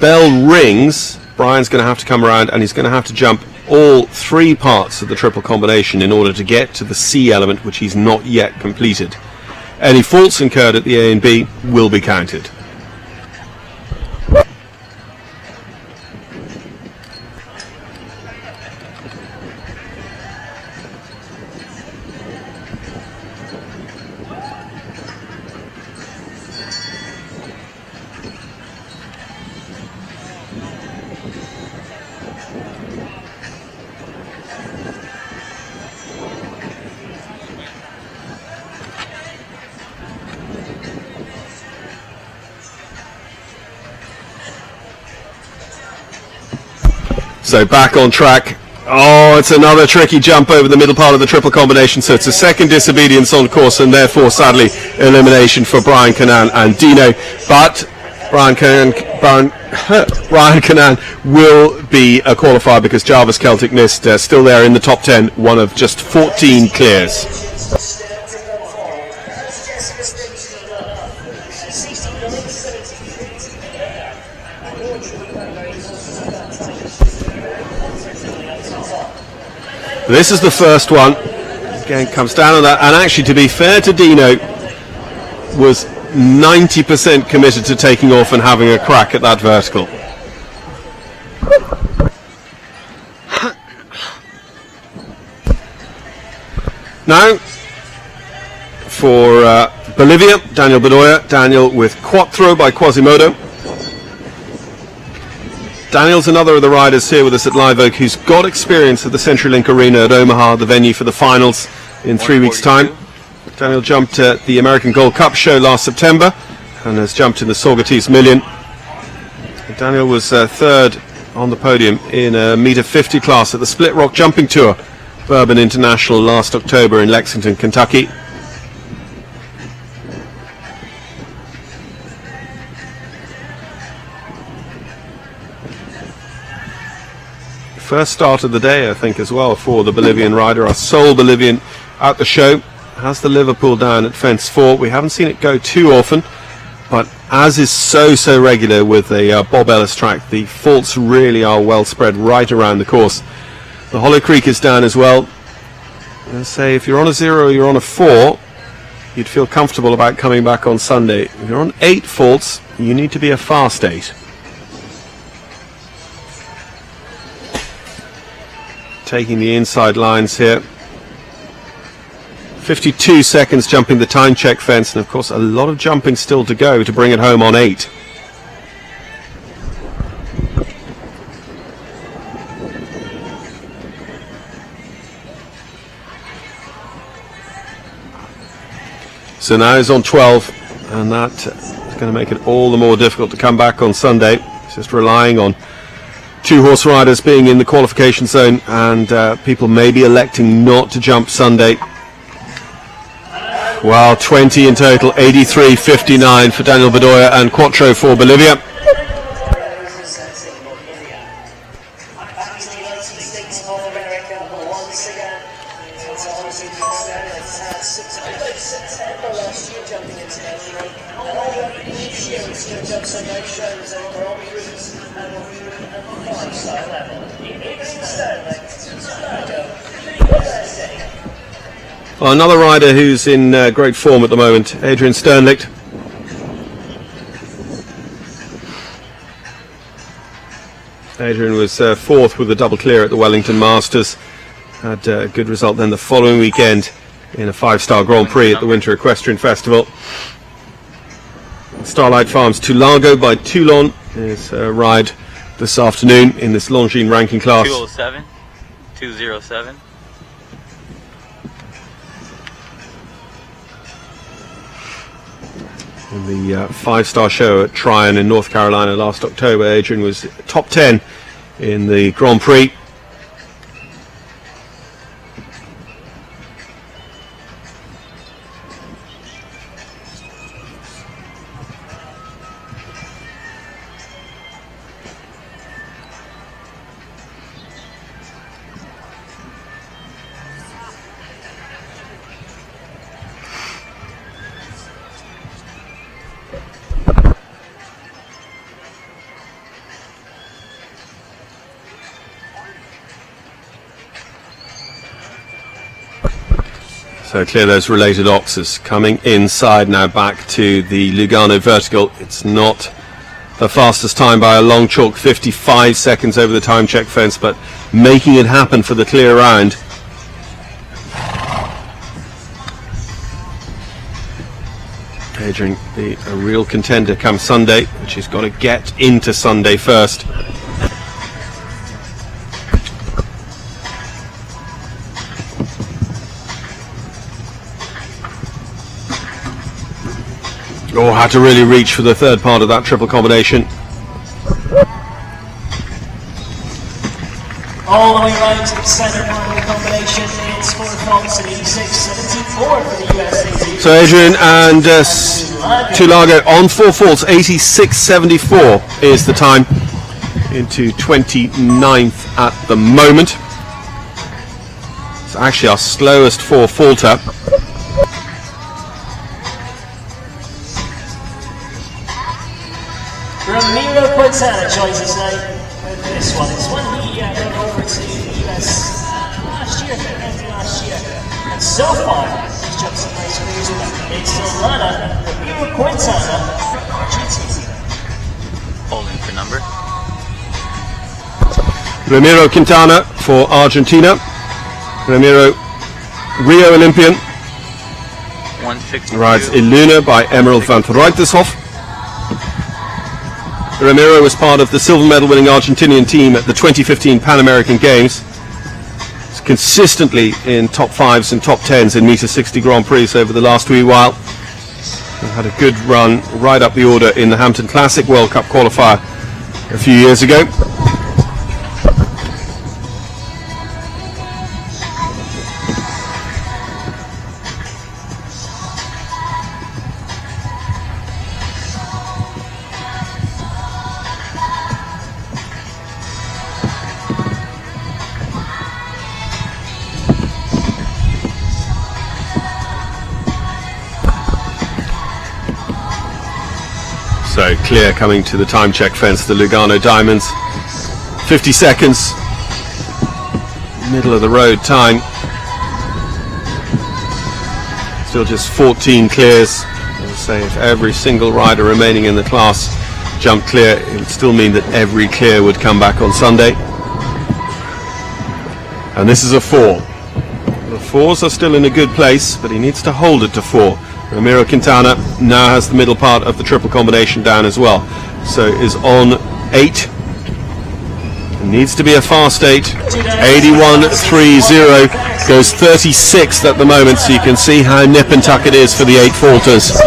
bell rings, Brian's going to have to come around and he's going to have to jump all 3 parts of the triple combination in order to get to the C element, which he's not yet completed. Any faults incurred at the A and B will be counted. So back on track. Oh, it's another tricky jump over the middle part of the triple combination. So it's a second disobedience on course, and therefore, sadly, elimination for Brian Canaan and Dino. But Brian Canaan will be a qualifier because Jarvis Celtic missed. Still there in the top 10, one of just 14 clears. This is the first one. Again, comes down on that. And actually, to be fair to Dino, was 90% committed to taking off and having a crack at that vertical. Now, for Bolivia, Daniel Bedoya. Daniel with Quattro by Quasimodo. Daniel's another of the riders here with us at Live Oak who's got experience at the CenturyLink Arena at Omaha, the venue for the finals in 3 weeks' time. Daniel jumped at the American Gold Cup show last September and has jumped in the Saugerties Million. Daniel was third on the podium in a meter 50 class at the Split Rock Jumping Tour, Bourbon International, last October in Lexington, Kentucky. First start of the day, I think, as well for the Bolivian rider, our sole Bolivian at the show. Has the Liverpool down at fence 4. We haven't seen it go too often, but as is so regular with the Bob Ellis track, the faults really are well spread right around the course. The Hollow Creek is down as well. I say if you're on a 0 or you're on a 4, you'd feel comfortable about coming back on Sunday. If you're on 8 faults, you need to be a fast 8. Taking the inside lines here. 52 seconds jumping the time check fence, and of course a lot of jumping still to go to bring it home on 8. So now he's on 12, and that is going to make it all the more difficult to come back on Sunday. It's just relying on 2 horse riders being in the qualification zone, and people may be electing not to jump Sunday. Well, 20 in total, 83.59 for Daniel Bedoya and Quattro for Bolivia. Well, another rider who's in great form at the moment, Adrian Sternlicht. Adrian was fourth with a double clear at the Wellington Masters. Had a good result then the following weekend in a 5-star Grand Prix at the Winter Equestrian Festival. Starlight Farms Tulago by Toulon is a ride this afternoon in this Longines ranking class. 207. 207. In the 5-star show at Tryon in North Carolina last October, Adrian was top 10 in the Grand Prix. So clear those related oxes. Coming inside now back to the Lugano vertical. It's not the fastest time by a long chalk, 55 seconds over the time check fence, but making it happen for the clear round. Adrian be a real contender come Sunday, but she's got to get into Sunday first. Oh, had to really reach for the third part of that triple combination. All the way around to the center part of the combination. It's 4 faults and 86.74 for the USA team. So Adrian and Tulago on 4 faults, 86.74 is the time into 29th at the moment. It's actually our slowest 4 faulter. Ramiro Quintana joins us now with this one. It's one he got over to the US last year, and so far he's jumped some nice moves with it. It's Solana, Ramiro Quintana from Argentina. Holding for number. Ramiro Quintana for Argentina. Ramiro, Rio Olympian, 162. rides Iluna by Emerald van Rijtershof. Ramiro was part of the silver medal winning Argentinian team at the 2015 Pan American Games. He's consistently in top 5s and top 10s in meter 60 Grand Prix over the last wee while. He had a good run right up the order in the Hampton Classic World Cup qualifier a few years ago. So clear coming to the time check fence, the Lugano Diamonds. 50 seconds, middle of the road time. Still just 14 clears. As I say, if every single rider remaining in the class jumped clear, it would still mean that every clear would come back on Sunday. And this is a 4. The 4s are still in a good place, but he needs to hold it to 4. Ramiro Quintana now has the middle part of the triple combination down as well, so is on 8. It needs to be a fast 8. 81.30, goes 36th at the moment, so you can see how nip and tuck it is for the 8 faulters.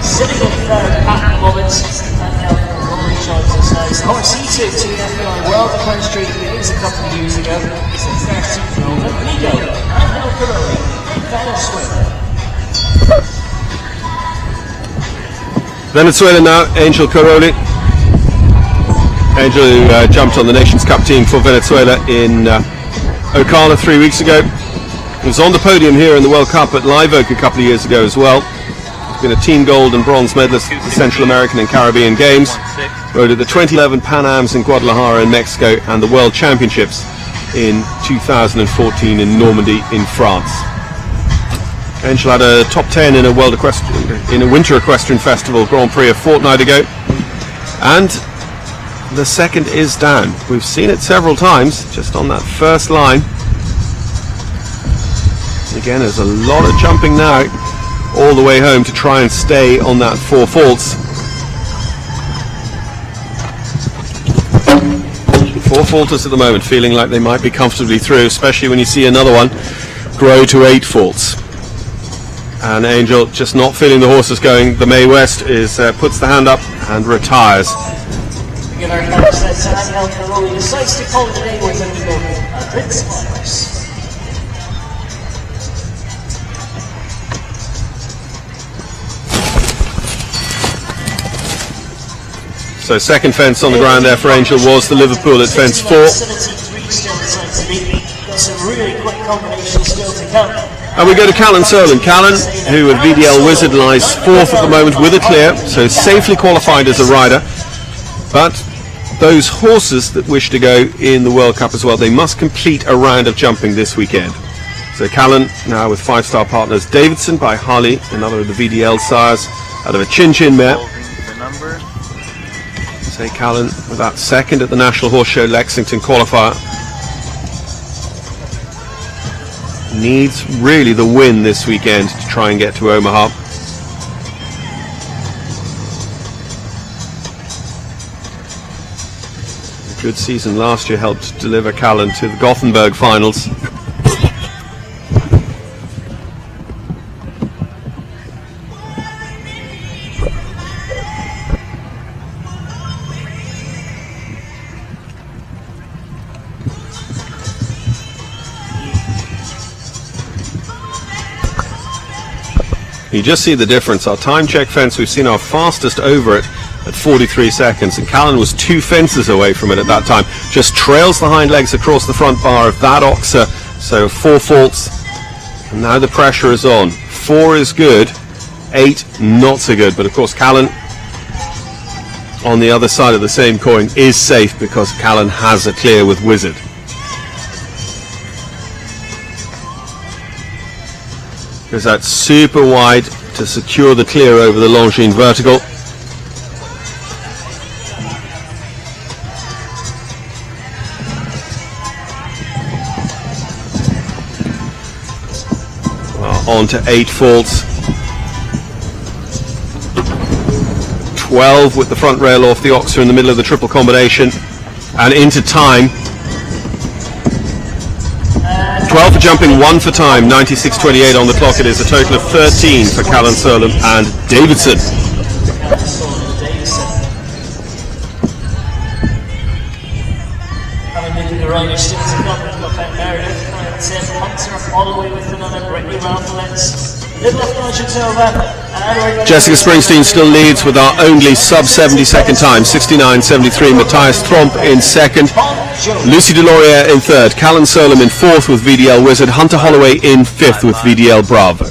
Sitting in third at the moment, and now Rory joins us now. as the horse he took to the FEI World Equestrian Games a couple of years ago is the 13-year-old Amigo, Angel Caroli, in Venezuela. Venezuela now, Angel Caroli. Angel who jumped on the Nations Cup team for Venezuela in Ocala 3 weeks ago. He was on the podium here in the World Cup at Live Oak a couple of years ago as well. He's been a team gold and bronze medalist at the Central American and Caribbean Games. Rode at the 2011 Pan Ams in Guadalajara in Mexico and the World Championships in 2014 in Normandy in France. Angel had a top 10 in a Winter Equestrian Festival Grand Prix a fortnight ago, and the second is down. We've seen it several times just on that first line. Again, there's a lot of jumping now all the way home to try and stay on that 4 faults. 4 faulters at the moment, feeling like they might be comfortably through, especially when you see another one grow to 8 faults. And Angel, just not feeling the horses going the May West, puts the hand up and retires. Give our thanks to Angel Caroli, decides to call it a day with Amigo and Prince Myers. So second fence on the ground there for Angel was the Liverpool at fence 4. And we go to Callan Serlin. Callan, who at VDL Wizard lies 4th at the moment with a clear, so safely qualified as a rider. But those horses that wish to go in the World Cup as well, they must complete a round of jumping this weekend. So Callan now with 5-star partners Davidson by Harley, another of the VDL sires, out of a Chin Chin mare. Say Callan with that second at the National Horse Show Lexington qualifier. Needs really the win this weekend to try and get to Omaha. A good season last year helped deliver Callan to the Gothenburg finals. You just see the difference. Our time check fence, we've seen our fastest over it at 43 seconds, and Callan was 2 fences away from it at that time. Just trails the hind legs across the front bar of that oxer, so 4 faults, and now the pressure is on. 4 is good, 8 not so good, but of course Callan on the other side of the same coin is safe because Callan has a clear with Wizard. Goes that super wide to secure the clear over the Longines vertical. Well, on to 8 faults. 12 with the front rail off the oxer in the middle of the triple combination and into time. 12 for jumping, 1 for time, 96.28 on the clock. It is a total of 13 for Callan Serlin and Davidson. Having looked at the riders still to come, we've got Ben Meredith, and Hunter all the way with another Brittany Ralph. Little approaches over. Jessica Springsteen still leads with our only sub-70 second time, 69.73. Matthias Tromp in second, Lucy Deloria in third, Callan Serlin in fourth with VDL Wizard, Hunter Holloway in fifth with VDL Bravo.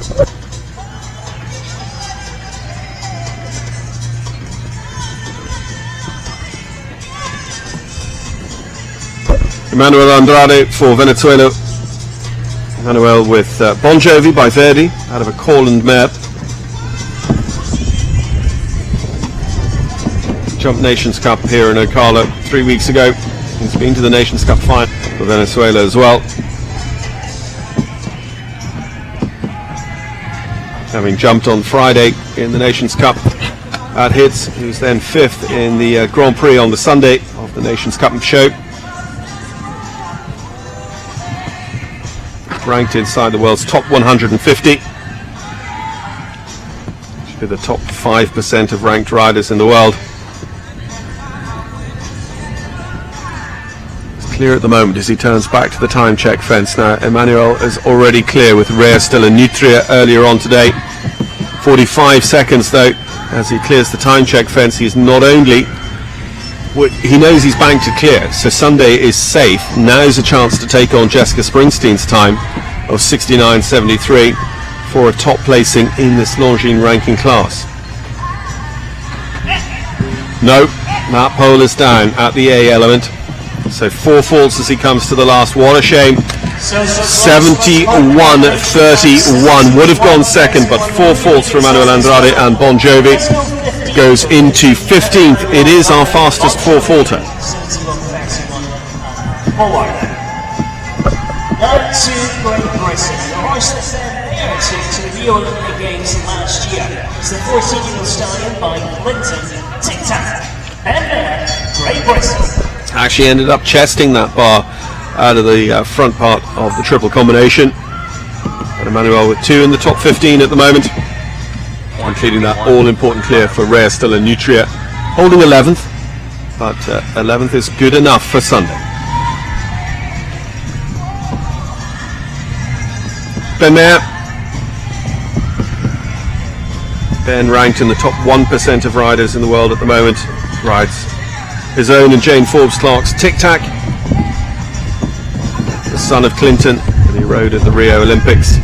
Emmanuel Andrade for Venezuela. Emmanuel with Bon Jovi by Verdi out of a Corland mare. Jump Nations Cup here in Ocala 3 weeks ago. He's been to the Nations Cup final for Venezuela as well. Having jumped on Friday in the Nations Cup at Hits, he was then fifth in the Grand Prix on the Sunday of the Nations Cup show. Ranked inside the world's top 150. Should be the top 5% of ranked riders in the world. Clear at the moment as he turns back to the time check fence. Now Emmanuel is already clear with Rea still in Nutria earlier on today. 45 seconds though as he clears the time check fence. He's not only, he knows he's banked to clear, so Sunday is safe. Now's a chance to take on Jessica Springsteen's time of 69.73 for a top placing in this Longines ranking class. No, that pole is down at the A element. So 4 faults as he comes to the last. What a shame. 71.31 would have gone second, but 4 faults from Manuel Andrade, and Bon Jovi goes into 15th. It is our fastest 4 faulter. To Great Britain, the horse that led there to the Rio Olympic Games last year. It's the 14-year-old stallion by Clinton, Tic Tac, and there, Great Britain. Actually ended up chesting that bar out of the front part of the triple combination. And Emmanuel with 2 in the top 15 at the moment, completing that all-important clear for Rea still in Nutria, holding 11th, but 11th is good enough for Sunday. Ben Mayer. Ben ranked in the top 1% of riders in the world at the moment, rides his own and Jane Forbes Clark's Tic Tac, the son of Clinton, and he rode at the Rio Olympics.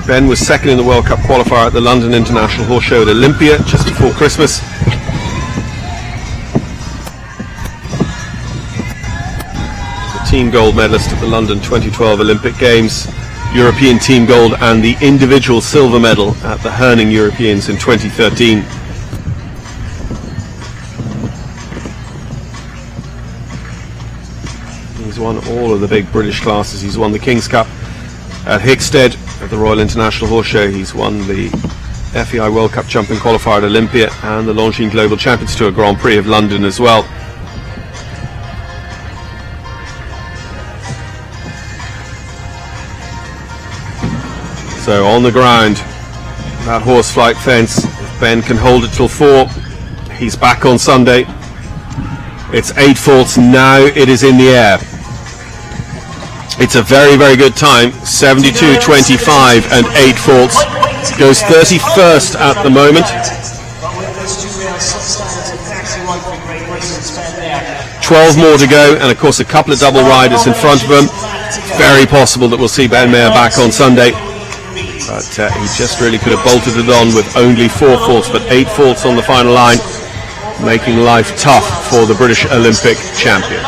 Ben was second in the World Cup qualifier at the London International Horse Show at Olympia just before Christmas. The team gold medalist at the London 2012 Olympic Games, European team gold, and the individual silver medal at the Herning Europeans in 2013. He's won all of the big British classes. He's won the King's Cup at Hickstead at the Royal International Horse Show. He's won the FEI World Cup Jumping Qualifier at Olympia and the Longines Global Champions Tour Grand Prix of London as well. So on the ground, that horseflight fence, if Ben can hold it till 4, he's back on Sunday. It's 8 faults, now it is in the air. It's a very, very good time, 72.25 and 8 faults. Goes 31st at the moment. 12 more to go, and of course a couple of double riders in front of him. Very possible that we'll see Ben Mayer back on Sunday. But he just really could have bolted it on with only 4 faults, but 8 faults on the final line, making life tough for the British Olympic champion.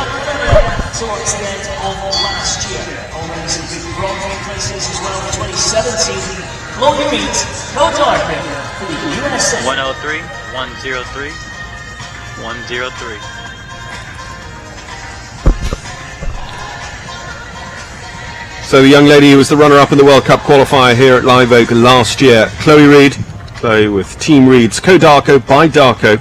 Logan Reed, no darker for the USA. 103, 103, 103. So the young lady who was the runner-up in the World Cup qualifier here at Live Oak last year, Chloe Reed. Chloe with Team Reed's Co-Darko by Darko.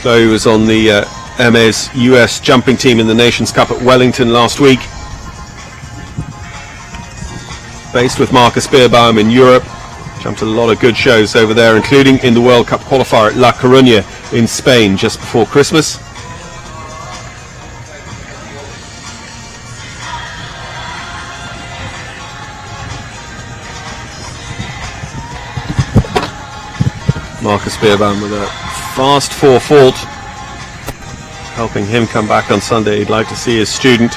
Chloe was on the MA's US jumping team in the Nations Cup at Wellington last week. Based with Marcus Beerbaum in Europe. Jumped a lot of good shows over there, including in the World Cup qualifier at La Coruña in Spain just before Christmas. Marcus Beerbaum with a fast 4 fault, helping him come back on Sunday. He'd like to see his student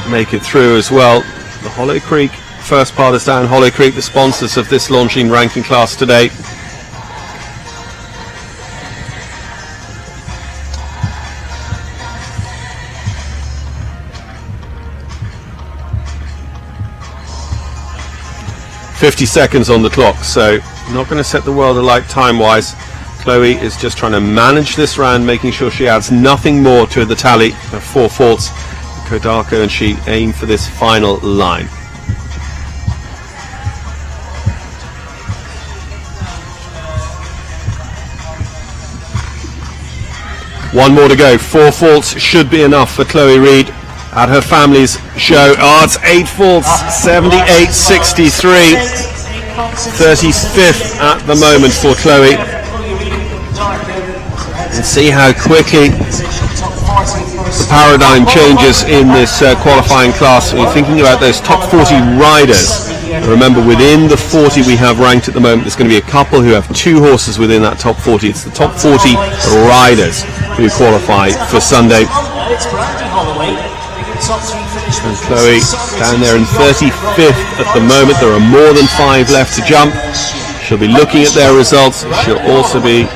make it through as well. The Hollow Creek first part is down. Hollow Creek, the sponsors of this Longines ranking class today. .50 seconds on the clock, so not going to set the world alight time-wise. Chloe is just trying to manage this round, making sure she adds nothing more to the tally of 4 faults. Kodako, and she aimed for this final line. One more to go. 4 faults should be enough for Chloe Reed at her family's show. Oh, it's 8 faults, 78.63. 35th at the moment for Chloe. And see how quickly the paradigm changes in this qualifying class. We're thinking about those top 40 riders. Remember, within the 40 we have ranked at the moment, there's going to be a couple who have 2 horses within that top 40. It's the top 40 riders who qualify for Sunday. And Chloe down there in 35th at the moment. There are more than 5 left to jump. She'll be looking at their results. She'll also be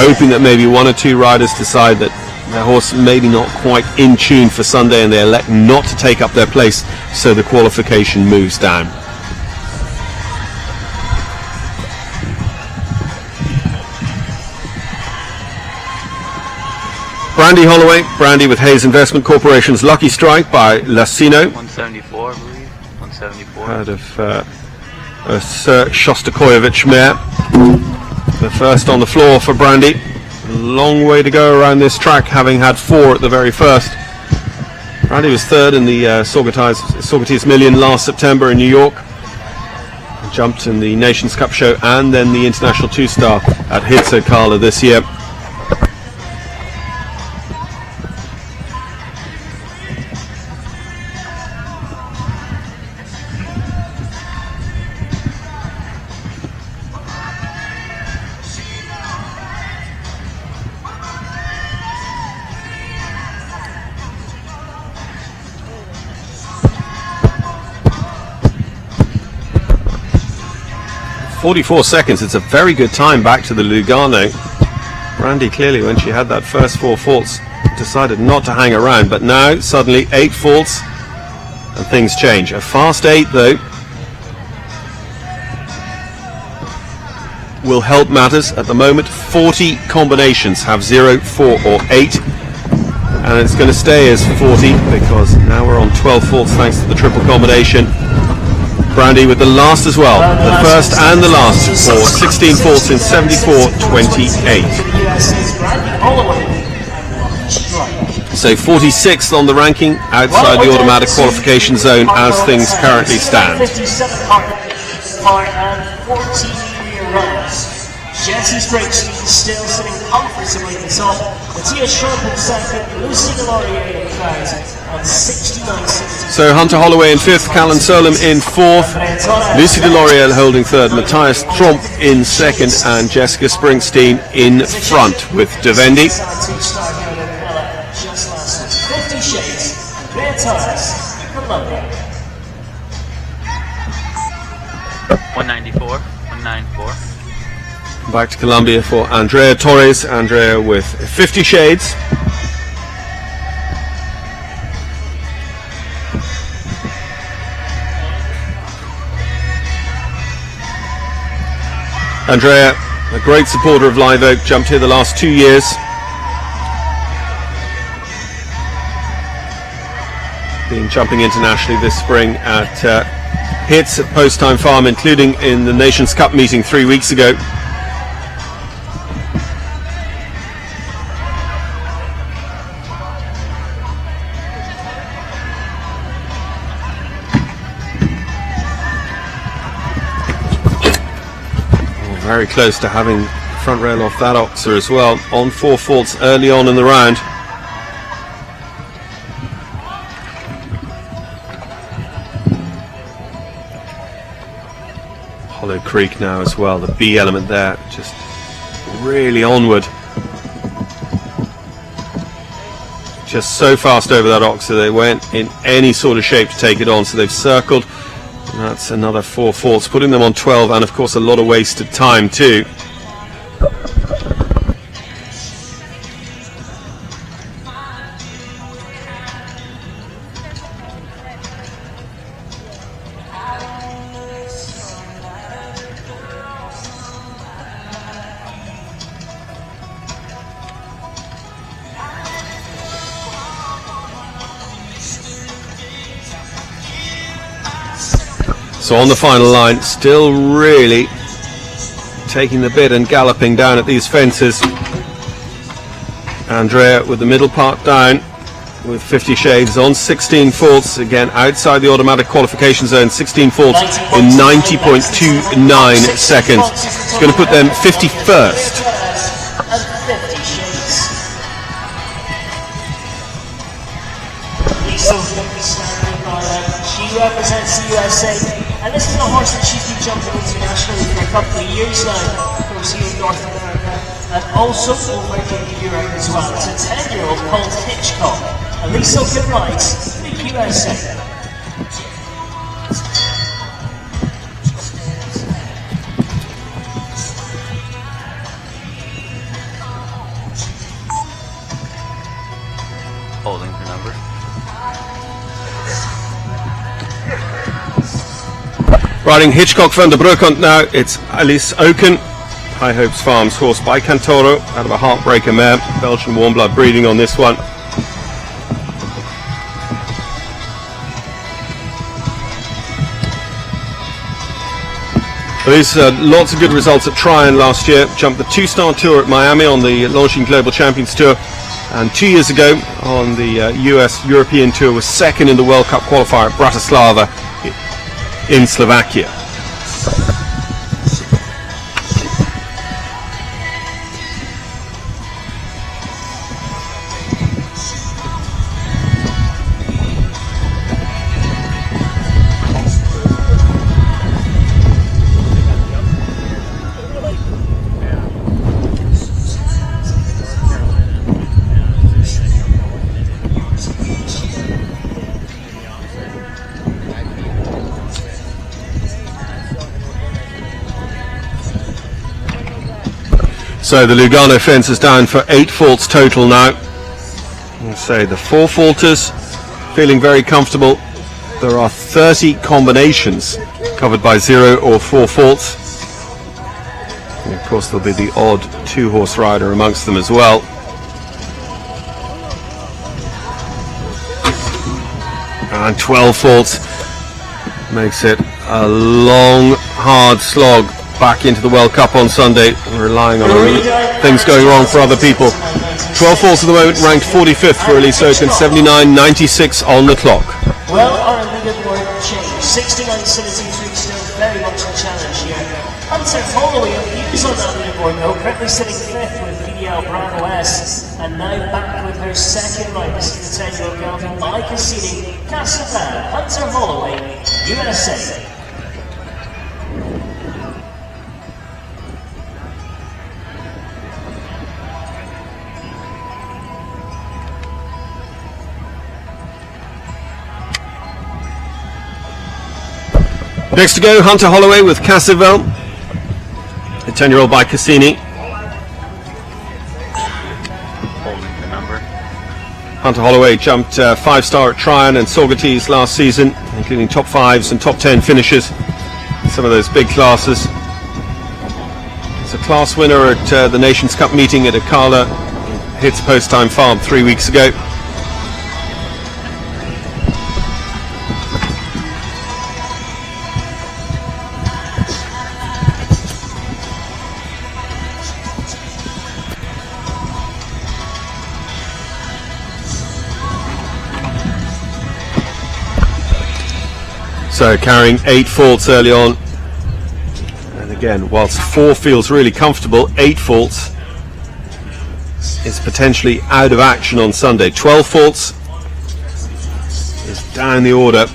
hoping that maybe 1 or 2 riders decide that their horse maybe not quite in tune for Sunday and they elect not to take up their place, so the qualification moves down. Brandy Holloway, Brandy with Hayes Investment Corporation's Lucky Strike by Lacino. 174, I believe. 174. Out of Sir Shostakovich mare. The first on the floor for Brandy. Long way to go around this track, having had 4 at the very first. Brandy was 3rd in the Saugerties Million last September in New York. Jumped in the Nations Cup show and then the International 2-Star at Ocala this year. .44 seconds, it's a very good time back to the Lugano. Brandy clearly, when she had that first 4 faults, decided not to hang around, but now suddenly 8 faults and things change. A fast 8 though will help matters. At the moment 40 combinations have 0, 4 or 8, and it's going to stay as 40 because now we're on 12 faults thanks to the triple combination. Brandy with the last as well, the first and the last for 16 faults in 74.28. So 46th on the ranking, outside the automatic qualification zone as things currently stand. Jesse's break speed still sitting comfortably at the top. Matthias Sharp in second, Lucy Delorier in third, on 69.72. So Hunter Holloway in 5th, Callan Solom in 4th, Lucy Delorier holding 3rd, Matthias Tromp in 2nd, and Jessica Springsteen in front with Devendi. 50 Shades, Claire Torres, Columbia. 194, 194. Back to Colombia for Andrea Torres. Andrea with 50 Shades. Andrea, a great supporter of Live Oak, jumped here the last 2 years. Been jumping internationally this spring at hits at Post Time Farm, including in the Nations Cup meeting 3 weeks ago. Very close to having front rail off that oxer as well, on 4 faults early on in the round. Hollow Creek now as well, the B element there, just really onward. Just so fast over that oxer, they weren't in any sort of shape to take it on, so they've circled. And that's another 4 faults, putting them on 12, and of course a lot of wasted time too. So on the final line, still really taking the bit and galloping down at these fences. Andrea with the middle part down with 50 Shades on 16 faults, again outside the automatic qualification zone, 16 faults in 90.29 seconds. It's going to put them 51st. 50 Shades. Lisa O'Keefe standing by her. She represents the USA, and this is a horse that she's been jumping internationally for a couple of years now, of course here in North America, and also over in Europe as well. It's a 10-year-old called Hitchcock. Lisa O'Keefe rides the USA. Holding the number. Riding Hitchcock van der Broekant now, it's Alice Oken, High Hopes Farms horse by Cantoro, out of a Heartbreaker mare, Belgian warm blood breeding on this one. These lots of good results at Tryon last year, jumped the 2-star tour at Miami on the Longines Global Champions Tour, and 2 years ago on the US European Tour was second in the World Cup qualifier at Bratislava in Slovakia. So the Lugano fence is down for 8 faults total now. Let's say the 4 faulters feeling very comfortable. There are 30 combinations covered by 0 or 4 faults. And of course there'll be the odd 2-horse rider amongst them as well. And 12 faults makes it a long, hard slog back into the World Cup on Sunday, relying on things going wrong for other people. 12 faults at the moment, ranked 45th for Elise Oken, 79.96 on the clock. Well, our leaderboard changed. 69.73 still very much a challenge here. Hunter Holloway appears on that leaderboard now, currently sitting 5th with VDL Bravo S, and now back with her second ride. This is the 10-year-old gelding by Cassini, Casavan, Hunter Holloway, USA. Next to go, Hunter Holloway with Casavel, the 10-year-old by Cassini. Holding the number. Hunter Holloway jumped 5-star at Tryon and Saugerties last season, including top 5s and top 10 finishes, some of those big classes. It's a class winner at the Nations Cup meeting at Ocala, hits post-time farm 3 weeks ago. So carrying 8 faults early on, and again, whilst 4 feels really comfortable, 8 faults is potentially out of action on Sunday. 12 faults is down the order.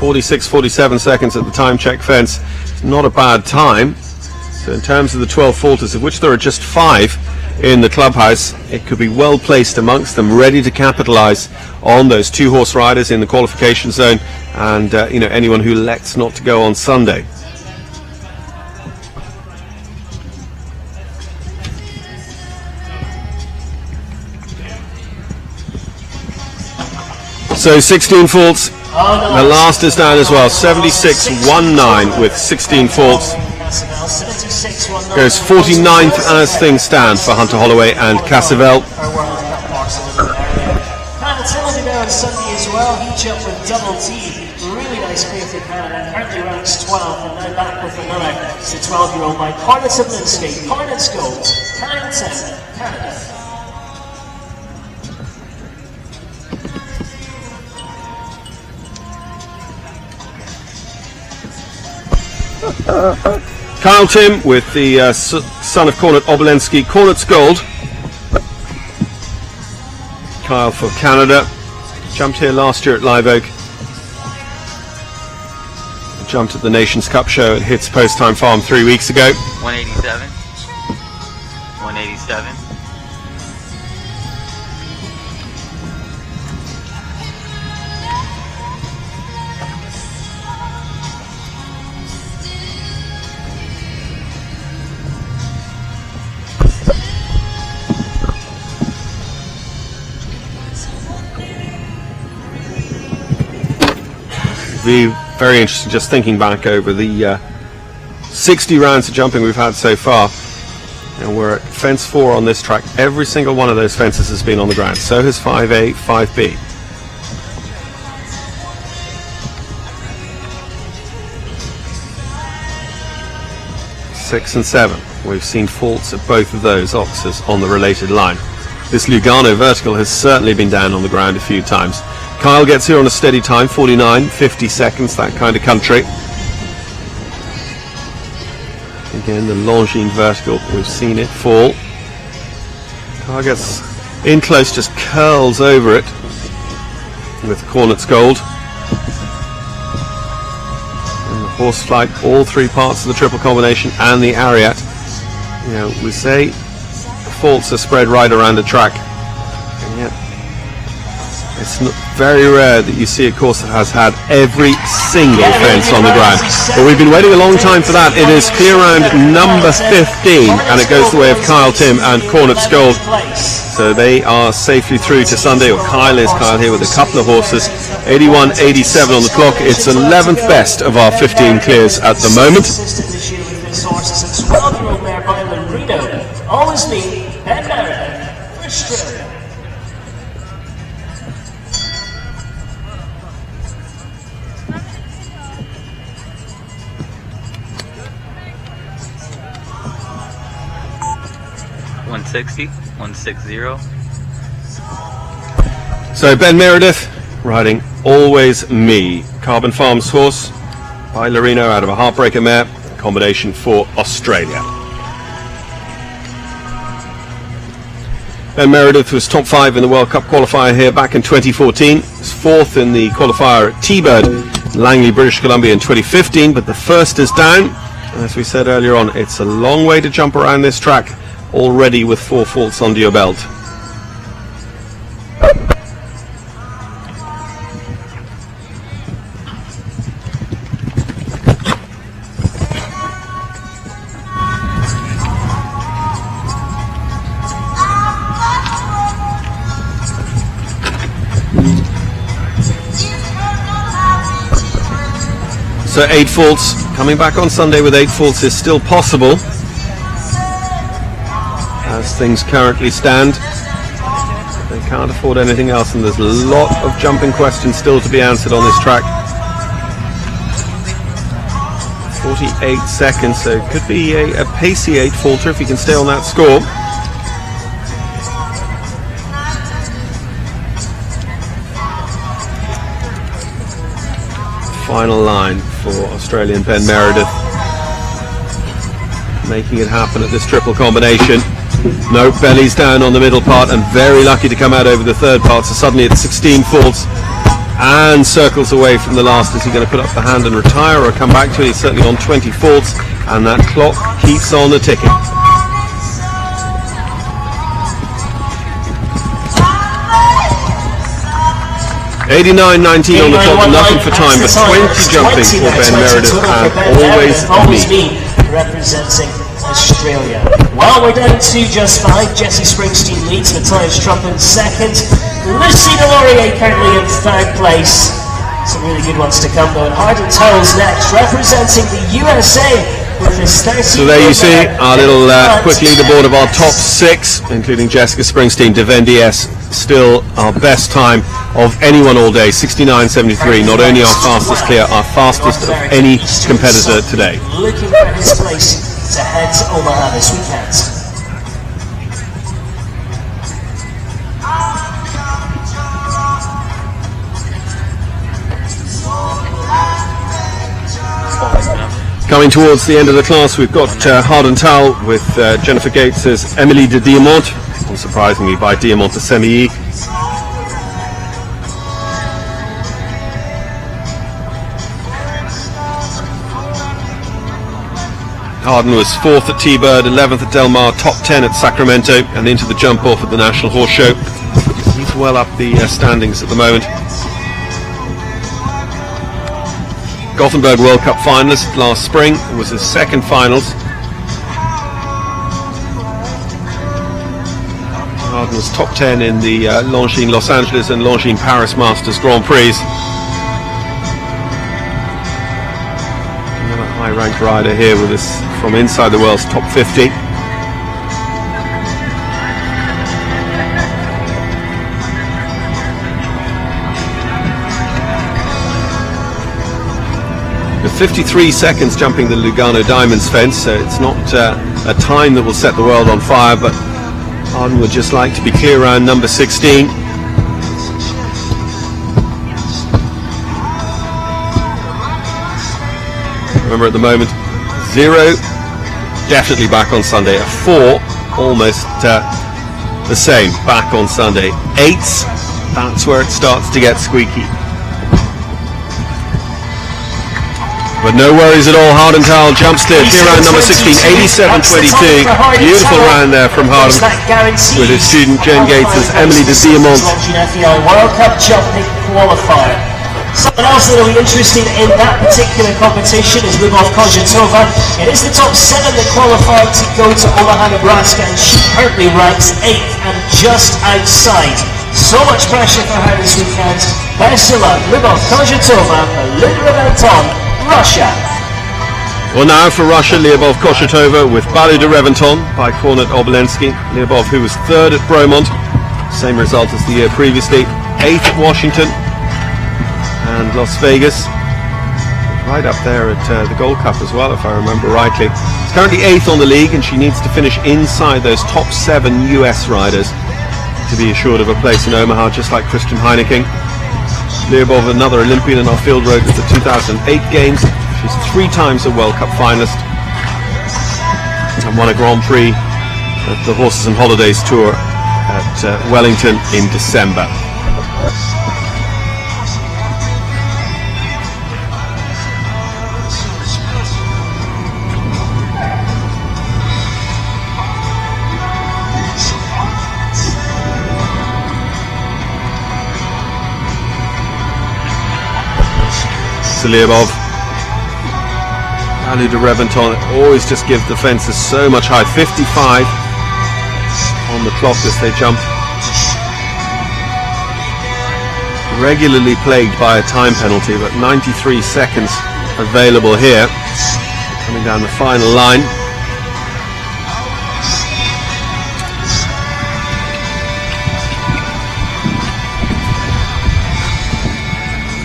46-47 seconds at the time check fence. It's not a bad time. So in terms of the 12 faulters, of which there are just 5 in the clubhouse, it could be well placed amongst them, ready to capitalise on those 2-horse riders in the qualification zone, and anyone who elects not to go on Sunday. So 16 faults. The last is down as well. 76.19 with 16 faults. Goes 49th as things stand for Hunter Holloway and Casavel. On Sunday as well, he jumped with double T, really nice painted hand, and currently ranks 12, and now back with another. It's a 12-year-old by Carla Sablinski, Carnet's Gold, Carrington, Canada. Kyle Tim with the son of Cornet Obolensky, Cornet's Gold. Kyle for Canada. Jumped here last year at Live Oak. Jumped at the Nations Cup show at Hits Post Time Farm 3 weeks ago. 187. 187. Be very interesting just thinking back over the 60 rounds of jumping we've had so far, and we're at fence 4 on this track. Every single one of those fences has been on the ground. So has 5A, 5B. Six and 7. We've seen faults at both of those officers on the related line. This Lugano vertical has certainly been down on the ground a few times. Kyle gets here on a steady time, 49, 50 seconds, that kind of country. Again, the Longines vertical, we've seen it fall. Kyle gets in close, just curls over it with Cornet's Gold. And the horse flight, all three parts of the triple combination and the Ariat. You know, we say faults are spread right around the track. And yet, it's not very rare that you see a course that has had every single fence on the ground. But we've been waiting a long time for that. It is clear round number 15, and it goes the way of Kyle Tim and Cornet's Gold. So they are safely through to Sunday, or Kyle here with a couple of horses. 81.87 on the clock. It's 11th best of our 15 clears at the moment. Always me, Ben Meredith, for Australia. $160, 160. So Ben Meredith riding Always Me, Carbon Farms horse by Lorino out of a Heartbreaker mare, combination for Australia. Ben Meredith was top 5 in the World Cup qualifier here back in 2014. He was 4th in the qualifier at T-Bird, Langley, British Columbia in 2015, but the first is down. As we said earlier on, it's a long way to jump around this track already with 4 faults under your belt. So 8 faults, coming back on Sunday with 8 faults is still possible. As things currently stand, they can't afford anything else, and there's a lot of jumping questions still to be answered on this track. 48 seconds, so it could be a pacey 8 faulter if he can stay on that score. Final line for Australian Ben Meredith, making it happen at this triple combination. No, belly's down on the middle part and very lucky to come out over the third part, so suddenly it's 16 faults and circles away from the last. Is he going to put up the hand and retire or come back to it? He's certainly on 20 faults, and that clock keeps on the ticking. $89.19 on the clock, nothing for time, but 20 jumping for Ben Meredith and Always Me. Representing Australia. Well, we're down to just 5. Jesse Springsteen leads, Matthias Trump in 2nd. Lucy Delorier currently in 3rd place. Some really good ones to come though. And Hardin Toll's next, representing the USA. So there you see our little quick leaderboard of our top 6, including Jessica Springsteen, Devendi S, still our best time of anyone all day, 69.73. Not only our fastest clear, our fastest of any competitor today. Looking for his place to head to Omaha this weekend. Coming towards the end of the class, we've got Hardental with Jennifer Gates as Emily de Diamant, unsurprisingly by Diamant de Semilly. Harden was 4th at T-Bird, 11th at Del Mar, top 10 at Sacramento, and into the jump off at the National Horse Show. He's well up the standings at the moment. Gothenburg World Cup finalist last spring, was his second finals. Harden was top 10 in the Longines Los Angeles and Longines Paris Masters Grand Prix. Another high-ranked rider here with us from inside the world's top 50. With 53 seconds jumping the Lugano Diamonds fence, so it's not a time that will set the world on fire, but Harden would just like to be clear around number 16. Remember, at the moment, 0, definitely back on Sunday. A 4, almost the same, back on Sunday. 8, that's where it starts to get squeaky. But no worries at all. Hardental jumps there, clear round number 16, 87.22. Beautiful round there from Harden with his student Jen Gates as Emily de Diamant. Longines FEI World Cup jumping qualifier. Someone else that will be interested in that particular competition is Lyubov Kozetova. It is the top 7 that qualified to go to Omaha, Nebraska, and she currently ranks 8th and just outside. So much pressure for her this weekend. Best of luck, Lyubov Kozetova, Lyubov Anton, Russia. Well, now for Russia, Lyubov Kozetova with Balu de Reventon by Kornet Obolensky. Lyubov, who was 3rd at Bromont, same result as the year previously. 8th at Washington and Las Vegas, right up there at the Gold Cup as well, if I remember rightly. She's currently 8th on the league, and she needs to finish inside those top 7 US riders to be assured of a place in Omaha, just like Christian Heineken. Lyubov, another Olympian in our field road at the 2008 Games. She's 3 times a World Cup finalist and won a Grand Prix at the Horses and Holidays Tour at Wellington in December. Lyubov, Balu de Reventon always just give the fences so much high. 55 on the clock as they jump. Regularly plagued by a time penalty, but 93 seconds available here. Coming down the final line.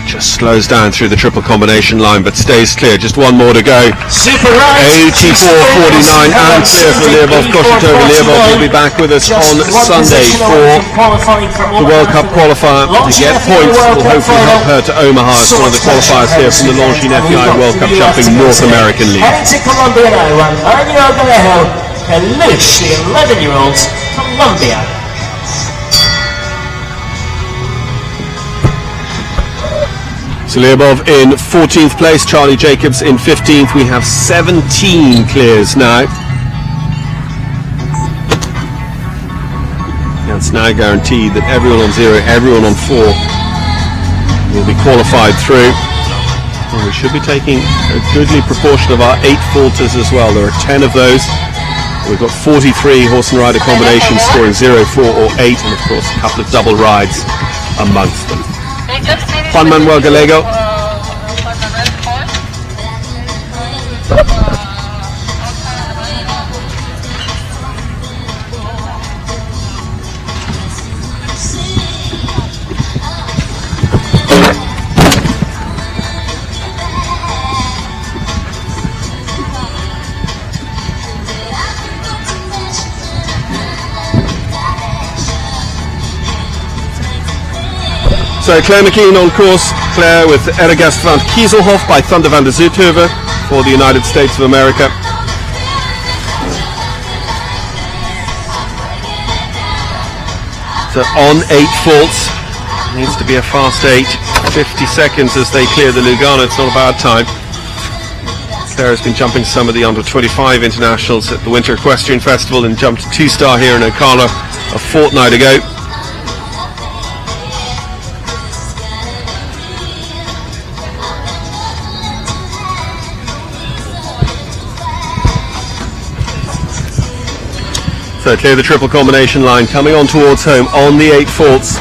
Just slows down through the triple combination line, but stays clear. Just one more to go. Super right. 84.49 and clear for Lyubov Kozetova. Lyubov will be back with us on Sunday for the World Cup qualifier to get points. Will hopefully help her to Omaha as one of the qualifiers here from the Longines FEI World Cup Jumping North American League. Heading to Colombia now, and 9-year-old Galejo, Kalush, the 11-year-old, Colombia. So Lyubov in 14th place, Charlie Jacobs in 15th. We have 17 clears now. And it's now guaranteed that everyone on 0, everyone on 4 will be qualified through. And we should be taking a goodly proportion of our 8 falters as well. There are 10 of those. We've got 43 horse and rider combinations scoring 0, 4 or 8, and of course a couple of double rides amongst them. Juan Manuel Gallego. So Claire McKean on course, Claire with Ergast van Kieselhoff by Thunder van der Zoethoven. for the United States of America. So on 8 faults, needs to be a fast 8, 50 seconds as they clear the Lugano. It's not a bad time. Sarah's been jumping some of the under-25 internationals at the Winter Equestrian Festival and jumped 2-star here in Ocala a fortnight ago. So clear the triple combination line, coming on towards home on the 8 faults.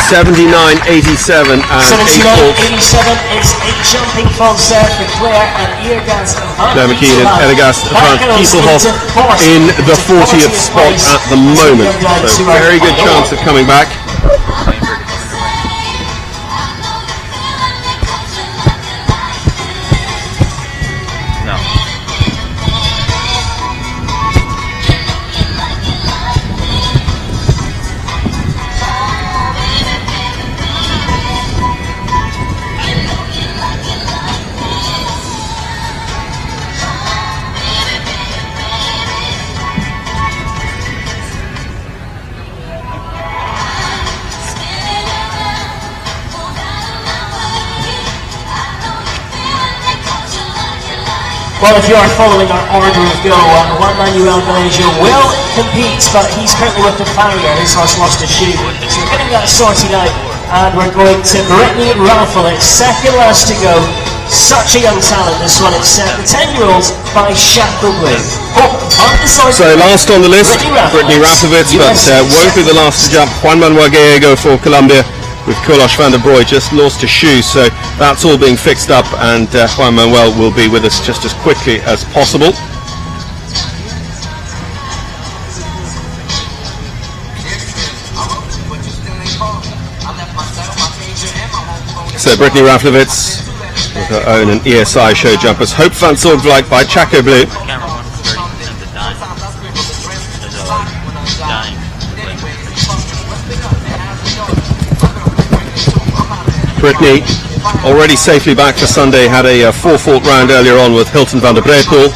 79.87 and 8 faults. 79.87 is a jumping false there for Claire and Eargast. Claire McKean and Edegast Kieselhoff in the 40th spot at the moment. So very good chance of coming back. Well, if you are following our order of go, Juan Manuel Malaysia will compete, but he's currently with the farrier. His horse lost a shoe, so we're getting that sorted out. And we're going to Brittany Ralphovitz, second last to go. Such a young talent, this one. It's the 10-year-old by Chateau Bleu. So last on the list, Brittany Ralphovitz, but won't be the last to jump. Juan Manuel Gallego for Colombia, with Kolosh van der Broek just lost a shoe, so that's all being fixed up, and Juan Manuel will be with us just as quickly as possible. So Brittany Ralphovitz with her own and ESI show jumpers. Hope van Zorgvliet by Chaco Bleu. Brittany already safely back for Sunday, had a 4-fault round earlier on with Hilton van der Brepoel.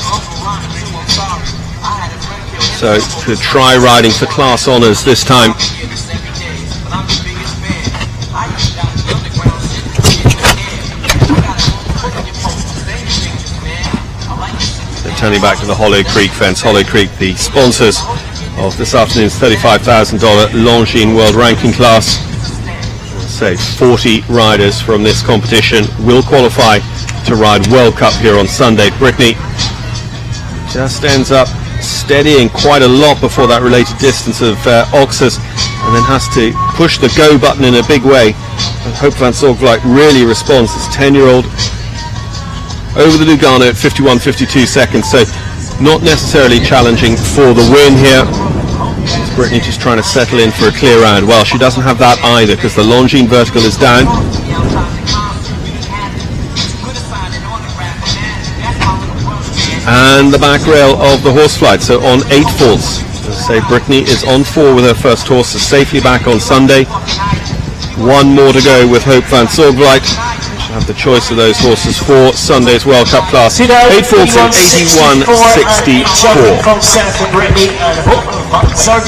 So to try riding for class honours this time. So turning back to the Hollow Creek fence. Hollow Creek, the sponsors of this afternoon's $35,000 Longines World Ranking class. Say 40 riders from this competition will qualify to ride World Cup here on Sunday. Brittany just ends up steadying quite a lot before that related distance of Oxus, and then has to push the go button in a big way. And Hope van Zorgvliet really responds. This 10-year-old over the Lugano at 51.52 seconds, so not necessarily challenging for the win here. Brittany just trying to settle in for a clear round. Well, she doesn't have that either because the Longines vertical is down. And the back rail of the horse flight, so on 8 faults. As I say, Brittany is on 4 with her first horse, so safely back on Sunday. 1 more to go with Hope van Zorgvliet. She'll have the choice of those horses for Sunday's World Cup class. 8 faults and 81.64. So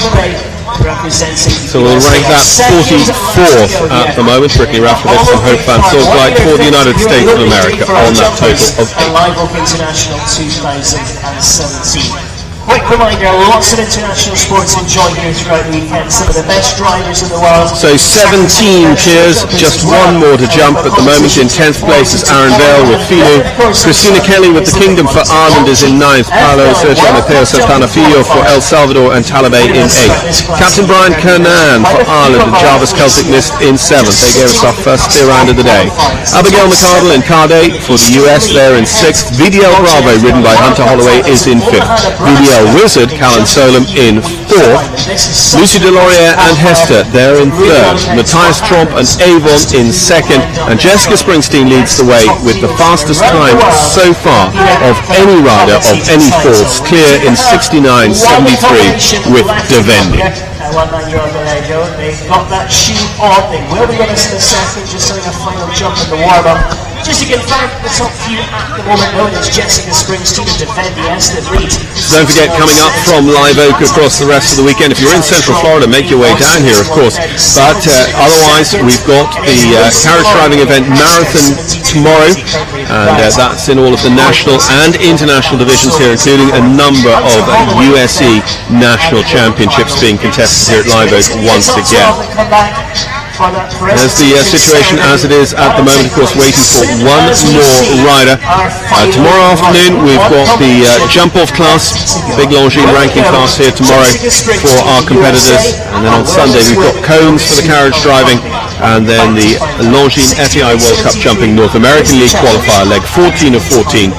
we'll rank that 44th at the moment. Brittany Ralphovitz and Hope van Zorgvliet for the United States of America on that total of 8. Live Oak International 2017. Quick reminder, lots of international sports enjoyed here throughout the weekend. Some of the best drivers in the world. So 17 cheers, just 1 more to jump at the moment. In 10th place is Aaron Vale with Filou. Christina Kelly with the Kingdom for Ireland is in 9th. Paolo Sergio Mateo Santana Filho for El Salvador and Talabé in 8th. Captain Brian Kernan for Ireland and Jarvis Celtic Mist in 7th. They gave us our first clear round of the day. Abigail McArdle and Carde for the US, they're in 6th. VDL Bravo, ridden by Hunter Holloway, is in 5th. VDL Wizard, Callan Solom in 4th. Lucy Delorier and Hester, they're in 3rd. Matthias Tromp and Avon in 2nd. And Jessica Springsteen leads the way with the fastest time so far of any rider of any faults, clear in 69.73 with Devendi. Juan Manuel Gallego, they've got that shoe on. They will be on us in a second, just doing a final jump in the warm-up. Just to confirm, the top few at the moment known as Jessica Springsteen and Defendies that leads. Don't forget, coming up from Live Oak across the rest of the weekend, if you're in Central Florida, make your way down here, of course. But otherwise, we've got the carriage driving event marathon tomorrow, and that's in all of the national and international divisions here, including a number of USE national championships being contested here at Live Oak once again. There's the situation as it is at the moment, of course, waiting for one more rider. Tomorrow afternoon we've got the jump-off class, big Longines ranking class here tomorrow for our competitors, and then on Sunday we've got cones for the carriage driving, and then the Longines FEI World Cup Jumping North American League Qualifier leg 14 of 14.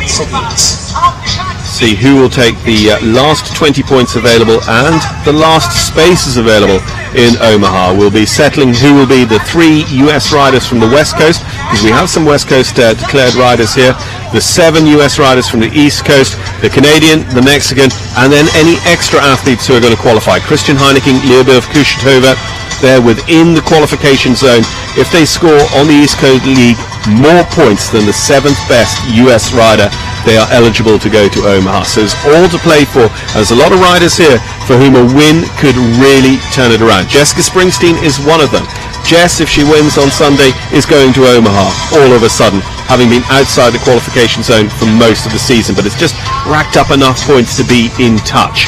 See who will take the last 20 points available and the last spaces available in Omaha. We'll be settling who will be the 3 US riders from the West Coast, because we have some West Coast declared riders here, the 7 US riders from the East Coast, the Canadian, the Mexican, and then any extra athletes who are going to qualify. Christian Heineken, Lyubov Kushetova, they're within the qualification zone. If they score on the East Coast League more points than the 7th best US rider, they are eligible to go to Omaha. So it's all to play for. There's a lot of riders here for whom a win could really turn it around. Jessica Springsteen is one of them. Jess, if she wins on Sunday, is going to Omaha all of a sudden, having been outside the qualification zone for most of the season, but it's just racked up enough points to be in touch.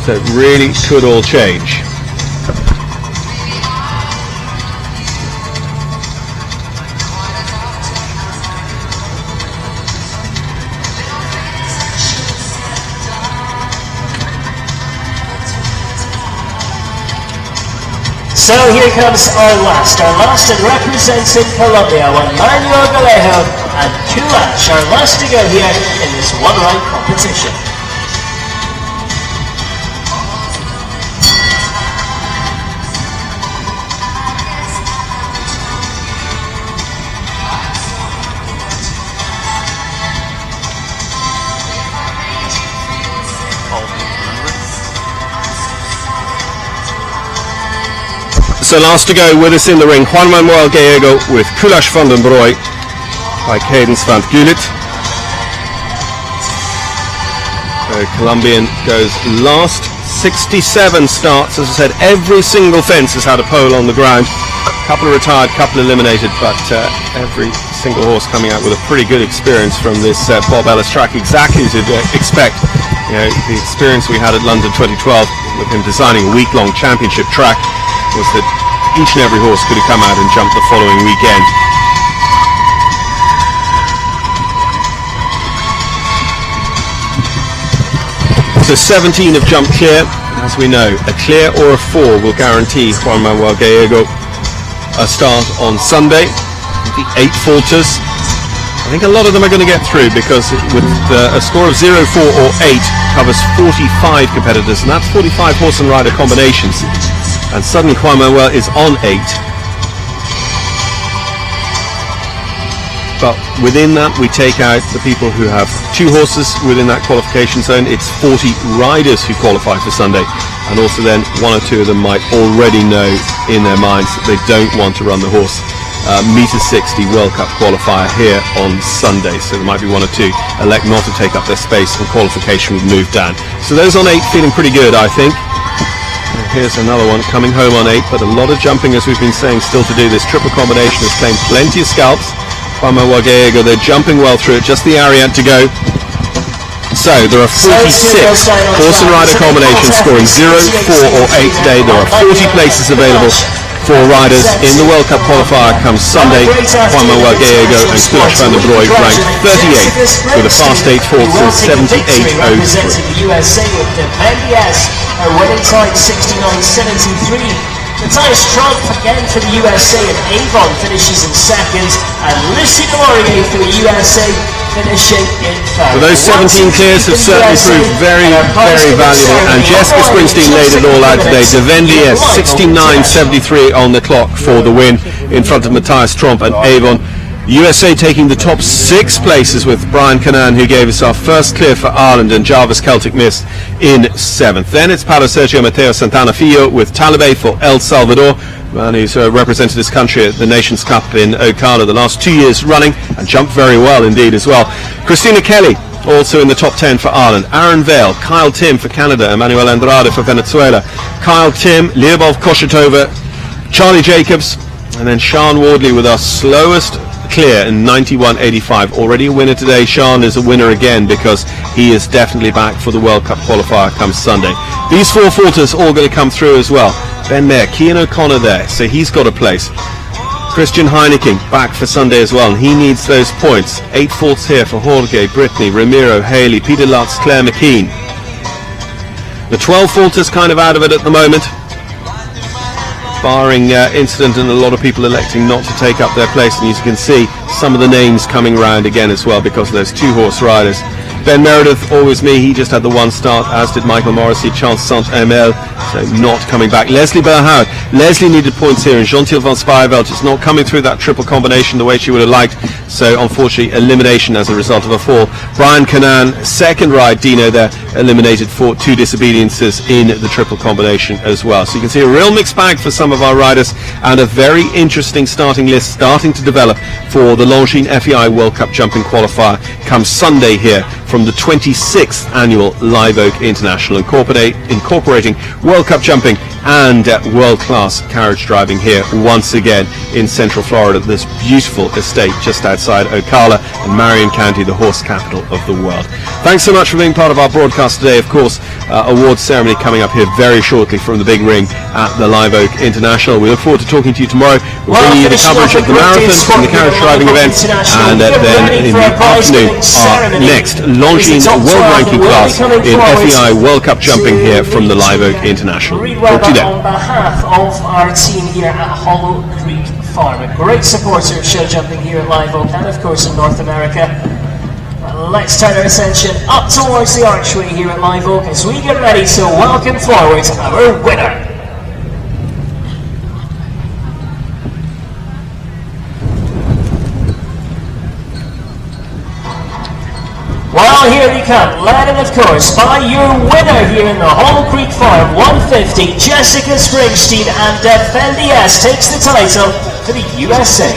So it really could all change. So here comes our last and representing Colombia, Juan Manuel Galejo and Kulash, our last to go here in this one-round competition. So last to go with us in the ring, Juan Manuel Gallego with Kulash van den Broek by Cadence van Gulit. So Colombian goes last, 67 starts. As I said, every single fence has had a pole on the ground. Couple retired, couple eliminated, but every single horse coming out with a pretty good experience from this Bob Ellis track, exactly as you'd expect. You know, the experience we had at London 2012 with him designing a week-long championship track was that each and every horse could have come out and jumped the following weekend. So 17 have jumped clear. As we know, a clear or a 4 will guarantee Juan Manuel Gallego a start on Sunday. The 8 falters. I think a lot of them are going to get through, because with a score of 0, 4 or 8 covers 45 competitors, and that's 45 horse and rider combinations. And suddenly Juan Manuel is on 8. But within that we take out the people who have 2 horses within that qualification zone. It's 40 riders who qualify for Sunday, and also then 1 or 2 of them might already know in their minds that they don't want to run the horse meter 60 World Cup qualifier here on Sunday. So there might be 1 or 2 elect not to take up their space, and qualification would move down. So those on 8 feeling pretty good, I think. Here's another one coming home on 8, but a lot of jumping, as we've been saying, still to do. This triple combination has claimed plenty of scalps. Juan Manuel Gallego, they're jumping well through it, just the Ariat to go. So there are 46 horse and rider combinations scoring 0, 4 or 8 today. There are 40 places available for riders in the World Cup qualifier come Sunday. Juan Manuel Gallego and Kulash van den Broek ranked 38th with a fast 8 falters 78.03. Representing the USA with Defendies, a winning time 69.73. Matthias Trump again for the USA, and Avon finishes in second, and Lucy Laurier for the USA finishing in third. So those 17 clears have certainly proved very, very valuable, and Jessica Springsteen laid it all out today. Defendies 69.73 on the clock for the win in front of Matthias Trump and Avon. USA taking the top 6 places with Brian Canan, who gave us our first clear for Ireland, and Jarvis Celtic Mist in 7th. Then it's Para Sergio Mateo Santana Filho with Talibé for El Salvador, man who's represented his country at the Nations Cup in Ocala the last 2 years running and jumped very well indeed as well. Christina Kelly also in the top 10 for Ireland. Aaron Vale, Kyle Tim for Canada, Emmanuel Andrade for Venezuela, Kyle Tim, Lyubov Koshetova, Charlie Jacobs, and then Sean Wardley with our slowest clear in 91.85. Already a winner today. Sean is a winner again because he is definitely back for the World Cup qualifier come Sunday. These 4 faulters all going to come through as well. Ben Mayer, Cian O'Connor there, so he's got a place. Christian Heineken back for Sunday as well, and he needs those points. 8 faults here for Jorge, Brittany, Ramiro, Haley, Peter Lutz, Claire McKean. The 12 faulters kind of out of it at the moment, barring incident and a lot of people electing not to take up their place. And as you can see, some of the names coming around again as well because of those 2-horse riders. Ben Meredith, always me, he just had the 1 start, as did Michael Morrissey, Chance Saint-Emel, so not coming back. Leslie Berhoward, Leslie needed points here, and Jean-Thiel van Spijveld just not coming through that triple combination the way she would have liked, so unfortunately elimination as a result of a fall. Brian Canan, second ride, Dino there, eliminated for 2 disobediences in the triple combination as well. So you can see a real mixed bag for some of our riders, and a very interesting starting list starting to develop for the Longines FEI World Cup jumping qualifier come Sunday here from the 26th annual Live Oak International, incorporating World Cup jumping and world-class carriage driving here once again in Central Florida, this beautiful estate just outside Ocala in Marion County, the horse capital of the world. Thanks so much for being part of our broadcast today. Of course, awards ceremony coming up here very shortly from the big ring at the Live Oak International. We look forward to talking to you tomorrow. We'll bring you the coverage of the marathon and the carriage driving events, and then in the afternoon our next Longines World Ranking class in FEI World Cup jumping here from the Live Oak International. Talk to you then. On behalf of our team here at Hollow Creek Farm, a great supporter of show jumping here at Live Oak and of course in North America. Let's turn our attention up towards the archway here at Live Oak as we get ready to welcome forward our winner. Well, here we come, led of course by your winner here in the Hollow Creek Farm 150, Jessica Springsteen, and Fendi S takes the title for the USA.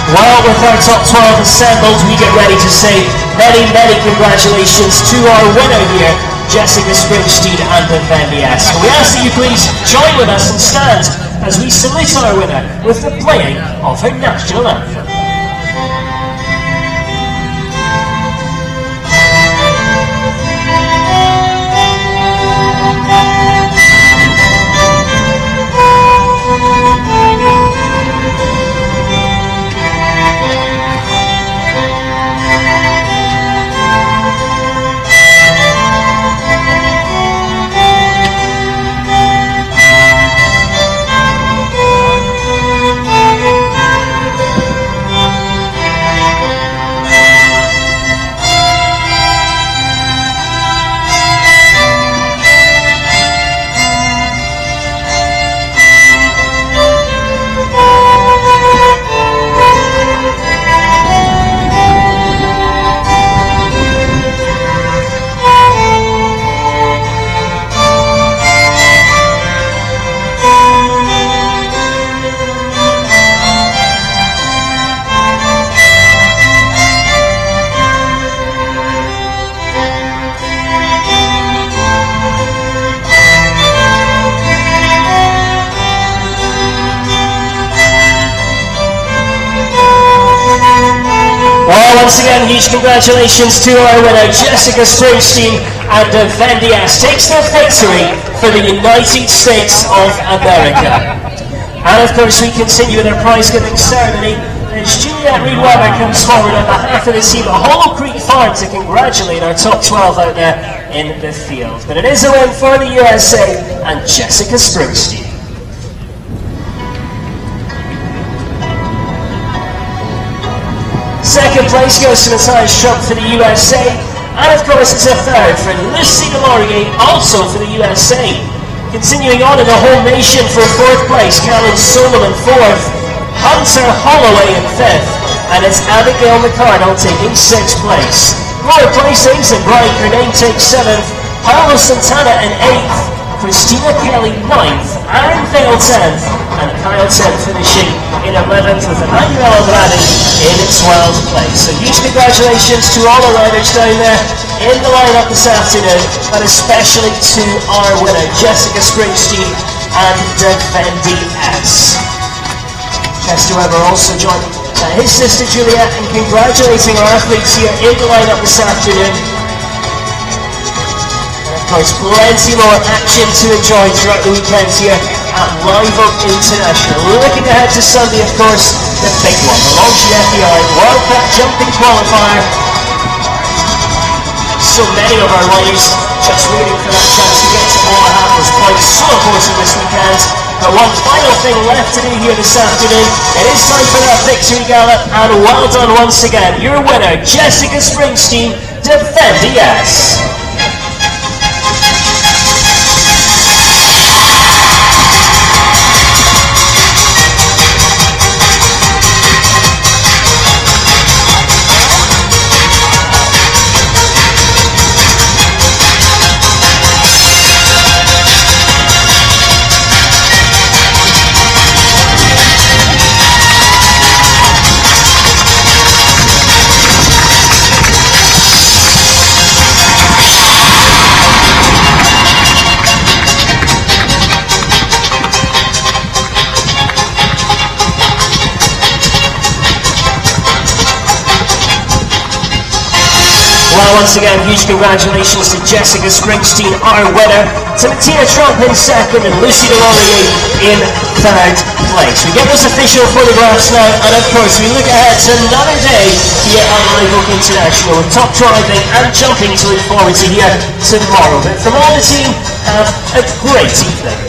Well, with our top 12 assembled, we get ready to say many, many congratulations to our winner here, Jessica Springsteen and Fendi S. We ask that you please join with us and stand as we salute our winner with the playing of her national anthem. once again, huge congratulations to our winner, Jessica Springsteen, and Vendias takes the victory for the United States of America. And of course, we continue with our prize-giving ceremony as Juliet Reed-Weber comes forward on behalf of the team at Hollow Creek Farm to congratulate our top 12 out there in the field. But it is a win for the USA and Jessica Springsteen. Second place goes to Matthias Trump for the USA, and of course it's a third for Lucy Delorier, also for the USA. Continuing on in the whole nation for fourth place, Callum Solomon fourth, Hunter Holloway in fifth, and it's Abigail McCardle taking sixth place. Lower placings, and Brian Kernane takes seventh, Paolo Santana in eighth, Christina Kelly ninth, Aaron Vale 10th, and Kyle 10th finishing in 11th with Emmanuel Andrade in 12th place. So huge congratulations to all the riders down there in the lineup this afternoon, and especially to our winner, Jessica Springsteen and Vendi S. Chester Weber also joined his sister Juliet in congratulating our athletes here in the lineup this afternoon. Of course, plenty more action to enjoy throughout the weekend here at Live Oak International. Looking ahead to Sunday, of course, the big one, the Longines FEI World Cup Jumping Qualifier. So many of our riders just waiting for that chance to get to all half those points. So important this weekend. But one final thing left to do here this afternoon. It is time for that victory gallop, and well done once again. Your winner, Jessica Springsteen, Vendi S. Well, once again, huge congratulations to Jessica Springsteen, our winner, to Martina Trump in second, and Lucy Delorier in third place. We get those official photographs now, and of course we look ahead to another day here at Live Oak International with top driving and jumping to look forward to here tomorrow. But from all the team, have a great evening.